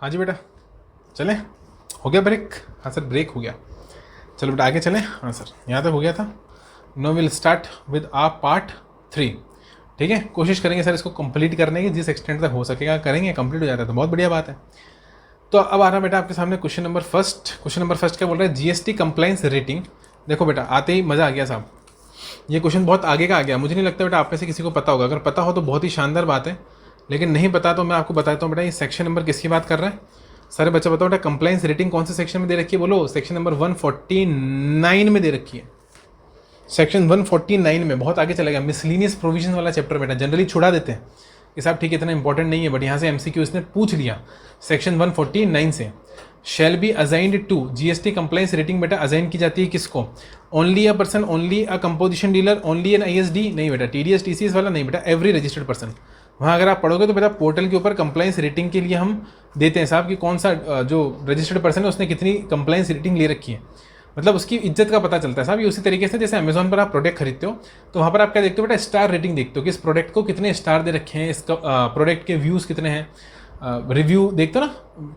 हाँ जी बेटा, चलें, हो गया ब्रेक? हाँ सर ब्रेक हो गया। चलो बेटा आगे चलें। हाँ सर यहाँ तक हो गया था। No will start with a part 3। ठीक है, कोशिश करेंगे सर इसको कंप्लीट करने की, जिस एक्सटेंट तक हो सकेगा करेंगे। कंप्लीट हो जाता है तो बहुत बढ़िया बात है। तो अब आ रहा बेटा आपके सामने question number first. Question number first क्या बोल रहा है? GST compliance rating. देखो बेटा आते ही मज़ा आ गया साहब, ये क्वेश्चन बहुत आगे का आ गया। मुझे नहीं लगता बेटा आप में से किसी को पता होगा, अगर पता हो तो बहुत ही शानदार बात है, लेकिन नहीं पता तो मैं आपको बताता हूँ बेटा ये सेक्शन नंबर किसकी बात कर रहा है। सारे बच्चे बताओ बेटा कंप्लाइंस रेटिंग कौन से सेक्शन में दे रखी है? बोलो। सेक्शन नंबर 149 में दे रखी है। सेक्शन 149 में, बहुत आगे चलेगा। मिसलिनियस प्रोविजन वाला चैप्टर बेटा जनरली छुड़ा देते हैं कि साहब ठीक है इतना इंपॉर्टेंट नहीं है, बट यहाँ से एमसीक्यू इसने पूछ लिया। सेक्शन 149 से shall be assigned to GST compliance rating बेटा असाइन की जाती है किसको? Only a person, only a composition dealer, only an ISD? नहीं बेटा, टीडीएस टीसीएस वाला नहीं बेटा, एवरी रजिस्टर्ड पर्सन। वहाँ अगर आप पढ़ोगे तो बेटा पोर्टल के ऊपर कंप्लाइंस रेटिंग के लिए हम देते हैं साहब कि कौन सा जो रजिस्टर्ड पर्सन है उसने कितनी कंप्लाइंस रेटिंग ले रखी है, मतलब उसकी इज्जत का पता चलता है साहब। ये उसी तरीके से जैसे अमेजोन पर आप प्रोडक्ट खरीदते हो तो वहाँ पर आप क्या देखते हो बेटा? स्टार रेटिंग देखते हो कि इस प्रोडक्ट को कितने स्टार दे रखे हैं, इसका प्रोडक्ट के व्यूज़ कितने हैं, रिव्यू देखते हो ना,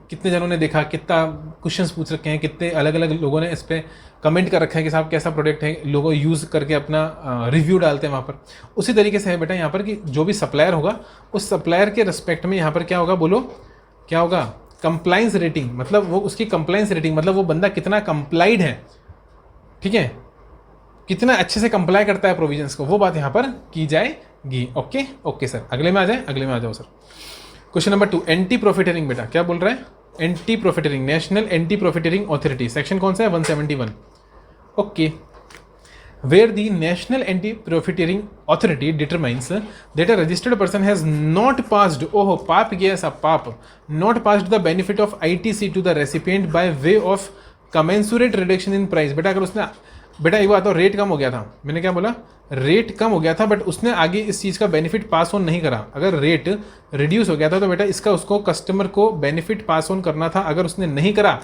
कितने जनों ने देखा, कितना क्वेश्चंस पूछ रखे हैं, कितने अलग अलग लोगों ने इस पर कमेंट कर रखा है कि साहब कैसा प्रोडक्ट है, लोगों यूज़ करके अपना रिव्यू डालते हैं वहाँ पर। उसी तरीके से है बेटा यहाँ पर कि जो भी सप्लायर होगा उस सप्लायर के रिस्पेक्ट में यहाँ पर क्या होगा? बोलो क्या होगा? कंप्लाइंस रेटिंग, मतलब वो उसकी कंप्लाइंस रेटिंग मतलब वो बंदा कितना कंप्लाइड है, ठीक है, कितना अच्छे से कंप्लाई करता है प्रोविजंस को, वो बात यहाँ पर की जाएगी। ओके ओके सर, अगले में आ जाए, अगले में आ जाओ sir. Question number 2, anti profiteering बेटा क्या बोल रहा है? Anti profiteering, national anti profiteering authority, section कौन सा है? 171। Okay, where the National Anti-Profiteering Authority determines that a registered person has not passed, oh पाप गया सब पाप, not passed the benefit of ITC to the recipient by way of commensurate reduction in price। बेटा अगर उसने, बेटा एक बात तो रेट कम हो गया था, मैंने क्या बोला? रेट कम हो गया था, बट उसने आगे इस चीज़ का बेनिफिट पास ऑन नहीं करा। अगर रेट रिड्यूस हो गया था तो बेटा इसका उसको कस्टमर को बेनिफिट पास ऑन करना था। अगर उसने नहीं करा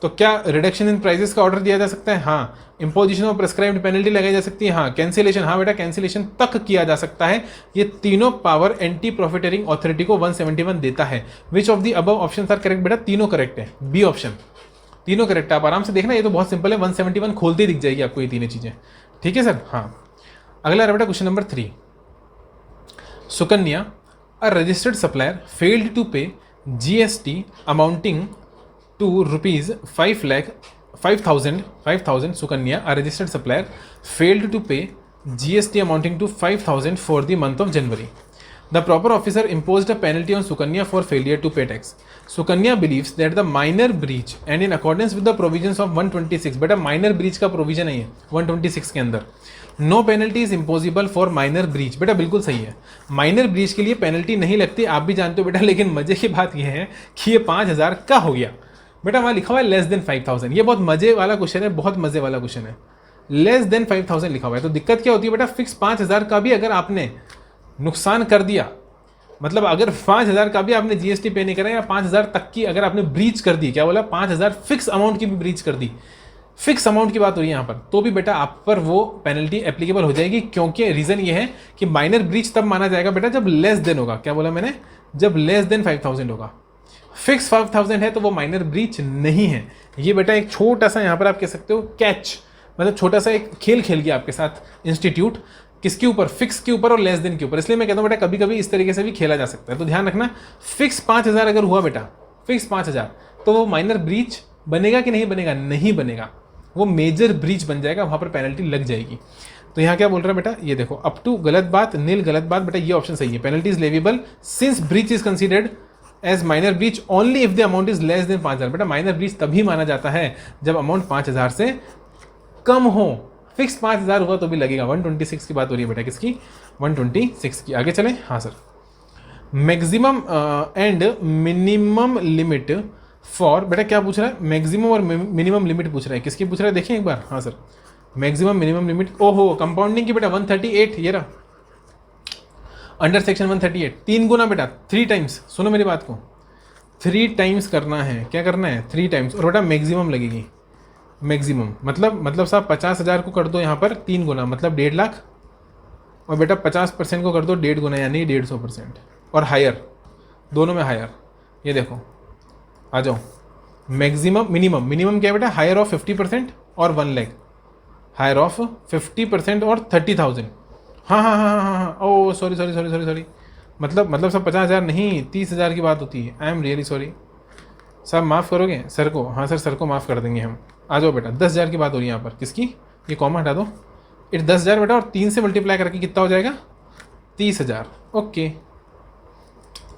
तो क्या रिडक्शन इन प्राइसेस का ऑर्डर दिया जा सकता है? हाँ। इंपोजिशन ऑफ प्रेस्क्राइब्ड पेनल्टी लगाई जा सकती है? हाँ। कैंसिलेशन, हाँ बेटा कैंसिलेशन तक किया जा सकता है। ये तीनों पावर एंटी प्रॉफिटरिंग अथॉरिटी को 171 देता है। Which of the above options are correct? बेटा तीनों करेक्ट है, बी ऑप्शन, तीनों करेक्ट है। आप आराम से देखना, ये तो बहुत सिंपल है, 171 खोलते ही दिख जाएगी आपको ये तीनों चीजें। ठीक है सर। हाँ, अगला बेटा question number 3, Sukanya, a registered supplier failed to pay GST amounting to rupees 5,000 Sukanya, a registered supplier, failed to pay GST amounting to 5,000 for the month of January. The proper officer imposed a penalty on Sukanya for failure to pay tax. Sukanya believes that the minor breach and in accordance with the provisions of 126, बेटा minor breach का provision नहीं है 126 के अंदर, no penalty is imposable for minor breach. बेटा बिल्कुल सही है, माइनर ब्रीच के लिए पेनल्टी नहीं लगती, आप भी जानते हो बेटा। लेकिन मजे की बात यह है कि ये 5,000 का हो गया बेटा, वहाँ लिखा हुआ है लेस देन 5,000। ये बहुत मजे वाला क्वेश्चन है, बहुत मजे वाला क्वेश्चन है। लेस देन 5,000 लिखा हुआ है तो दिक्कत क्या होती है बेटा? फिक्स 5,000 का भी अगर आपने नुकसान कर दिया, मतलब अगर 5,000 का भी आपने जीएसटी पे नहीं करा या 5,000 तक की अगर आपने ब्रीच कर दी, क्या बोला? 5,000 फिक्स अमाउंट की भी ब्रीच कर दी, फिक्स अमाउंट की बात हो रही है यहाँ पर, तो भी बेटा आप पर वो पेनल्टी एप्लीकेबल हो जाएगी। क्योंकि रीजन ये है कि माइनर ब्रीच तब माना जाएगा बेटा जब लेस देन होगा। क्या बोला मैंने? जब लेस देन 5,000 होगा। फिक्स 5,000 है तो वो माइनर ब्रीच नहीं है। ये बेटा एक छोटा सा यहाँ पर आप कह सकते हो कैच, मतलब छोटा सा एक खेल खेल गया आपके साथ इंस्टीट्यूट, किसके ऊपर? फिक्स के ऊपर और लेस देन के ऊपर। इसलिए मैं कहता हूँ बेटा कभी कभी इस तरीके से भी खेला जा सकता है, तो ध्यान रखना। फिक्स 5,000 अगर हुआ बेटा, फिक्स 5,000, तो वो माइनर ब्रीच बनेगा कि नहीं बनेगा? नहीं बनेगा, वो मेजर ब्रीच बन जाएगा, वहाँ पर पेनल्टी लग जाएगी। तो यहाँ क्या बोल रहा है बेटा? ये देखो, अप टू गलत बात, नील गलत बात, बेटा ये ऑप्शन सही है। Penalty is leviable since breach is considered as minor breach only if the amount is less than 5,000। बेटा माइनर ब्रीच तभी माना जाता है जब अमाउंट 5,000 से कम हो। फिक्स 5,000 हुआ तो भी लगेगा। 126 की बात हो रही है बेटा, किसकी? 126 की। आगे चलें। हाँ sir, maximum and minimum limit for, बेटा क्या पूछ रहा है? मैक्सिमम और मिनिमम लिमिट पूछ रहा है, किसकी पूछ रहा है? देखें एक बार। हाँ सर, मैक्सिमम मिनिमम लिमिट, ओहो कंपाउंडिंग की बेटा 138, ये रहा अंडर सेक्शन 138, 3 गुना बेटा, 3 टाइम्स। सुनो मेरी बात को, 3 टाइम्स करना है। क्या करना है? 3 टाइम्स। और बेटा मैक्सिमम लगेगी, मैक्सिमम मतलब साहब 50,000 को कर दो यहाँ पर 3 गुना, मतलब 1.5 लाख, और बेटा 50% को कर दो 1.5 गुना, यानी 150%, और हायर, दोनों में हायर। ये देखो आ जाओ। मैक्सिमम मिनिमम, मिनिमम क्या है बेटा? हायर ऑफ 50% और 1 लाख, हायर ऑफ 50% और 30,000। हाँ हाँ हाँ हाँ हाँ हाँ, oh sorry sorry sorry sorry sorry, मतलब सब 50,000 नहीं, 30,000 की बात होती है। आई एम रियली सॉरी, साहब माफ़ करोगे सर को? हाँ सर, सर को माफ़ कर देंगे हम। आ जाओ बेटा, 10,000 की बात हो रही है यहाँ पर। किसकी? ये कॉमा हटा दो। इट 10,000 बेटा, और 3 से मल्टीप्लाई करके कितना हो जाएगा? 30,000। ओके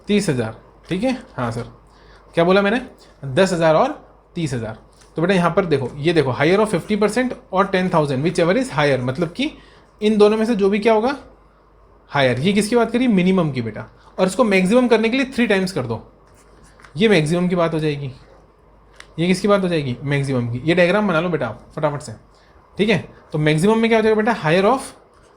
30,000, ठीक है। हाँ सर, क्या बोला मैंने? 10,000 और 30,000। तो बेटा यहाँ पर देखो, ये देखो, हायर ऑफ 50% और 10,000 विच एवर इज हायर, मतलब कि इन दोनों में से जो भी क्या होगा? हायर। ये किसकी बात करी? मिनिमम की बेटा। और इसको मैक्सिमम करने के लिए 3 टाइम्स कर दो, ये मैक्सिमम की बात हो जाएगी। ये किसकी बात हो जाएगी? मैक्सिमम की। ये डायग्राम बना लो बेटा आप फटाफट से, ठीक है। तो मैक्सिमम में क्या हो जाएगा बेटा? हायर ऑफ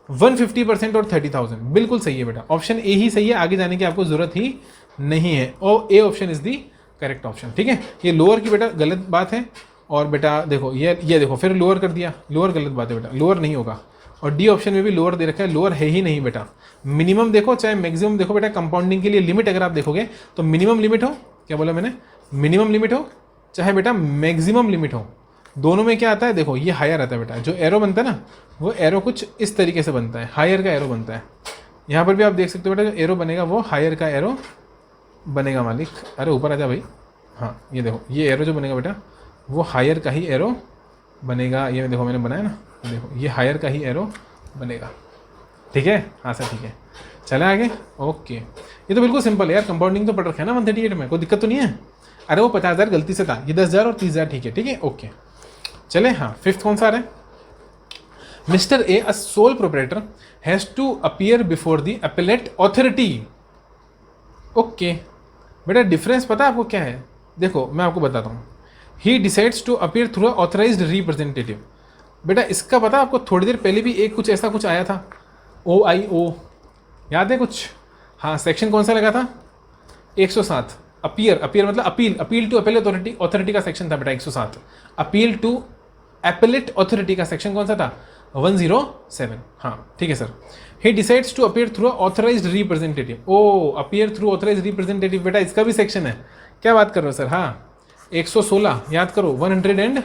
150% और 30,000। बिल्कुल सही है बेटा, ऑप्शन ए ही सही है, आगे जाने की आपको जरूरत ही नहीं है। और ए option is the correct option, ठीक है। ये लोअर की बेटा गलत बात है। और बेटा देखो, ये देखो, फिर लोअर कर दिया, लोअर गलत बात है बेटा, लोअर नहीं होगा। और डी ऑप्शन में भी लोअर दे रखा है, लोअर है ही नहीं बेटा। मिनिमम देखो चाहे मैक्सिमम देखो बेटा, कंपाउंडिंग के लिए लिमिट अगर आप देखोगे तो मिनिमम लिमिट हो, क्या बोला मैंने? मिनिमम लिमिट हो चाहे बेटा मैक्सिमम लिमिट हो, दोनों में क्या आता है? देखो ये हायर आता है बेटा, जो एरो बनता है ना, वो एरो कुछ इस तरीके से बनता है, हायर का एरो बनता है। यहाँ पर भी आप देख सकते हो बेटा, जो एरो बनेगा वो हायर का एरो बनेगा मालिक। अरे ऊपर आ जा भाई। हाँ ये देखो, ये एरो जो बनेगा बेटा वो हायर का ही एरो बनेगा। ये देखो मैंने बनाया ना, देखो ये हायर का ही एरो बनेगा, ठीक है। हाँ सर ठीक है, चले आगे। ओके, ये तो बिल्कुल सिंपल है यार, कंपाउंडिंग तो पढ़ रखा है ना 138 में, कोई दिक्कत तो नहीं है। अरे वो 50,000 गलती से था, ये 10,000 और 30,000 ठीक है, ठीक है ओके। चले, हाँ फिफ्थ कौन सा आ रहा है? Mister A, a sole proprietor has to appear before the appellate authority. Okay बेटा, डिफरेंस पता है आपको क्या है? देखो मैं आपको बताता हूँ। He decides to appear through authorised representative. बेटा इसका पता है आपको, थोड़ी देर पहले भी एक कुछ ऐसा कुछ आया था, OIO, याद है कुछ? हाँ, सेक्शन कौन सा लगा था? 107। अपीयर, अपीयर मतलब appeal, appeal to appeal authority, authority का सेक्शन था बेटा 107। अपील टू एपेलेट अथॉरिटी का सेक्शन कौन सा था? 107। हाँ ठीक है sir. He decides to appear through authorised representative. ओ, अपीयर थ्रू ऑथराइज्ड रिप्रेजेंटेटिव, बेटा इसका भी सेक्शन है। क्या बात कर रहे हो सर? हाँ 116 याद करो, 116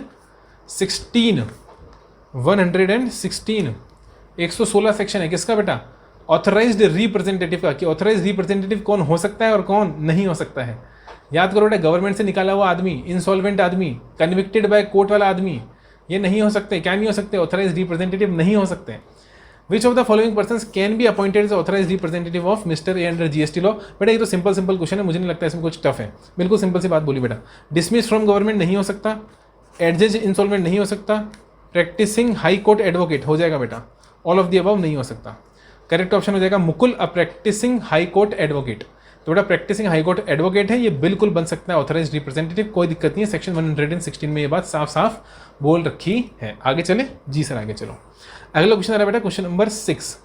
116 सेक्शन है किसका बेटा? ऑथराइज्ड रिप्रेजेंटेटिव का। कि ऑथराइज्ड रिप्रेजेंटेटिव कौन हो सकता है और कौन नहीं हो सकता है। याद करो बेटा, गवर्नमेंट से निकाला हुआ आदमी, इंसॉल्वेंट आदमी, कन्विक्टेड बाय कोर्ट वाला आदमी, ये नहीं हो सकते। क्या नहीं हो सकते? ऑथराइज्ड रिप्रेजेंटेटिव नहीं हो सकते। Which of the following persons can be appointed as authorised representative of mister A under GST law? बेटा ये तो सिंपल क्वेश्चन है, मुझे नहीं लगता इसमें कुछ टफ है, बिल्कुल सिंपल सी बात बोली बेटा। डिसमिस फ्रॉम गवर्नमेंट नहीं हो सकता, एडजज इंसॉल्वेंट नहीं हो सकता, प्रैक्टिसिंग हाई कोर्ट एडवोकेट हो जाएगा बेटा, ऑल ऑफ द अबव नहीं हो सकता। करेक्ट ऑप्शन हो जाएगा मुकुल, अ प्रैक्टिसिंग हाई कोर्ट एडवोकेट। तो बेटा प्रैक्टिसिंग हाई कोर्ट एडवोकेट है, ये बिल्कुल बन सकता है ऑथराइज्ड रिप्रेजेंटेटिव, कोई दिक्कत नहीं है। सेक्शन 116 में ये बात साफ साफ बोल रखी है। आगे चले जी सर, आगे चलो। अगला क्वेश्चन आ रहा है बेटा, question number 6।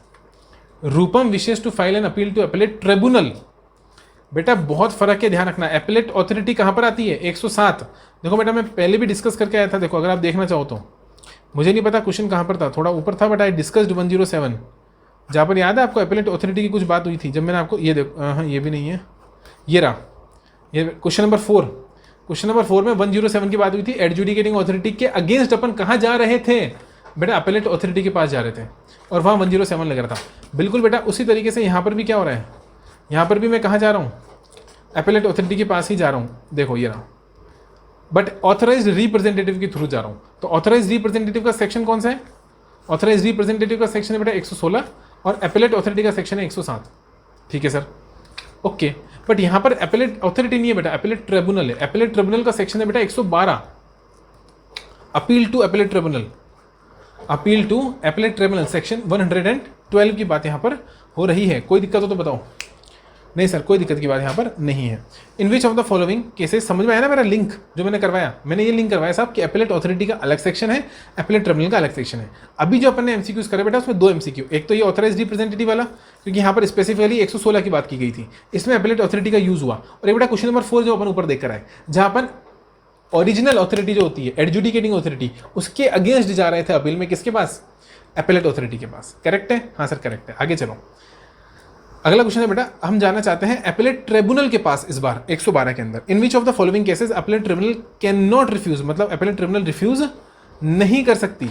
Rupam wishes to file an appeal to appellate tribunal. बेटा बहुत फर्क है, ध्यान रखना। अपीलेट अथॉरिटी कहां पर आती है? 107। देखो बेटा मैं पहले भी डिस्कस करके आया था, देखो अगर आप देखना चाहो तो। मुझे नहीं पता क्वेश्चन कहां पर था, थोड़ा ऊपर था, बट आई डिस्कस्ड 107, जहां पर याद है आपको अपीलेट अथॉरिटी की कुछ बात हुई थी, जब मैंने आपको ये देखो, हाँ ये भी नहीं है, ये रहा, ये क्वेश्चन नंबर 4। क्वेश्चन नंबर 4 में 107 की बात हुई थी। एडजुडिकेटिंग अथॉरिटी के अगेंस्ट अपन कहां जा रहे थे? बेटा अपीलेट अथॉरिटी के पास जा रहे थे, और वहां 107 लग रहा था। बिल्कुल बेटा उसी तरीके से यहाँ पर भी क्या हो रहा है, यहाँ पर भी मैं कहाँ जा रहा हूँ? अपीलेट अथॉरिटी के पास ही जा रहा हूँ। देखो ये रहा, बट ऑथराइज्ड रिप्रेजेंटेटिव के थ्रू जा रहा हूँ। तो ऑथराइज्ड रिप्रेजेंटेटिव का सेक्शन कौन सा है? ऑथराइज्ड रिप्रेजेंटेटिव का सेक्शन है बेटा 116, और अपीलेट अथॉरिटी का सेक्शन है 107। ठीक है सर, ओके। बट यहाँ पर अपीलेट अथॉरिटी नहीं है बेटा, अपीलेट ट्रिब्यूनल है। अपीलेट ट्रिब्यूनल का सेक्शन है बेटा 112, appeal to appellate tribunal. Appeal to appellate tribunal section 112 की बात यहाँ पर हो रही है। कोई दिक्कत हो तो बताओ। नहीं सर, कोई दिक्कत की बात यहाँ पर नहीं है। In which of the following cases, समझ में आया ना मेरा लिंक जो मैंने करवाया? मैंने ये लिंक करवाया साहब कि अपीलेट अथॉरिटी का अलग सेक्शन है, अपीलेट ट्रिब्यूनल का अलग सेक्शन है। अभी जो अपन ने MCQs करे बेटा, उसमें 2 MCQ, एक तो ये ऑथराइज्ड रिप्रेजेंटेटिव वाला, क्योंकि यहाँ पर स्पेसिफिकली 116 की बात की गई थी, इसमें अपीलेट अथॉरिटी का यूज हुआ। और एक बेटा क्वेश्चन नंबर 4 जो अपन ऊपर देख कर आए, जहाँ अपन ओरिजिनल अथॉरिटी जो होती है, एडजुडिकेटिंग अथॉरिटी, उसके अगेंस्ट जा रहे थे अपील में, किसके पास? अपीलेट अथॉरिटी के पास। करेक्ट है? हाँ सर करेक्ट है। आगे चलो। अगला क्वेश्चन है बेटा, हम जानना चाहते हैं एपेलेट ट्रिब्यूनल के पास इस बार 112 के अंदर in which of the following cases appellate tribunal can not refuse, मतलब एपेलेट ट्रिब्यूनल रिफ्यूज नहीं कर सकती,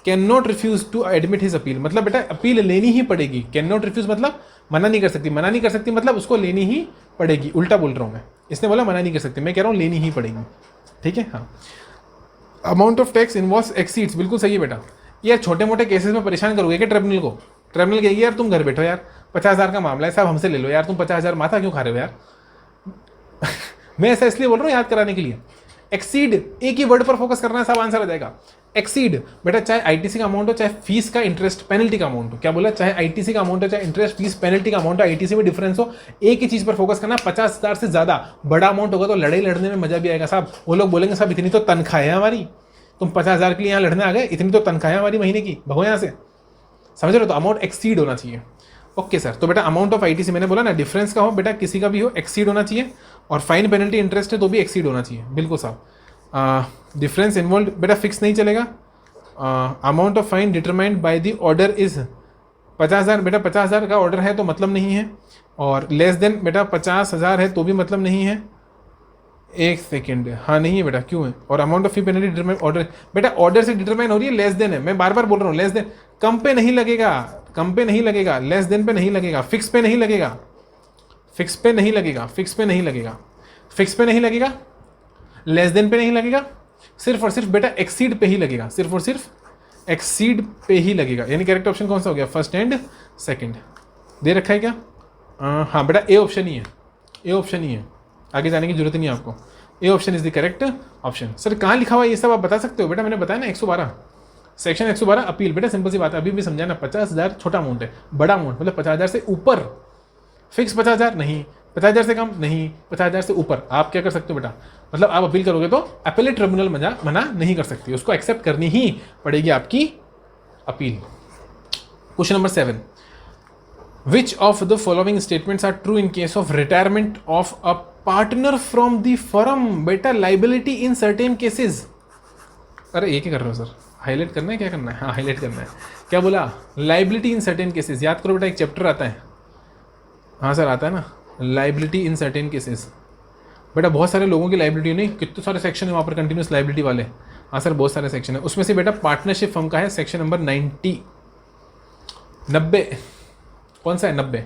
can not refuse to admit his appeal, मतलब बेटा अपील लेनी ही पड़ेगी। कैन नॉट रिफ्यूज मतलब मना नहीं कर सकती, मना नहीं कर सकती मतलब उसको लेनी ही पड़ेगी। उल्टा बोल रहा हूँ मैं, इसने बोला मना नहीं कर सकती, मैं कह रहा हूँ लेनी ही पड़ेगी। ठीक है, हाँ। Amount of tax involves exceeds, बिल्कुल सही है बेटा। यार छोटे मोटे केसेस में परेशान करोगे क्या ट्रिब्यूनल को? ट्रिब्यूनल कहेगी यार तुम घर बैठो यार, 50,000 का मामला है साहब, हमसे ले लो यार, तुम 50,000 माथा क्यों खा रहे हो यार। मैं ऐसा इसलिए बोल रहा हूँ याद कराने के लिए। एक्सीड, एक ही वर्ड पर फोकस करना है, सब आंसर आ जाएगा। एक्सीड बेटा चाहे आईटीसी का अमाउंट हो, चाहे फीस का इंटरेस्ट पेनल्टी का अमाउंट हो, क्या बोला, चाहे आईटीसी का अमाउंट हो, चाहे इंटरेस्ट फीस पेनल्टी का अमाउंट हो, आईटीसी में डिफरेंस हो, एक ही चीज पर फोकस करना। 50,000 से ज्यादा बड़ा अमाउंट होगा तो लड़ाई लड़ने में मजा भी आएगा साहब। वो लोग बोलेंगे साहब इतनी तो तनख्वाह है हमारी, तुम 50,000 के लिए यहाँ लड़ने आ गए, इतनी तो तनख्वाह है हमारी महीने की, भगो यहाँ से, समझ रहे हो? तो अमाउंट एक्सीड होना चाहिए। ओके सर, तो बेटा अमाउंट ऑफ आईटीसी मैंने बोला ना, डिफरेंस का हो बेटा, किसी का भी हो, एक्सीड होना चाहिए। और फाइन पेनल्टी इंटरेस्ट है तो भी एक्सीड होना चाहिए, बिल्कुल साहब। डिफरेंस इन्वॉल्व बेटा फिक्स नहीं चलेगा। Amount of fine determined by the order is 50,000, बेटा 50,000 का ऑर्डर है तो मतलब नहीं है। और लेस देन बेटा 50,000 है तो भी मतलब नहीं है। एक सेकेंड, हाँ नहीं है बेटा, क्यों है? और amount of fee penalty determine order, बेटा ऑर्डर से डिटरमाइन हो रही है, लेस देन है, मैं बार बार बोल रहा हूँ लेस देन। कम पे नहीं लगेगा, कम पे नहीं लगेगा, लेस देन पे नहीं लगेगा, फिक्स पे नहीं लगेगा, फिक्स पे नहीं लगेगा, फिक्स पे नहीं लगेगा, फिक्स पे नहीं लगेगा, लेस देन पे नहीं लगेगा, सिर्फ और सिर्फ बेटा एक्सीड पे ही लगेगा, सिर्फ और सिर्फ एक्सीड पे ही लगेगा। यानी करेक्ट ऑप्शन कौन सा हो गया? फर्स्ट एंड सेकंड दे रखा है क्या? हाँ बेटा ए ऑप्शन ही है, ए ऑप्शन ही है, आगे जाने की जरूरत नहीं है आपको। ए option is the correct option. Sir कहाँ लिखा हुआ है ये सब आप बता सकते हो? बेटा मैंने बताया ना 112 सेक्शन 112 अपील, बेटा सिंपल सी बात है, अभी भी समझाना। 50,000 छोटा अमाउंट है, बड़ा अमाउंट मतलब 50,000 से ऊपर फिक्स 50,000 नहीं, 50,000 से कम नहीं, 50,000 से ऊपर आप क्या कर सकते हो बेटा? मतलब आप अपील करोगे तो अपीलेट ट्रिब्यूनल मना नहीं कर सकती, उसको एक्सेप्ट करनी ही पड़ेगी आपकी appeal. Question number 7, which of the following statements are true in case of retirement of a partner from the firm? बेटा लाइबिलिटी इन सर्टेन केसेस। अरे ये क्या कर रहे हो सर? हाईलाइट करना है, क्या करना है? हाँ हाईलाइट करना है। क्या बोला? Liability in certain cases. याद करो बेटा, एक चैप्टर आता है, हाँ सर आता है ना, लाइबिलिटी इन सर्टेन केसेस। बेटा बहुत सारे लोगों की लाइबिलिटी नहीं, कितने सारे सेक्शन है वहाँ पर कंटिन्यूस लाइबिलिटी वाले। हाँ सर बहुत सारे सेक्शन है, उसमें से बेटा पार्टनरशिप फर्म का है सेक्शन नंबर 90 कौन सा है? 90।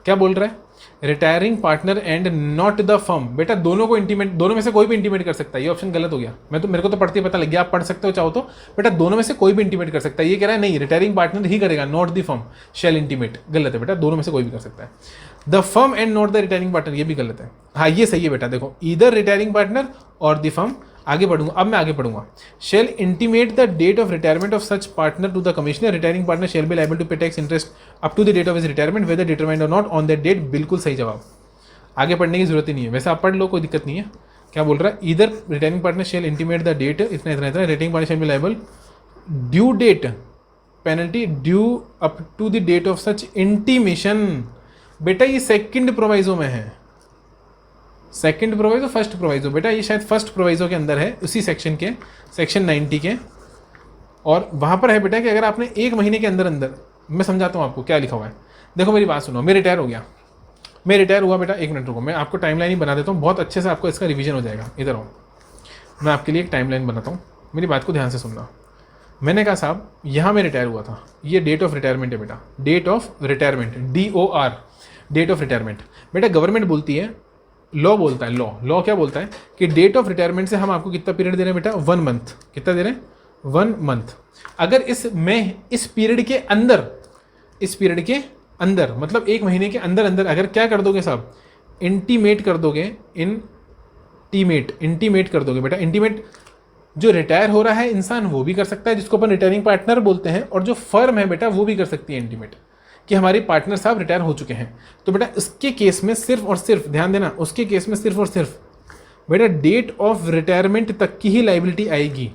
क्या बोल रहा है? Retiring partner and not the firm. बेटा दोनों को इंटीमेट, दोनों में से कोई भी इंटीमेट कर सकता है, ये ऑप्शन गलत हो गया। मैं तो, मेरे को तो पढ़ते ही पता लग गया, आप पढ़ सकते हो चाहो तो। बेटा दोनों में से कोई भी इंटीमेट कर सकता है, ये कह रहा है नहीं रिटायरिंग पार्टनर ही करेगा, not the firm shall intimate. गलत है बेटा, दोनों में से कोई भी कर सकता है। The firm and not the retiring partner, ये भी गलत है। हाँ ये सही है बेटा, देखो either retiring partner or the firm. आगे बढ़ूंगा, अब मैं आगे पढ़ूंगा। Shall intimate the date of retirement of such partner to the commissioner, retiring partner shall be liable to pay tax interest up to the date of his retirement whether determined or not on that date. बिल्कुल सही जवाब, आगे पढ़ने की जरूरत ही नहीं है, वैसे आप पढ़ लो कोई दिक्कत नहीं है। क्या बोल रहा है? Either retiring partner shall intimate the date, इतना इतना इतना, retiring partner shall be liable due date penalty due up to the date of such intimation. बेटा ये सेकंड प्रोवाइजो में है, सेकंड प्रोवाइजो फर्स्ट प्रोवाइजो, बेटा ये शायद फर्स्ट प्रोवाइजो के अंदर है, उसी सेक्शन के, सेक्शन 90 के। और वहाँ पर है बेटा कि अगर आपने 1 महीने के अंदर अंदर, मैं समझाता हूँ आपको क्या लिखा हुआ है। देखो मेरी बात सुनो, मैं रिटायर हो गया, मैं रिटायर हुआ बेटा, 1 मिनट रुको, मैं आपको टाइमलाइन ही बना देता हूँ, बहुत अच्छे से आपको इसका रिवीजन हो जाएगा। इधर आओ, मैं आपके लिए एक टाइमलाइन बनाता हूँ, मेरी बात को ध्यान से सुनना। मैंने कहा साहब यहाँ मैं रिटायर हुआ था, ये डेट ऑफ रिटायरमेंट है बेटा, date of retirement, DOR, date of retirement. बेटा गवर्नमेंट बोलती है, लॉ बोलता है, लॉ क्या बोलता है कि डेट ऑफ रिटायरमेंट से हम आपको कितना पीरियड दे रहे हैं बेटा? 1 मंथ। कितना दे रहे हैं? 1 मंथ। अगर इस पीरियड के अंदर, इस पीरियड के अंदर मतलब 1 महीने के अंदर अंदर अगर क्या कर दोगे साहब? इंटीमेट कर दोगे, इंटीमेट कर दोगे बेटा। इंटीमेट जो रिटायर हो रहा है इंसान वो भी कर सकता है, जिसको अपन रिटायरिंग पार्टनर बोलते हैं, और जो फर्म है बेटा वो भी कर सकती है इंटीमेट कि हमारे पार्टनर साहब रिटायर हो चुके हैं। तो बेटा उसके केस में सिर्फ और सिर्फ, ध्यान देना, उसके केस में सिर्फ और सिर्फ बेटा डेट ऑफ रिटायरमेंट तक की ही लाइबिलिटी आएगी।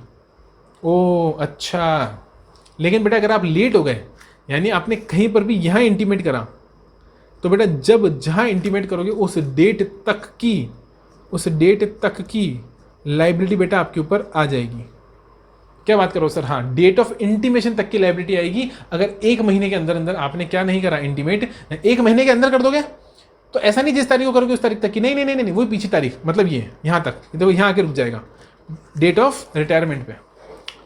ओ अच्छा, लेकिन बेटा अगर आप लेट हो गए, यानी आपने कहीं पर भी यहाँ इंटीमेट करा, तो बेटा जब जहाँ इंटीमेट करोगे उस डेट तक की लाइबिलिटी बेटा आपके ऊपर आ जाएगी। क्या बात करो सर? हाँ, डेट ऑफ इंटीमेशन तक की लाइबिलिटी आएगी अगर 1 महीने के अंदर अंदर आपने क्या नहीं करा, इंटीमेट 1 महीने के अंदर कर दोगे तो ऐसा नहीं जिस तारीख को करोगे उस तारीख तक की, नहीं नहीं नहीं नहीं, वही पीछे तारीख, मतलब ये यहाँ तक, देखो यहाँ आके रुक जाएगा डेट ऑफ रिटायरमेंट पे।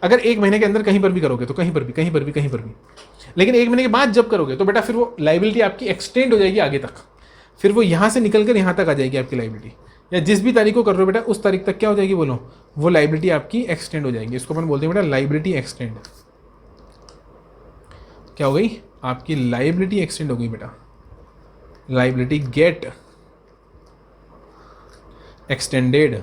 अगर 1 महीने के अंदर कहीं पर भी करोगे तो कहीं पर भी कहीं पर भी कहीं पर भी, लेकिन 1 महीने के बाद जब करोगे तो बेटा फिर वो लाइबिलिटी आपकी एक्सटेंड हो जाएगी आगे तक, फिर वो यहाँ से निकल कर यहाँ तक आ जाएगी आपकी लाइबिलिटी, या जिस भी तारीख को कर रहे हो बेटा उस तारीख तक क्या हो जाएगी बोलो, वो लाइबिलिटी आपकी एक्सटेंड हो जाएगी। इसको अपन बोलते हैं बेटा लाइबिलिटी एक्सटेंड। क्या हो गई? आपकी लाइबिलिटी एक्सटेंड हो गई बेटा, लाइबिलिटी गेट एक्सटेंडेड।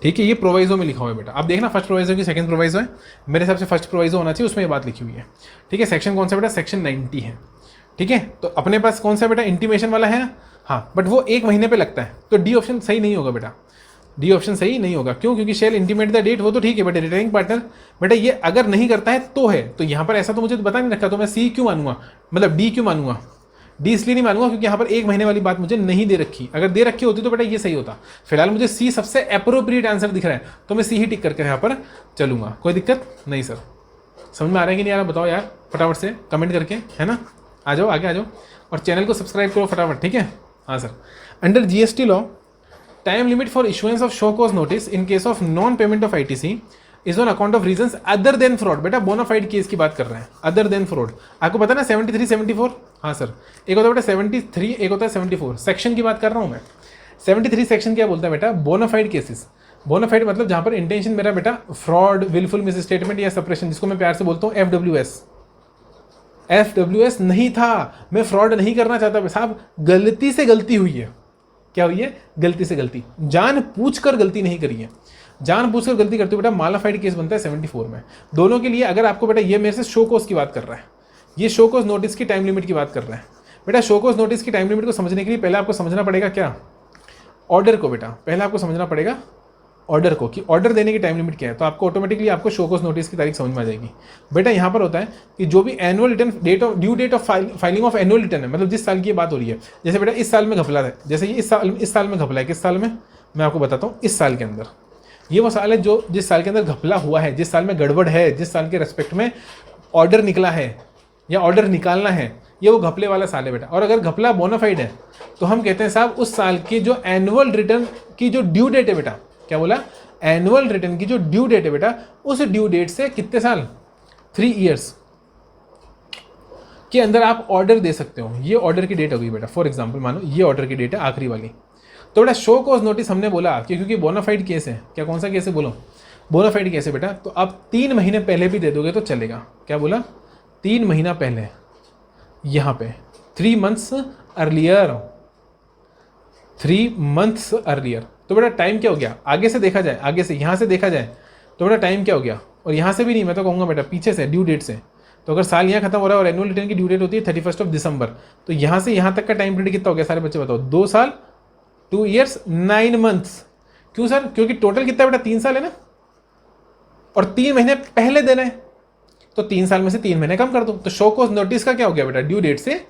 ठीक है, ये प्रोवाइजो में लिखा हुआ है बेटा। अब देखना फर्स्ट प्रोवाइजो की सेकंड प्रोवाइजो है, मेरे हिसाब से फर्स्ट प्रोवाइजो होना चाहिए, उसमें ये बात लिखी हुई है। ठीक है, सेक्शन कौन सा बेटा? सेक्शन 90 है। ठीक है, तो अपने पास कौन सा बेटा? इंटीमेशन वाला है ना, हाँ, बट वो 1 महीने पे लगता है, तो डी ऑप्शन सही नहीं होगा बेटा, डी ऑप्शन सही नहीं होगा। क्यों? क्योंकि शेल इंटीमेट द डेट, वो तो ठीक है बेटा, रिटर्निंग पार्टनर बेटा ये अगर नहीं करता है तो है, तो यहाँ पर ऐसा तो मुझे बता नहीं रखा, तो मैं सी क्यों मानूंगा, मतलब डी क्यों मानूंगा? डी इसलिए नहीं मानूंगा क्योंकि यहाँ पर 1 महीने वाली बात मुझे नहीं दे रखी, अगर दे रखी होती तो बेटा ये सही होता। फिलहाल मुझे सी सबसे अप्रोप्रिएट आंसर दिख रहा है, तो मैं सी ही टिक करके यहाँ पर चलूंगा। कोई दिक्कत नहीं सर? समझ में आ रहा है कि नहीं आ रहा? बताओ यार फटाफट से कमेंट करके, है ना? आ जाओ आगे आ जाओ, और चैनल को सब्सक्राइब करो फटाफट। ठीक है, हाँ sir. Under GST law, time limit for issuance of show cause notice in case of non payment of ITC is on account of reasons other than fraud. बेटा बोनाफाइड केस की बात कर रहे हैं, अदर देन फ्रॉड। आपको पता ना 73, 74? हाँ सर, एक होता है बेटा 73, एक होता है 74। सेक्शन की बात कर रहा हूँ मैं। 73 सेक्शन क्या बोलता है बेटा? Bonafide cases. बोनाफाइड मतलब जहाँ पर इंटेंशन मेरा बेटा फ्रॉड, विलफुल मिस स्टेटमेंट या सप्रेशन, जिसको मैं प्यार से बोलता हूँ एफडब्ल्यूएस नहीं था, मैं फ्रॉड नहीं करना चाहता साहब, गलती से गलती हुई है। क्या हुई है? गलती से गलती, जान पूछ कर गलती नहीं करी है। जान पूछ कर गलती करते हो बेटा मालाफाइड केस बनता है 74 में। दोनों के लिए अगर आपको बेटा, ये मेरे से शो कॉज की बात कर रहा है, ये शो कॉज नोटिस की टाइम लिमिट की बात कर रहा है बेटा। शो कॉज नोटिस की टाइम लिमिट को समझने के लिए पहले आपको समझना पड़ेगा क्या? ऑर्डर को बेटा, पहले आपको समझना पड़ेगा ऑर्डर को, कि ऑर्डर देने की टाइम लिमिट क्या है, तो आपको ऑटोमेटिकली आपको शो कॉज नोटिस की तारीख समझ में आ जाएगी। बेटा यहाँ पर होता है कि जो भी annual return date of due date of filing of annual return है, मतलब जिस साल की ये बात हो रही है, जैसे बेटा इस साल में घपला है, जैसे ये इस साल में घपला है, किस साल में मैं आपको बताता हूँ, इस साल के अंदर। ये वो साल है जो जिस साल के अंदर घपला हुआ है, जिस साल में गड़बड़ है, जिस साल के रेस्पेक्ट में ऑर्डर निकला है या ऑर्डर निकालना है, ये वो घपले वाला साल है बेटा। और अगर घपला बोनाफाइड है तो हम कहते हैं साहब उस साल की जो एनुअल रिटर्न की जो ड्यू डेट है बेटा, क्या बोला? एनुअल रिटर्न की जो ड्यू डेट है बेटा, उस ड्यू डेट से कितने साल? 3 ईयर्स के अंदर आप ऑर्डर दे सकते हो। ये ऑर्डर की डेट हो गई बेटा। फॉर एग्जांपल मानो ये ऑर्डर की डेट है आखिरी वाली, तो बेटा शो कॉज नोटिस हमने बोला कि क्योंकि बोनाफाइड केस है। क्या कौन सा केस है बोलो? बोनाफाइड केस है बेटा, तो आप 3 महीने पहले भी दे दोगे तो चलेगा। क्या बोला? 3 महीना पहले, यहाँ पे 3 मंथ्स अर्लियर, 3 मंथ्स अर्लियर। तो बेटा टाइम क्या हो गया? आगे से देखा जाए, आगे से यहाँ से देखा जाए तो बेटा टाइम क्या हो गया? और यहाँ से भी नहीं, मैं तो कहूँगा बेटा पीछे से, ड्यू डेट से। तो अगर साल यहाँ खत्म हो रहा है और एनुअल रिटर्न की ड्यू डेट होती है 31 दिसंबर, तो यहाँ से यहाँ तक का टाइम पीरियड कितना हो गया सारे बच्चे बताओ? 2 साल 2 ईयर्स 9 मंथ्स। क्यों सर? क्योंकि टोटल कितना बेटा? 3 साल है ना, और 3 महीने पहले देना है, तो 3 साल में से 3 महीने कम कर दो, तो शो कॉज नोटिस का क्या हो गया बेटा? ड्यू डेट से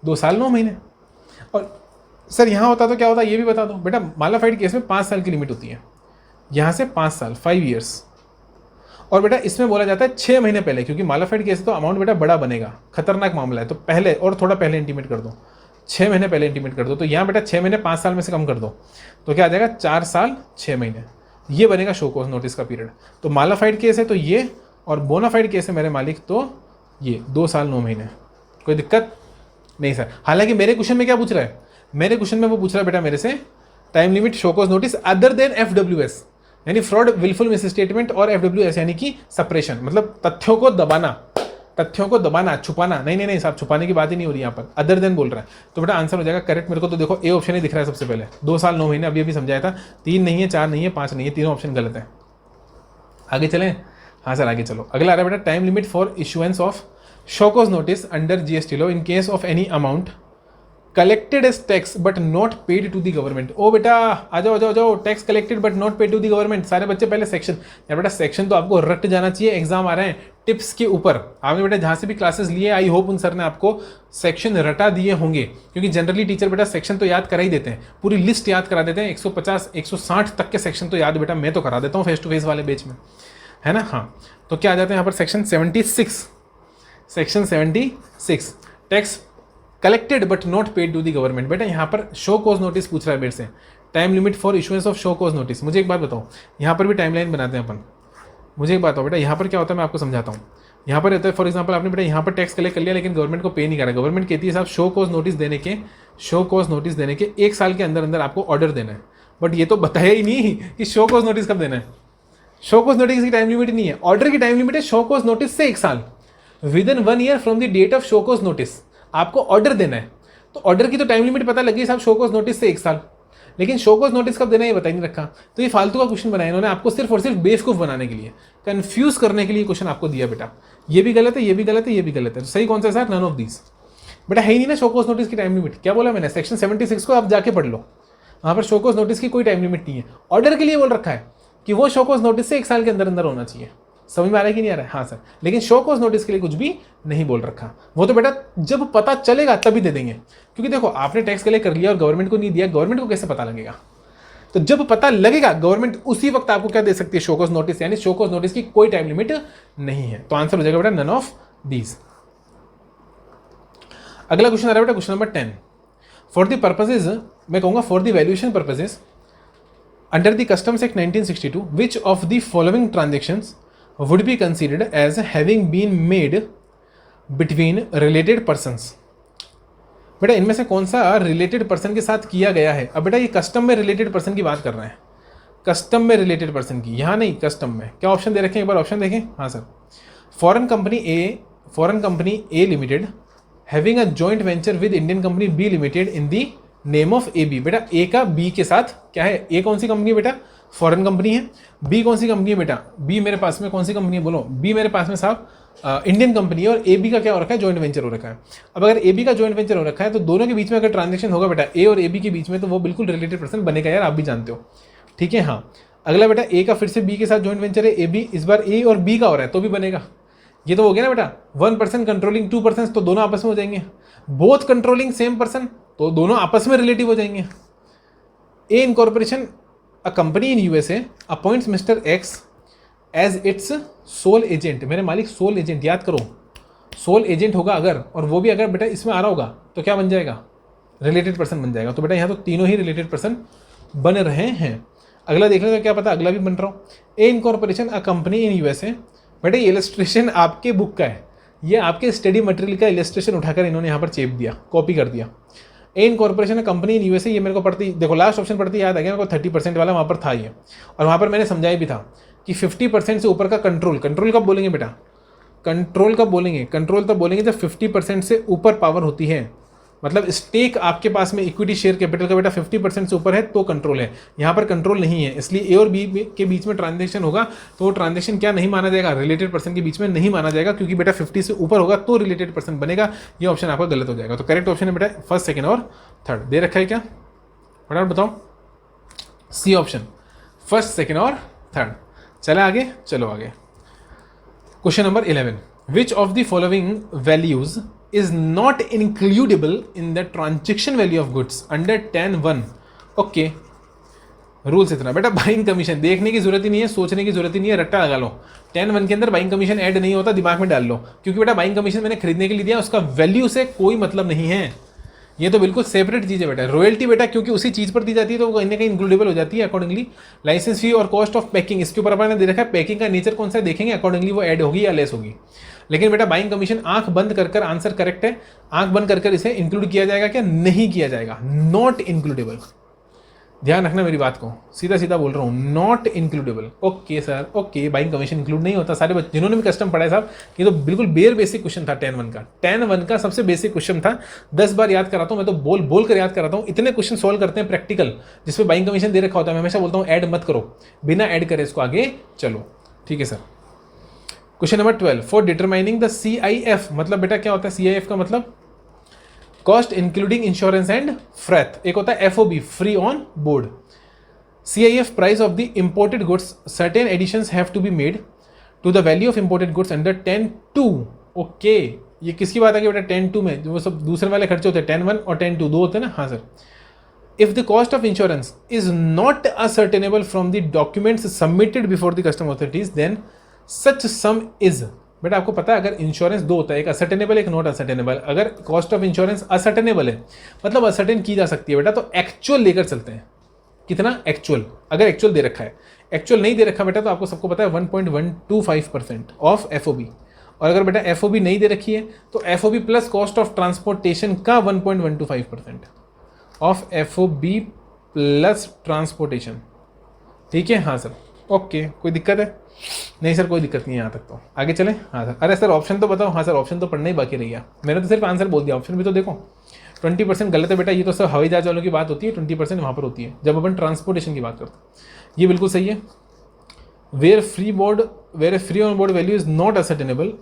2 साल 9 महीने। और सर यहाँ होता तो क्या होता ये भी बता दो बेटा। मालाफाइड केस में 5 साल की लिमिट होती है, यहाँ से 5 साल 5 ईयर्स। और बेटा इसमें बोला जाता है 6 महीने पहले, क्योंकि मालाफाइड केस तो अमाउंट बेटा बड़ा बनेगा, खतरनाक मामला है, तो पहले और थोड़ा पहले इंटीमेट कर दो, 6 महीने पहले इंटीमेट कर दो। तो यहाँ बेटा 6 महीने 5 साल में से कम कर दो, तो क्या आ जाएगा? 4 साल 6 महीने। ये बनेगा शो कॉज नोटिस का पीरियड। तो मालाफाइड केस है तो ये, और बोनाफाइड केस है मेरे मालिक तो ये 2 साल 9 महीने। कोई दिक्कत नहीं सर। हालांकि मेरे क्वेश्चन में क्या पूछ रहा है? मेरे क्वेश्चन में वो पूछ रहा है बेटा मेरे से time limit show cause notice other than FWS, यानी फ्रॉड, विलफुल मिस स्टेटमेंट, और एफडब्ल्यूएस यानी कि सप्रेशन, मतलब तथ्यों को दबाना, तथ्यों को दबाना, छुपाना। नहीं साहब, छुपाने की बात ही नहीं हो रही यहाँ पर, अदर देन बोल रहा है। तो बेटा आंसर हो जाएगा करेक्ट। मेरे को तो देखो ए ऑप्शन ही दिख रहा है सबसे पहले, 2 साल 9 महीने। अभी समझाया था, 3 नहीं है, 4 नहीं है, 5 नहीं है, तीनों ऑप्शन गलत है। आगे चलें? हाँ सर आगे चलो। अगला आ रहा है बेटा time limit for issuance of show cause notice under GST law in case of any amount collected as tax but not paid to the government. Oh बेटा आ जाओ, tax collected but not paid to the government. सारे बच्चे पहले section, यार बेटा section तो आपको रट जाना चाहिए, एग्जाम आ रहे हैं टिप्स के ऊपर। आपने बेटा जहाँ से भी क्लासेस लिए, आई होप उन सर ने आपको सेक्शन रटा दिए होंगे, क्योंकि जनरली टीचर बेटा सेक्शन तो याद करा ही देते हैं, पूरी लिस्ट याद करा देते हैं। 150 160 तक के सेक्शन तो याद बेटा मैं तो करा देता हूँ फेस टू फेस वाले बैच में, है ना। हाँ, तो क्या आ जाता है यहाँ पर section 76, section 76 tax collected but not paid to the government. बेटा यहाँ पर शो कॉज नोटिस पूछ रहा है मेरे से, time limit for issuance of show cause notice. मुझे एक बात बताओ, यहाँ पर भी टाइमलाइन बनाते हैं अपन। मुझे एक बात बताओ बेटा, यहाँ पर क्या होता है मैं आपको समझाता हूँ। यहाँ पर रहता है फॉर एग्जांपल आपने बेटा यहाँ पर टैक्स कलेक्ट कर लिया लेकिन गवर्नमेंट को पे नहीं करा। गवर्नमेंट कहती है साहब शो कॉज नोटिस देने के 1 साल के अंदर अंदर आपको ऑर्डर देना है। बट ये तो बताया ही नहीं कि शो कॉज नोटिस कब देना है। शो कॉज नोटिस की टाइम लिमिट नहीं है, ऑर्डर की टाइम लिमिट है शो कॉज नोटिस से 1 साल। Within 1 year from the date of show cause notice आपको ऑर्डर देना है। तो ऑर्डर की तो टाइम लिमिट पता लगी साहब, शो कॉज नोटिस से 1 साल, लेकिन शो कॉज नोटिस कब देना है ये बता ही नहीं रखा। तो ये फालतू का क्वेश्चन बनाया इन्होंने आपको सिर्फ और सिर्फ बेवकूफ बनाने के लिए, कंफ्यूज करने के लिए क्वेश्चन आपको दिया बेटा। ये भी गलत है, ये भी गलत है, ये भी गलत है। तो सही कौन सा है सर? None of these. बेटा है ही नहीं ना शो कॉज नोटिस की टाइम लिमिट। क्या बोला मैंने? सेक्शन 76 को आप जाके पढ़ लो, वहाँ पर शो कॉज नोटिस की कोई टाइम लिमिट नहीं है। ऑर्डर के लिए बोल रखा है कि वो शो कॉज नोटिस से 1 साल के अंदर अंदर होना चाहिए। समझ में आ रहा है कि नहीं आ रहा है? हाँ सर, लेकिन शो कॉज नोटिस के लिए कुछ भी नहीं बोल रखा। वो तो बेटा जब पता चलेगा तभी दे देंगे, क्योंकि देखो आपने टैक्स कलेक्ट कर लिया और गवर्नमेंट को नहीं दिया, गवर्नमेंट को कैसे पता लगेगा? तो जब पता लगेगा गवर्नमेंट उसी वक्त आपको क्या दे सकती है? Show cause notice. यानी शो कॉज नोटिस की कोई टाइम लिमिट नहीं है। तो आंसर हो जाएगा बेटा नन ऑफ दीज। अगला क्वेश्चन आ रहा है बेटा, question number 10। For the purposes, मैं कहूंगा for the valuation purposes under the customs act 1962 which of the following transactions would be considered as having been made between related persons. बेटा इनमें से कौन सा रिलेटेड पर्सन के साथ किया गया है? अब बेटा ये कस्टम में रिलेटेड पर्सन की बात कर रहे हैं, कस्टम में रिलेटेड पर्सन की, यहाँ नहीं कस्टम में। क्या ऑप्शन दे रखे हैं एक बार ऑप्शन देखें। हाँ sir, foreign company A limited having a joint venture with Indian company B limited in the name of A B. बेटा ए का बी के साथ क्या है? ए कौन सी कंपनी है बेटा? फॉरेन कंपनी है। बी कौन सी कंपनी है बेटा? बी मेरे पास में कौन सी कंपनी है? बोलो। बी मेरे पास में साहब इंडियन कंपनी है, और ए बी का क्या हो रखा है? जॉइंट वेंचर हो रखा है। अब अगर ए बी का जॉइंट वेंचर हो रखा है तो दोनों के बीच में अगर ट्रांजेक्शन होगा बेटा ए और ए बी के बीच में, तो वो बिल्कुल रिलेटेड पर्सन बनेगा यार, आप भी जानते हो। ठीक है। हाँ, अगला बेटा ए का फिर से बी के साथ जॉइंट वेंचर है, ए बी इस बार ए और बी का हो रहा है तो भी बनेगा। ये तो हो गया ना बेटा, 1 पर्सन कंट्रोलिंग 2 पर्सन, तो दोनों आपस में हो जाएंगे। बोथ कंट्रोलिंग सेम पर्सन, तो दोनों आपस में रिलेटिव हो जाएंगे। A incorporation a company in USA appoints mister X as its sole agent. मेरे मालिक सोल एजेंट, याद करो सोल एजेंट होगा अगर, और वो भी अगर बेटा इसमें आ रहा होगा तो क्या बन जाएगा? रिलेटेड पर्सन बन जाएगा। तो बेटा यहाँ तो तीनों ही रिलेटेड पर्सन बन रहे हैं। अगला देख लेते, क्या पता अगला भी बन रहा हो। A incorporation a company in USA. बेटा ये इलस्ट्रेशन आपके बुक का है, ये आपके स्टडी मटेरियल का इलस्ट्रेशन उठाकर इन्होंने यहाँ पर चेप दिया, कॉपी कर दिया। ए इनकॉर्पोरेशन कंपनी इन यूएसए, ये मेरे को पढ़ती, देखो लास्ट ऑप्शन पढ़ती याद आ गया मेरे को, 30% वाला वहाँ पर था ये। और वहाँ पर मैंने समझाया भी था कि 50% से ऊपर का कंट्रोल कब बोलेंगे बेटा? कंट्रोल कब बोलेंगे? कंट्रोल तब बोलेंगे जब 50% से ऊपर पावर होती है, मतलब स्टेक आपके पास में इक्विटी शेयर कैपिटल का बेटा 50% से ऊपर है तो कंट्रोल है। यहाँ पर कंट्रोल नहीं है, इसलिए ए और बी के बीच में ट्रांजेक्शन होगा तो वो ट्रांजेक्शन क्या नहीं माना जाएगा? रिलेटेड पर्सन के बीच में नहीं माना जाएगा, क्योंकि बेटा 50 से ऊपर होगा तो रिलेटेड पर्सन बनेगा। ये ऑप्शन आपका गलत हो जाएगा। तो करेक्ट ऑप्शन है बेटा फर्स्ट, सेकेंड और थर्ड। दे रखा है क्या? फटाफट बताओ। सी ऑप्शन, फर्स्ट, सेकेंड और थर्ड। चला आगे, चलो आगे। Question number 11। Which of the following values is not includable in the transaction value of goods under 10(1). Okay, rules इतना बेटा, बाइंग कमीशन देखने की जरूरत ही नहीं है, सोचने की जरूरत ही नहीं है, रट्टा लगा लो। 10(1) के अंदर बाइंग कमीशन ऐड नहीं होता, दिमाग में डाल लो, क्योंकि बेटा बाइंग कमीशन मैंने खरीदने के लिए दिया, उसका वैल्यू से कोई मतलब नहीं है। ये तो बिल्कुल सेपरेट चीज़ है बेटा। रॉयल्टी बेटा क्योंकि उसी चीज़ पर दी जाती है तो वो कहीं ना कहीं इंक्लूडेबल हो जाती है अकॉर्डिंगली। लाइसेंस फी और कॉस्ट ऑफ पैकिंग, इसके ऊपर अपने दे रखा है, पैकिंग का नेचर कौन सा है देखेंगे, अकॉर्डिंगली वो ऐड होगी या लेस होगी। लेकिन बेटा बाइंग कमीशन आंख बंद कर आंसर करेक्ट है, आंख बंद कर इसे इंक्लूड किया जाएगा क्या? नहीं किया जाएगा, नॉट इंक्लूडेबल। ध्यान रखना मेरी बात को, सीधा सीधा बोल रहा हूँ, not includable. Okay sir, okay, buying commission include नहीं होता। सारे बच्चे जिन्होंने भी कस्टम पढ़ा है साहब, ये तो बिल्कुल बेयर बेसिक क्वेश्चन था 10(1) का। 10(1) का सबसे बेसिक क्वेश्चन था, 10 बार याद कराता हूँ मैं तो, बोल कर याद कराता हूँ। इतने क्वेश्चन सॉल्व करते हैं प्रैक्टिकल जिसमें बाइंग कमीशन दे रखा होता है। मैं हमेशा बोलता हूँ ऐड मत करो, बिना ऐड करे इसको आगे चलो। ठीक है sir. Question number 12। For determining the CIF, मतलब बेटा क्या होता है CIF का मतलब? Cost including insurance and freight. एक होता है FOB, free on board. CIF price of the imported goods, certain additions have to be made to the value of imported goods under 10(2). Okay, ये किसकी बात आ गई बेटा? 10(2) में वो सब दूसरे वाले खर्चे होते हैं, 10(1) और 10(2) दो होते हैं ना। हाँ sir. If the cost of insurance is not ascertainable from the documents submitted before the custom authorities, then such some is, बेटा आपको पता है अगर इंश्योरेंस दो होता है, एक असर्टेनेबल एक नॉट असर्टेनेबल, अगर कॉस्ट ऑफ इंश्योरेंस असर्टेनेबल है मतलब असर्टेन की जा सकती है बेटा, तो एक्चुअल लेकर चलते हैं। कितना एक्चुअल, अगर एक्चुअल दे रखा है, एक्चुअल नहीं दे रखा बेटा तो आपको सबको पता है 1.125% ऑफ एफओबी, और अगर बेटा एफओबी नहीं दे रखी है तो FOB plus cost of transportation का 1.125% ऑफ एफओबी प्लस ट्रांसपोर्टेशन। ठीक है, हाँ सर, ओके, कोई दिक्कत है? नहीं सर कोई दिक्कत नहीं है यहाँ तक तो, आगे चलें। हाँ सर, अरे सर ऑप्शन तो बताओ। हाँ सर ऑप्शन तो पढ़ना ही बाकी रह गया, मैंने तो सिर्फ आंसर बोल दिया, ऑप्शन भी तो देखो। 20% गलत है बेटा, ये तो सब हवाई जहाज वालों की बात होती है, 20% वहाँ पर होती है जब अपन ट्रांसपोर्टेशन की बात करते हैं। ये बिल्कुल सही है। Where free on board value is not ascertainable,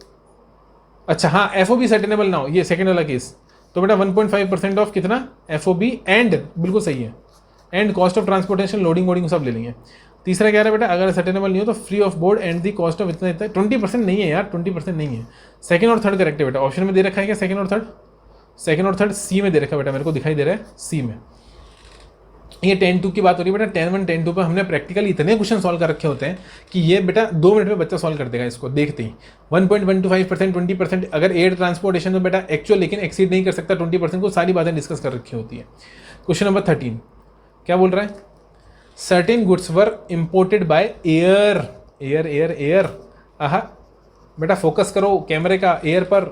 अच्छा हाँ, एफओबी सर्टेनेबल ना हो, ये सेकंड वाला केस, तो बेटा 1.5% ऑफ कितना एफओबी एंड, बिल्कुल सही है, end cost of transportation loading वोडिंग सब ले लेंगे। तीसरा क्या है बेटा, अगर सर्टेनेबल नहीं हो तो free of board and the cost of इतना इतना। 20% नहीं है यार, 20% नहीं है। सेकंड और थर्ड करेक्ट है बेटा, ऑप्शन में दे रखा है क्या सेकंड और थर्ड? सेकंड और थर्ड सी में दे रखा है बेटा, मेरे को दिखाई दे रहा है सी में। ये 10-2 की बात हो रही है बेटा, 10-1 10-2 पर हमने प्रैक्टिकली इतने क्वेश्चन सॉल्व कर रखे होते हैं कि ये बेटा 2 मिनट में बच्चा सॉल्व कर देगा इसको देखते ही। 1.125%, 20%, अगर एयर ट्रांसपोर्टेशन में बेटा एक्चुअल लेकिन एक्सीड नहीं कर सकता 20% को, सारी बातें डिस्कस कर रखी होती है। क्वेश्चन नंबर 13 क्या बोल रहा है? Certain goods were imported by air, air air air, आहा बेटा फोकस करो कैमरे का एयर पर।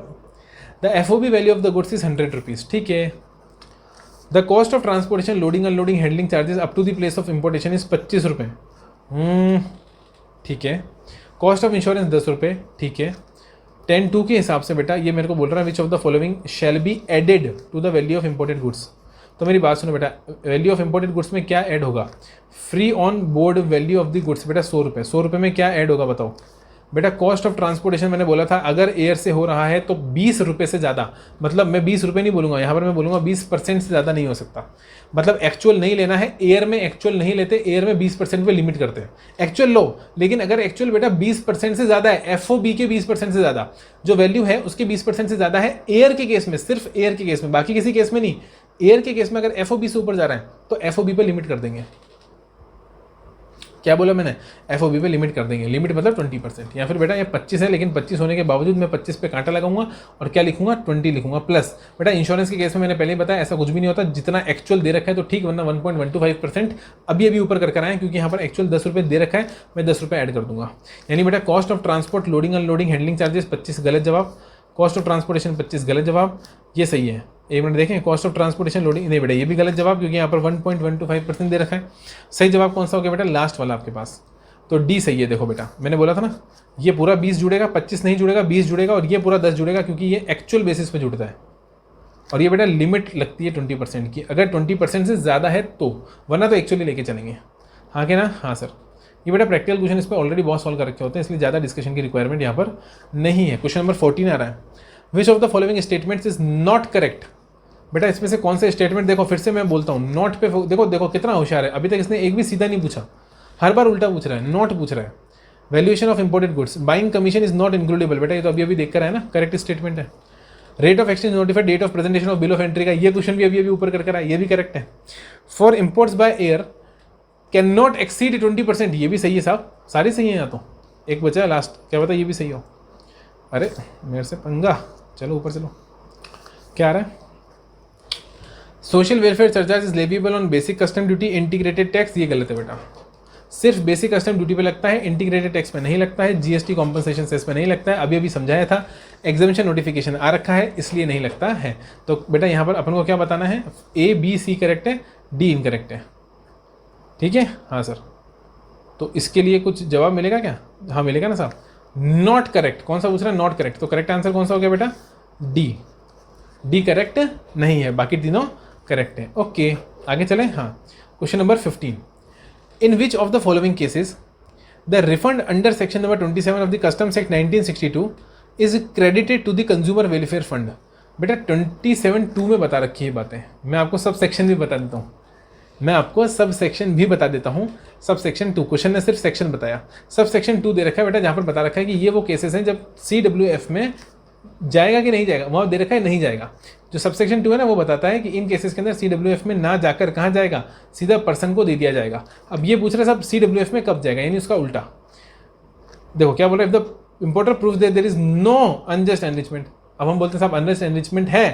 The FOB value of the goods is 100 rupees, ठीक है। The cost of transportation loading unloading handling charges up to the place of importation is 25 रुपये, ठीक है। कॉस्ट ऑफ इंश्योरेंस 10 रुपये, ठीक है। 10-2 के हिसाब से बेटा ये मेरे को बोल रहा है which of the following shall be added to the value of imported goods. तो मेरी बात सुनो बेटा, वैल्यू ऑफ इंपोर्टेड गुड्स में क्या ऐड होगा? Free on board value of the goods बेटा 100 रुपये, 100 रुपये में क्या ऐड होगा बताओ बेटा? कॉस्ट ऑफ ट्रांसपोर्टेशन मैंने बोला था अगर एयर से हो रहा है तो 20 रुपये से ज़्यादा, मतलब मैं 20 रुपये नहीं बोलूँगा यहाँ पर, मैं बोलूँगा 20% से ज़्यादा नहीं हो सकता। मतलब एक्चुअल नहीं लेना है, एयर में एक्चुअल नहीं लेते, एयर में 20% पे लिमिट करते हैं। एक्चुअल लो, लेकिन अगर एक्चुअल बेटा 20% से ज़्यादा है, एफओबी के 20% से ज़्यादा जो वैल्यू है उसके 20% से ज़्यादा है एयर के केस में, सिर्फ एयर के केस में, बाकी किसी केस में नहीं। एयर के केस में अगर एफओबी से ऊपर जा रहा है तो एफओबी पे लिमिट कर देंगे। क्या बोला मैंने? एफओबी पे लिमिट कर देंगे, लिमिट मतलब 20%। या फिर बेटा ये 25 है, लेकिन 25 होने के बावजूद मैं 25 पे कांटा लगाऊंगा और क्या लिखूंगा? 20 लिखूंगा प्लस। बेटा इंश्योरेंस के केस में मैंने पहले ही बताया ऐसा कुछ भी नहीं होता, जितना एक्चुअल दे रखा है तो ठीक, वरना 1.125% अभी ऊपर कर आए, क्योंकि यहाँ पर एक्चुअल 10 रुपये दे रखा है, मैं 10 रुपये ऐड कर दूंगा। यानी बेटा cost of transport loading unloading handling charges 25 गलत जवाब, कॉस्ट ऑफ ट्रांसपोर्टेशन 25 गलत जवाब, ये सही है। एक मिनट देखें, कॉस्ट ऑफ ट्रांसपोर्टेशन लोडिंग नहीं बेटा ये भी गलत जवाब, क्योंकि यहाँ पर 1.125% दे रखा है। सही जवाब कौन सा हो गया बेटा? लास्ट वाला आपके पास, तो डी सही है। देखो बेटा मैंने बोला था ना, ये पूरा 20 जुड़ेगा, 25 नहीं जुड़ेगा, 20 जुड़ेगा, और ये पूरा 10 जुड़ेगा, क्योंकि ये एक्चुअल बेसिस पे जुड़ता है। और ये बेटा लिमिट लगती है 20% की, अगर 20% से ज़्यादा है तो, वरना तो एक्चुअली लेके चलेंगे। हाँ क्या ना? हाँ सर। ये बेटा प्रैक्टिकल क्वेश्चन इस पर ऑलरेडी बहुत सॉल्व कर रखे होते हैं, इसलिए ज़्यादा डिस्कशन की रिक्वायरमेंट यहाँ पर नहीं है। क्वेश्चन नंबर 14 आ रहा है, which of the following statements is not correct. बेटा इसमें से कौन से स्टेटमेंट, देखो फिर से मैं बोलता हूँ, नॉट पे देखो, देखो कितना होशियार है, अभी तक इसने एक भी सीधा नहीं पूछा, हर बार उल्टा पूछ रहा है, नॉट पूछ रहा है। Valuation of imported goods, buying commission is not includable, बेटा ये तो अभी देख कर है ना, करेक्ट स्टेटमेंट है। Rate of exchange notified, date of presentation of bill of entry का ये क्वेश्चन भी अभी ऊपर कर आया, ये भी करेक्ट है। For imports by air can not exceed 20%, ये भी सही है साहब, सारी सही है। यहाँ तो एक बचा है लास्ट, क्या पता ये भी सही हो। अरे मेरे से पंगा, चलो ऊपर चलो। क्या आ रहा है? Social welfare charges is leviable on basic custom duty integrated tax, ये गलत है बेटा। सिर्फ बेसिक कस्टम ड्यूटी पे लगता है, इंटीग्रेटेड टैक्स पे नहीं लगता है, जीएसटी कॉम्पनसेशन सेस पे नहीं लगता है। अभी समझाया था, एग्जामिनेशन नोटिफिकेशन आ रखा है इसलिए नहीं लगता है। तो बेटा यहाँ पर अपन को क्या बताना है? ए बी सी करेक्ट है, डी इनकरेक्ट है, ठीक है। हाँ सर, तो इसके लिए कुछ जवाब मिलेगा क्या? हाँ मिलेगा ना साहब। नॉट करेक्ट कौन सा पूछ रहा है? नॉट करेक्ट, तो करेक्ट आंसर कौन सा हो गया बेटा? डी। डी करेक्ट नहीं है, बाकी तीनों करेक्ट है। ओके आगे चलें। हाँ question number 15, in which of the following cases the refund under section number 27 of the customs act 1962 is credited to the consumer welfare fund. बेटा 27(2) में बता रखी है बातें, मैं आपको सब सेक्शन भी बता देता हूँ, सब सेक्शन 2, क्वेश्चन ने सिर्फ सेक्शन बताया, सब सेक्शन 2 दे रखा है बेटा, जहाँ पर बता रखा है कि ये वो केसेस हैं जब CWF में जाएगा कि नहीं जाएगा, वहाँ दे रखा है नहीं जाएगा। जो सबसेक्शन 2 है ना वो बताता है कि इन केसेस के अंदर CWF में ना जाकर कहाँ जाएगा, सीधा पर्सन को दे दिया जाएगा। अब ये पूछ रहे सब CWF में कब जाएगा, यानी उसका उल्टा। देखो क्या बोल रहा है, if the importer proves that there is no unjust enrichment. अब हम बोलते हैं साहब अनजस्ट एनरिचमेंट है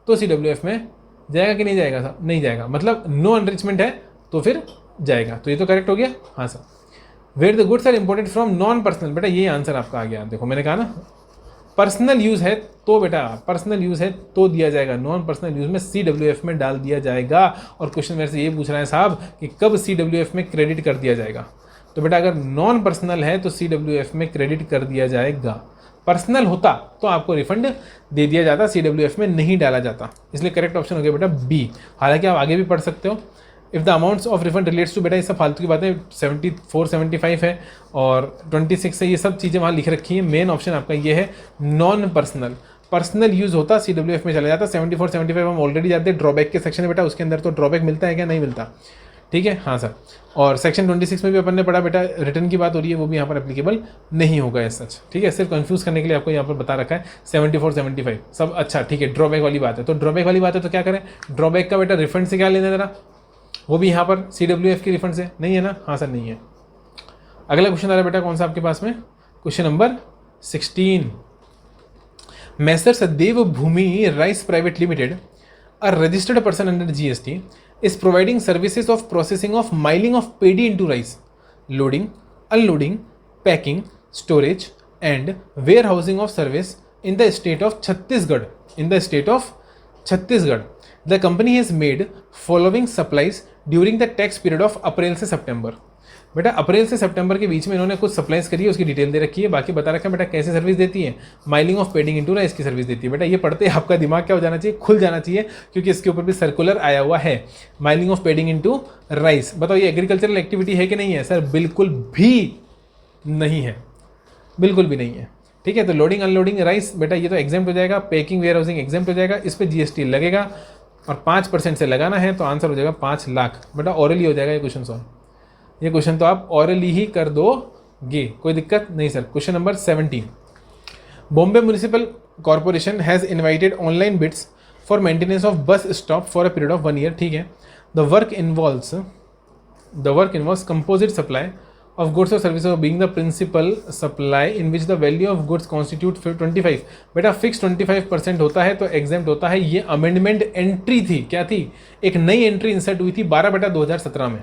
तो CWF में जाएगा कि नहीं जाएगा साहब? नहीं जाएगा, मतलब नो एनरिचमेंट है तो फिर जाएगा। तो ये तो करेक्ट हो गया। हाँ sir. Where the goods are imported from non personal, बेटा ये आंसर आपका आ गया। देखो मैंने कहा ना पर्सनल यूज़ है तो बेटा पर्सनल यूज़ है तो दिया जाएगा, नॉन पर्सनल यूज़ में CWF में डाल दिया जाएगा। और क्वेश्चन मेरे से ये पूछ रहा है साहब कि कब CWF में क्रेडिट कर दिया जाएगा। तो बेटा अगर नॉन पर्सनल है तो CWF में क्रेडिट कर दिया जाएगा, पर्सनल होता तो आपको रिफंड दे दिया जाता, CWF में नहीं डाला जाता। इसलिए करेक्ट ऑप्शन हो गया बेटा बी। हालांकि आप आगे भी पढ़ सकते हो, if the amounts of refund relates to, बेटा ये सब फालतू की बातें, 74 75 है और 26 है, ये सब चीज़ें वहाँ लिख रखी हैं। मेन ऑप्शन आपका ये है नॉन पर्सनल। पर्सनल यूज़ होता CWF में चला जाता। 74 75 हम ऑलरेडी जाते हैं ड्रॉबैक के सेक्शन में बेटा, उसके अंदर तो ड्रॉबैक मिलता है क्या? नहीं मिलता। ठीक है हाँ सर। और सेक्शन 26 में भी अपन ने पढ़ा बेटा, रिटर्न की बात हो रही है, वो भी यहाँ पर एप्लीकेबल नहीं होगा एज सच। ठीक है, सिर्फ कंफ्यूज करने के लिए आपको यहाँ पर बता रखा है 74 75 सब। अच्छा ठीक है, ड्रॉबैक वाली बात है तो ड्रॉबैक वाली बात है तो क्या करें? ड्रॉबैक का बेटा रिफंड से क्या लेना जरा, वो भी यहाँ पर CWF के रिफंड से नहीं है ना? हाँ सर नहीं है। अगला क्वेश्चन आ रहा है बेटा कौन सा आपके पास में, question number 16। Messrs Sadaiv Bhoomi rice private limited, a registered person under GST, is providing services of processing of miling of paddy into rice, loading, unloading, packing, storage and warehousing of service in the state of Chhattisgarh. In the state of Chhattisgarh, the company has made following supplies during the tax period of अप्रैल से सितंबर। बेटा अप्रैल से सितंबर के बीच में इन्होंने कुछ supplies करी है, उसकी डिटेल दे रखी है, बाकी बता रखा है बेटा कैसे सर्विस देती है। माइलिंग ऑफ पेडिंग इनटू राइस की सर्विस देती है। बेटा ये पढ़ते ही आपका दिमाग क्या हो जाना चाहिए, खुल जाना चाहिए, क्योंकि इसके ऊपर भी सर्कुलर आया हुआ है। माइलिंग ऑफ पेडिंग इनटू राइस, बताओ ये एग्रीकल्चरल एक्टिविटी है कि नहीं है? सर बिल्कुल भी नहीं है, बिल्कुल भी नहीं है। ठीक है, तो लोडिंग अनलोडिंग राइस बेटा ये तो एग्जाम्प्ट हो जाएगा, पैकिंग वेयर हाउसिंग एग्जाम्प्ट हो जाएगा, इस पर GST लगेगा और 5% से लगाना है तो आंसर हो जाएगा 5 लाख। बेटा ऑरली हो जाएगा ये क्वेश्चन सॉल्व, ये क्वेश्चन तो आप ऑरली ही कर दोगे, कोई दिक्कत नहीं sir. Question number 17। Bombay municipal corporation has invited online bids for maintenance of bus stop for a period of 1 year। ठीक है, the work involves composite supply of goods or services being the principal supply in which the value of goods constitute 25। बेटा fix 25% होता है तो exempt होता है। ये amendment entry थी, क्या थी? एक नई एंट्री इंसर्ट हुई थी 12 बेटा 2017 में,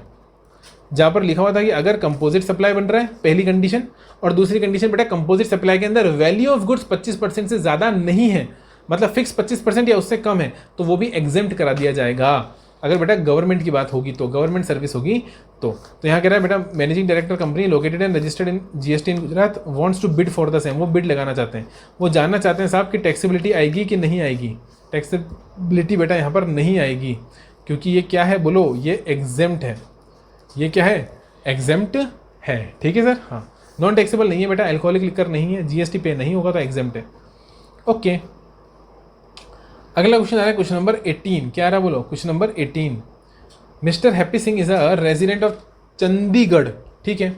जहाँ पर लिखा हुआ था कि अगर कंपोजिट सप्लाई बन रहा है, पहली कंडीशन, और दूसरी कंडीशन बेटा कंपोजिट सप्लाई के अंदर वैल्यू ऑफ गुड्स 25% से ज़्यादा नहीं है, मतलब फिक्स 25% या उससे कम है, तो वो भी एग्जेम्प्ट करा दिया जाएगा। अगर बेटा गवर्नमेंट की बात होगी तो, गवर्नमेंट सर्विस होगी तो यहाँ कह रहा है बेटा managing director company located and registered in GST in Gujarat wants to bid for the same. वो बिड लगाना चाहते हैं, वो जानना चाहते हैं साहब कि टैक्सेबिलिटी आएगी कि नहीं आएगी। टैक्सेबिलिटी बेटा यहाँ पर नहीं आएगी, क्योंकि ये क्या है बोलो, ये एग्जेम्प्ट है। ये क्या है? एग्जेम्प्ट है। ठीक है सर, हाँ नॉन टैक्सेबल नहीं है बेटा, एल्कोहलिक लिकर नहीं है, GST पे नहीं होगा तो एग्जेम्प्ट है। ओके, अगला क्वेश्चन आ रहा है क्वेश्चन नंबर 18। क्या आ रहा है बोलो, question number 18। Mister happy Singh is a resident of Chandigarh. ठीक है,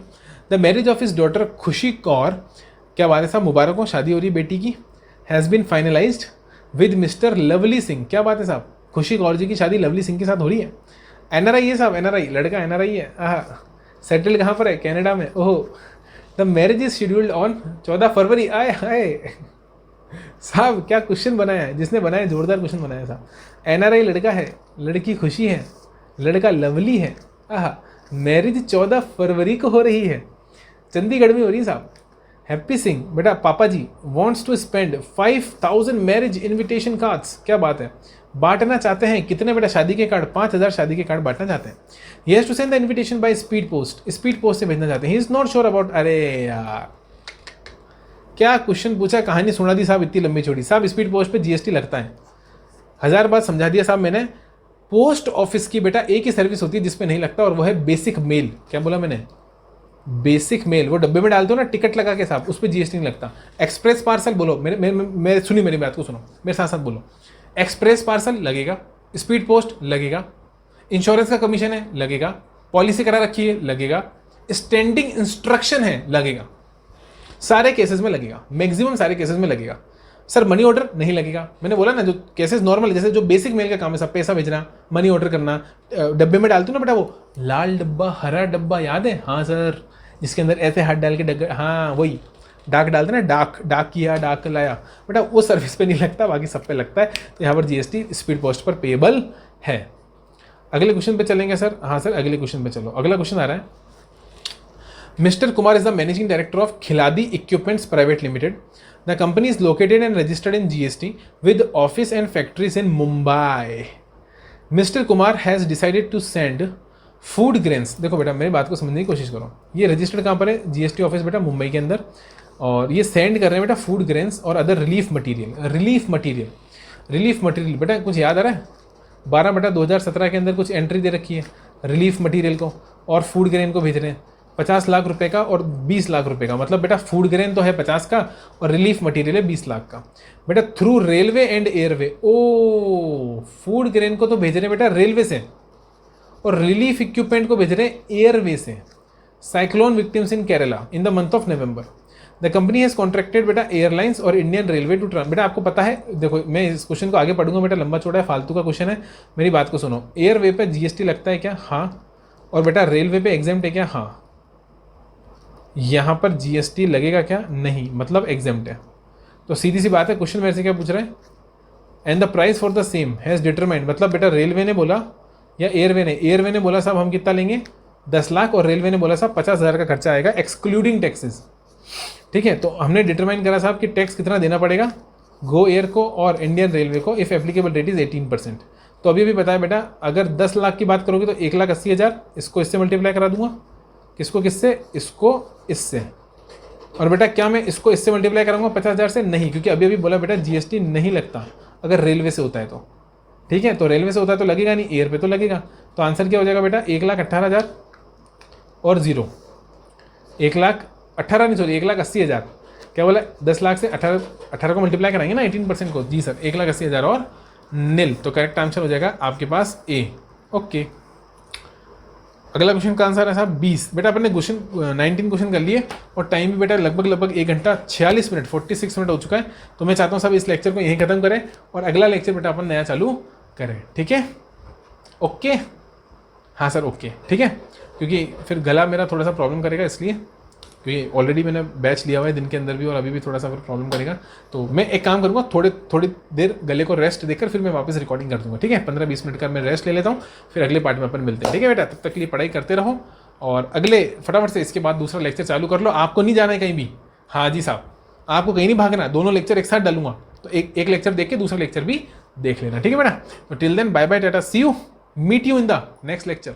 the marriage of his daughter खुशी कौर, क्या बात है साहब, मुबारक हो, शादी हो रही बेटी की, has been finalised with mister Lovely Singh. क्या बात है साहब, खुशी कौर जी की शादी लवली सिंह के साथ हो रही है। NRI है साहब, NRI लड़का NRI है। सेटल्ड कहाँ पर है? कनाडा में। ओहो, the marriage is scheduled on 14 फरवरी। आए हाय साहब, क्या क्वेश्चन बनाया है जिसने बनाया, जोरदार क्वेश्चन बनाया साहब। NRI लड़का है, लड़की खुशी है, लड़का लवली है। मैरिज 14 फरवरी को हो रही है, चंडीगढ़ में हो रही है साहब। हैप्पी सिंह बेटा पापा ji wants to spend 5000 marriage invitation cards. क्या बात है, बांटना चाहते हैं कितने बेटा शादी के कार्ड? 5000 शादी के कार्ड बांटना चाहते हैं। He has to send the invitation by speed post, speed post से भेजना चाहते हैं। He is not sure about, अरे यार क्या क्वेश्चन पूछा, कहानी सुना दी साहब इतनी लंबी छोड़ी। साहब स्पीड पोस्ट पे GST लगता है, 1000 बार समझा दिया साहब मैंने। पोस्ट ऑफिस की बेटा एक ही सर्विस होती है जिसपे नहीं लगता, और वो है बेसिक मेल। क्या बोला मैंने? बेसिक मेल, वो डब्बे में डालते हो ना टिकट लगा के साहब, उस पर GST नहीं लगता। एक्सप्रेस पार्सल बोलो, मेरे सुनी मेरी बात को सुनो, मेरे साथ साथ बोलो। एक्सप्रेस पार्सल लगेगा, स्पीड पोस्ट लगेगा, इंश्योरेंस का कमीशन है लगेगा, पॉलिसी करा रखी है लगेगा, स्टैंडिंग इंस्ट्रक्शन है लगेगा, सारे केसेस में लगेगा, मैक्सिमम सारे केसेस में लगेगा। सर मनी ऑर्डर नहीं लगेगा, मैंने बोला ना जो केसेस नॉर्मल, जैसे जो बेसिक मेल का काम है सब, पैसा भेजना, मनी ऑर्डर करना, डब्बे में डालते हो ना बेटा वो लाल डब्बा हरा डब्बा, याद है? हाँ सर, जिसके अंदर ऐसे हाथ डाल के हाँ वही डाक डालते ना, डाक किया, डाक लाया, बेटा वो सर्विस पे नहीं लगता, बाकी सब पे लगता है। तो यहाँ पर जीएसटी स्पीड पोस्ट पर पेएबल है। अगले क्वेश्चन पे चलेंगे सर। हाँ सर, अगले क्वेश्चन पे चलो। अगला क्वेश्चन आ रहा है, mister Kumar is the managing director of Khiladi equipments private limited. The company is located and registered in GST with office and factories in Mumbai. Mister Kumar has decided to send food grains, देखो बेटा मेरी बात को समझने की कोशिश करो, ये रजिस्टर्ड कहाँ पर है? जीएसटी ऑफिस बेटा मुंबई के अंदर, और ये सेंड कर रहे हैं बेटा फूड ग्रेन्स और अदर रिलीफ मटीरियल। बेटा कुछ याद आ रहा है? 12/2017 के अंदर कुछ एंट्री दे रखी है रिलीफ मटीरियल को और फूड ग्रेन को भेज रहे हैं 50 लाख रुपए का और 20 लाख रुपए का। मतलब बेटा फूड ग्रेन तो है 50 का और रिलीफ मटेरियल है 20 लाख का। बेटा थ्रू रेलवे एंड एयरवे। ओ, फूड ग्रेन को तो भेज रहे हैं बेटा रेलवे से और रिलीफ इक्विपमेंट को भेज रहे हैं एयरवे से। Cyclone victims in Kerala in the month of November. The company has contracted बेटा एयरलाइंस और इंडियन रेलवे टू बेटा आपको पता है, देखो मैं इस क्वेश्चन को आगे पढ़ूंगा बेटा, लंबा चौड़ा है, फालतू का क्वेश्चन है, मेरी बात को सुनो। एयरवे पे जीएसटी लगता है क्या? हाँ। और बेटा रेलवे पे एग्जेम्प्ट है क्या? हाँ। यहाँ पर जीएसटी लगेगा क्या? नहीं, मतलब एग्जेम्प्ट है। तो सीधी सी बात है, क्वेश्चन मेरे से क्या पूछ रहे हैं? And the price for the same has determined, मतलब बेटा रेलवे ने बोला या एयरवे ने बोला साहब हम कितना लेंगे 10 लाख और रेलवे ने बोला साहब 50,000 का खर्चा आएगा एक्सक्लूडिंग टैक्सेस। ठीक है, तो हमने डिटरमाइन करा साहब कि टैक्स कितना देना पड़ेगा गो एयर को और इंडियन रेलवे को इफ़ एप्लीकेबल रेट इज़ 18%। तो अभी बताया बेटा, अगर 10 लाख की बात करोगे तो 1,80,000 इसको इससे मल्टीप्लाई करा दूंगा, किसको किससे? इसको इससे। और बेटा क्या मैं इसको इससे मल्टीप्लाई कराऊंगा 50,000 से? नहीं, क्योंकि अभी बोला बेटा जीएसटी नहीं लगता अगर रेलवे से होता है तो। ठीक है, तो रेलवे से होता है तो लगेगा नहीं, एयर पे तो लगेगा। तो आंसर क्या हो जाएगा बेटा? 1,18,000 और 0, 1,18,000 नहीं सॉरी 1,80,000। क्या बोला? 10 लाख से 18 को मल्टीप्लाई कराएंगे ना 18% को। जी सर, 1,80,000 और नील। तो करेक्ट आंसर हो जाएगा आपके पास ए। ओके, अगला क्वेश्चन का आंसर है साहब 20। बेटा अपने क्वेश्चन 19 क्वेश्चन कर लिए और टाइम भी बेटा लगभग 1 घंटा 46 मिनट 46 मिनट हो चुका है। तो मैं चाहता हूँ साहब इस लेक्चर को यहीं खत्म करें और अगला लेक्चर बेटा अपन नया चालू करें। ठीक है, ओके। हाँ सर ओके, ठीक है, क्योंकि फिर गला मेरा थोड़ा सा प्रॉब्लम करेगा, इसलिए क्योंकि ऑलरेडी मैंने बैच लिया हुआ है दिन के अंदर भी और अभी भी थोड़ा सा फिर प्रॉब्लम करेगा। तो मैं एक काम करूँगा, थोड़ी देर गले को रेस्ट देकर फिर मैं वापस रिकॉर्डिंग कर दूँगा। ठीक है, 15-20 मिनट का मैं रेस्ट ले लेता हूँ, फिर अगले पार्ट में अपन मिलते हैं। ठीक है बेटा, तब तक के लिए पढ़ाई करते रहो और अगले फटाफट से इसके बाद दूसरा लेक्चर चालू कर लो। आपको नहीं जाना है कहीं भी। हाँ जी साहब, आपको कहीं नहीं भागना, दोनों लेक्चर एक साथ डालूंगा, तो एक लेक्चर देख के दूसरा लेक्चर भी देख लेना। ठीक है बेटा, तो till then bye bye tata, see you, meet you in the next lecture.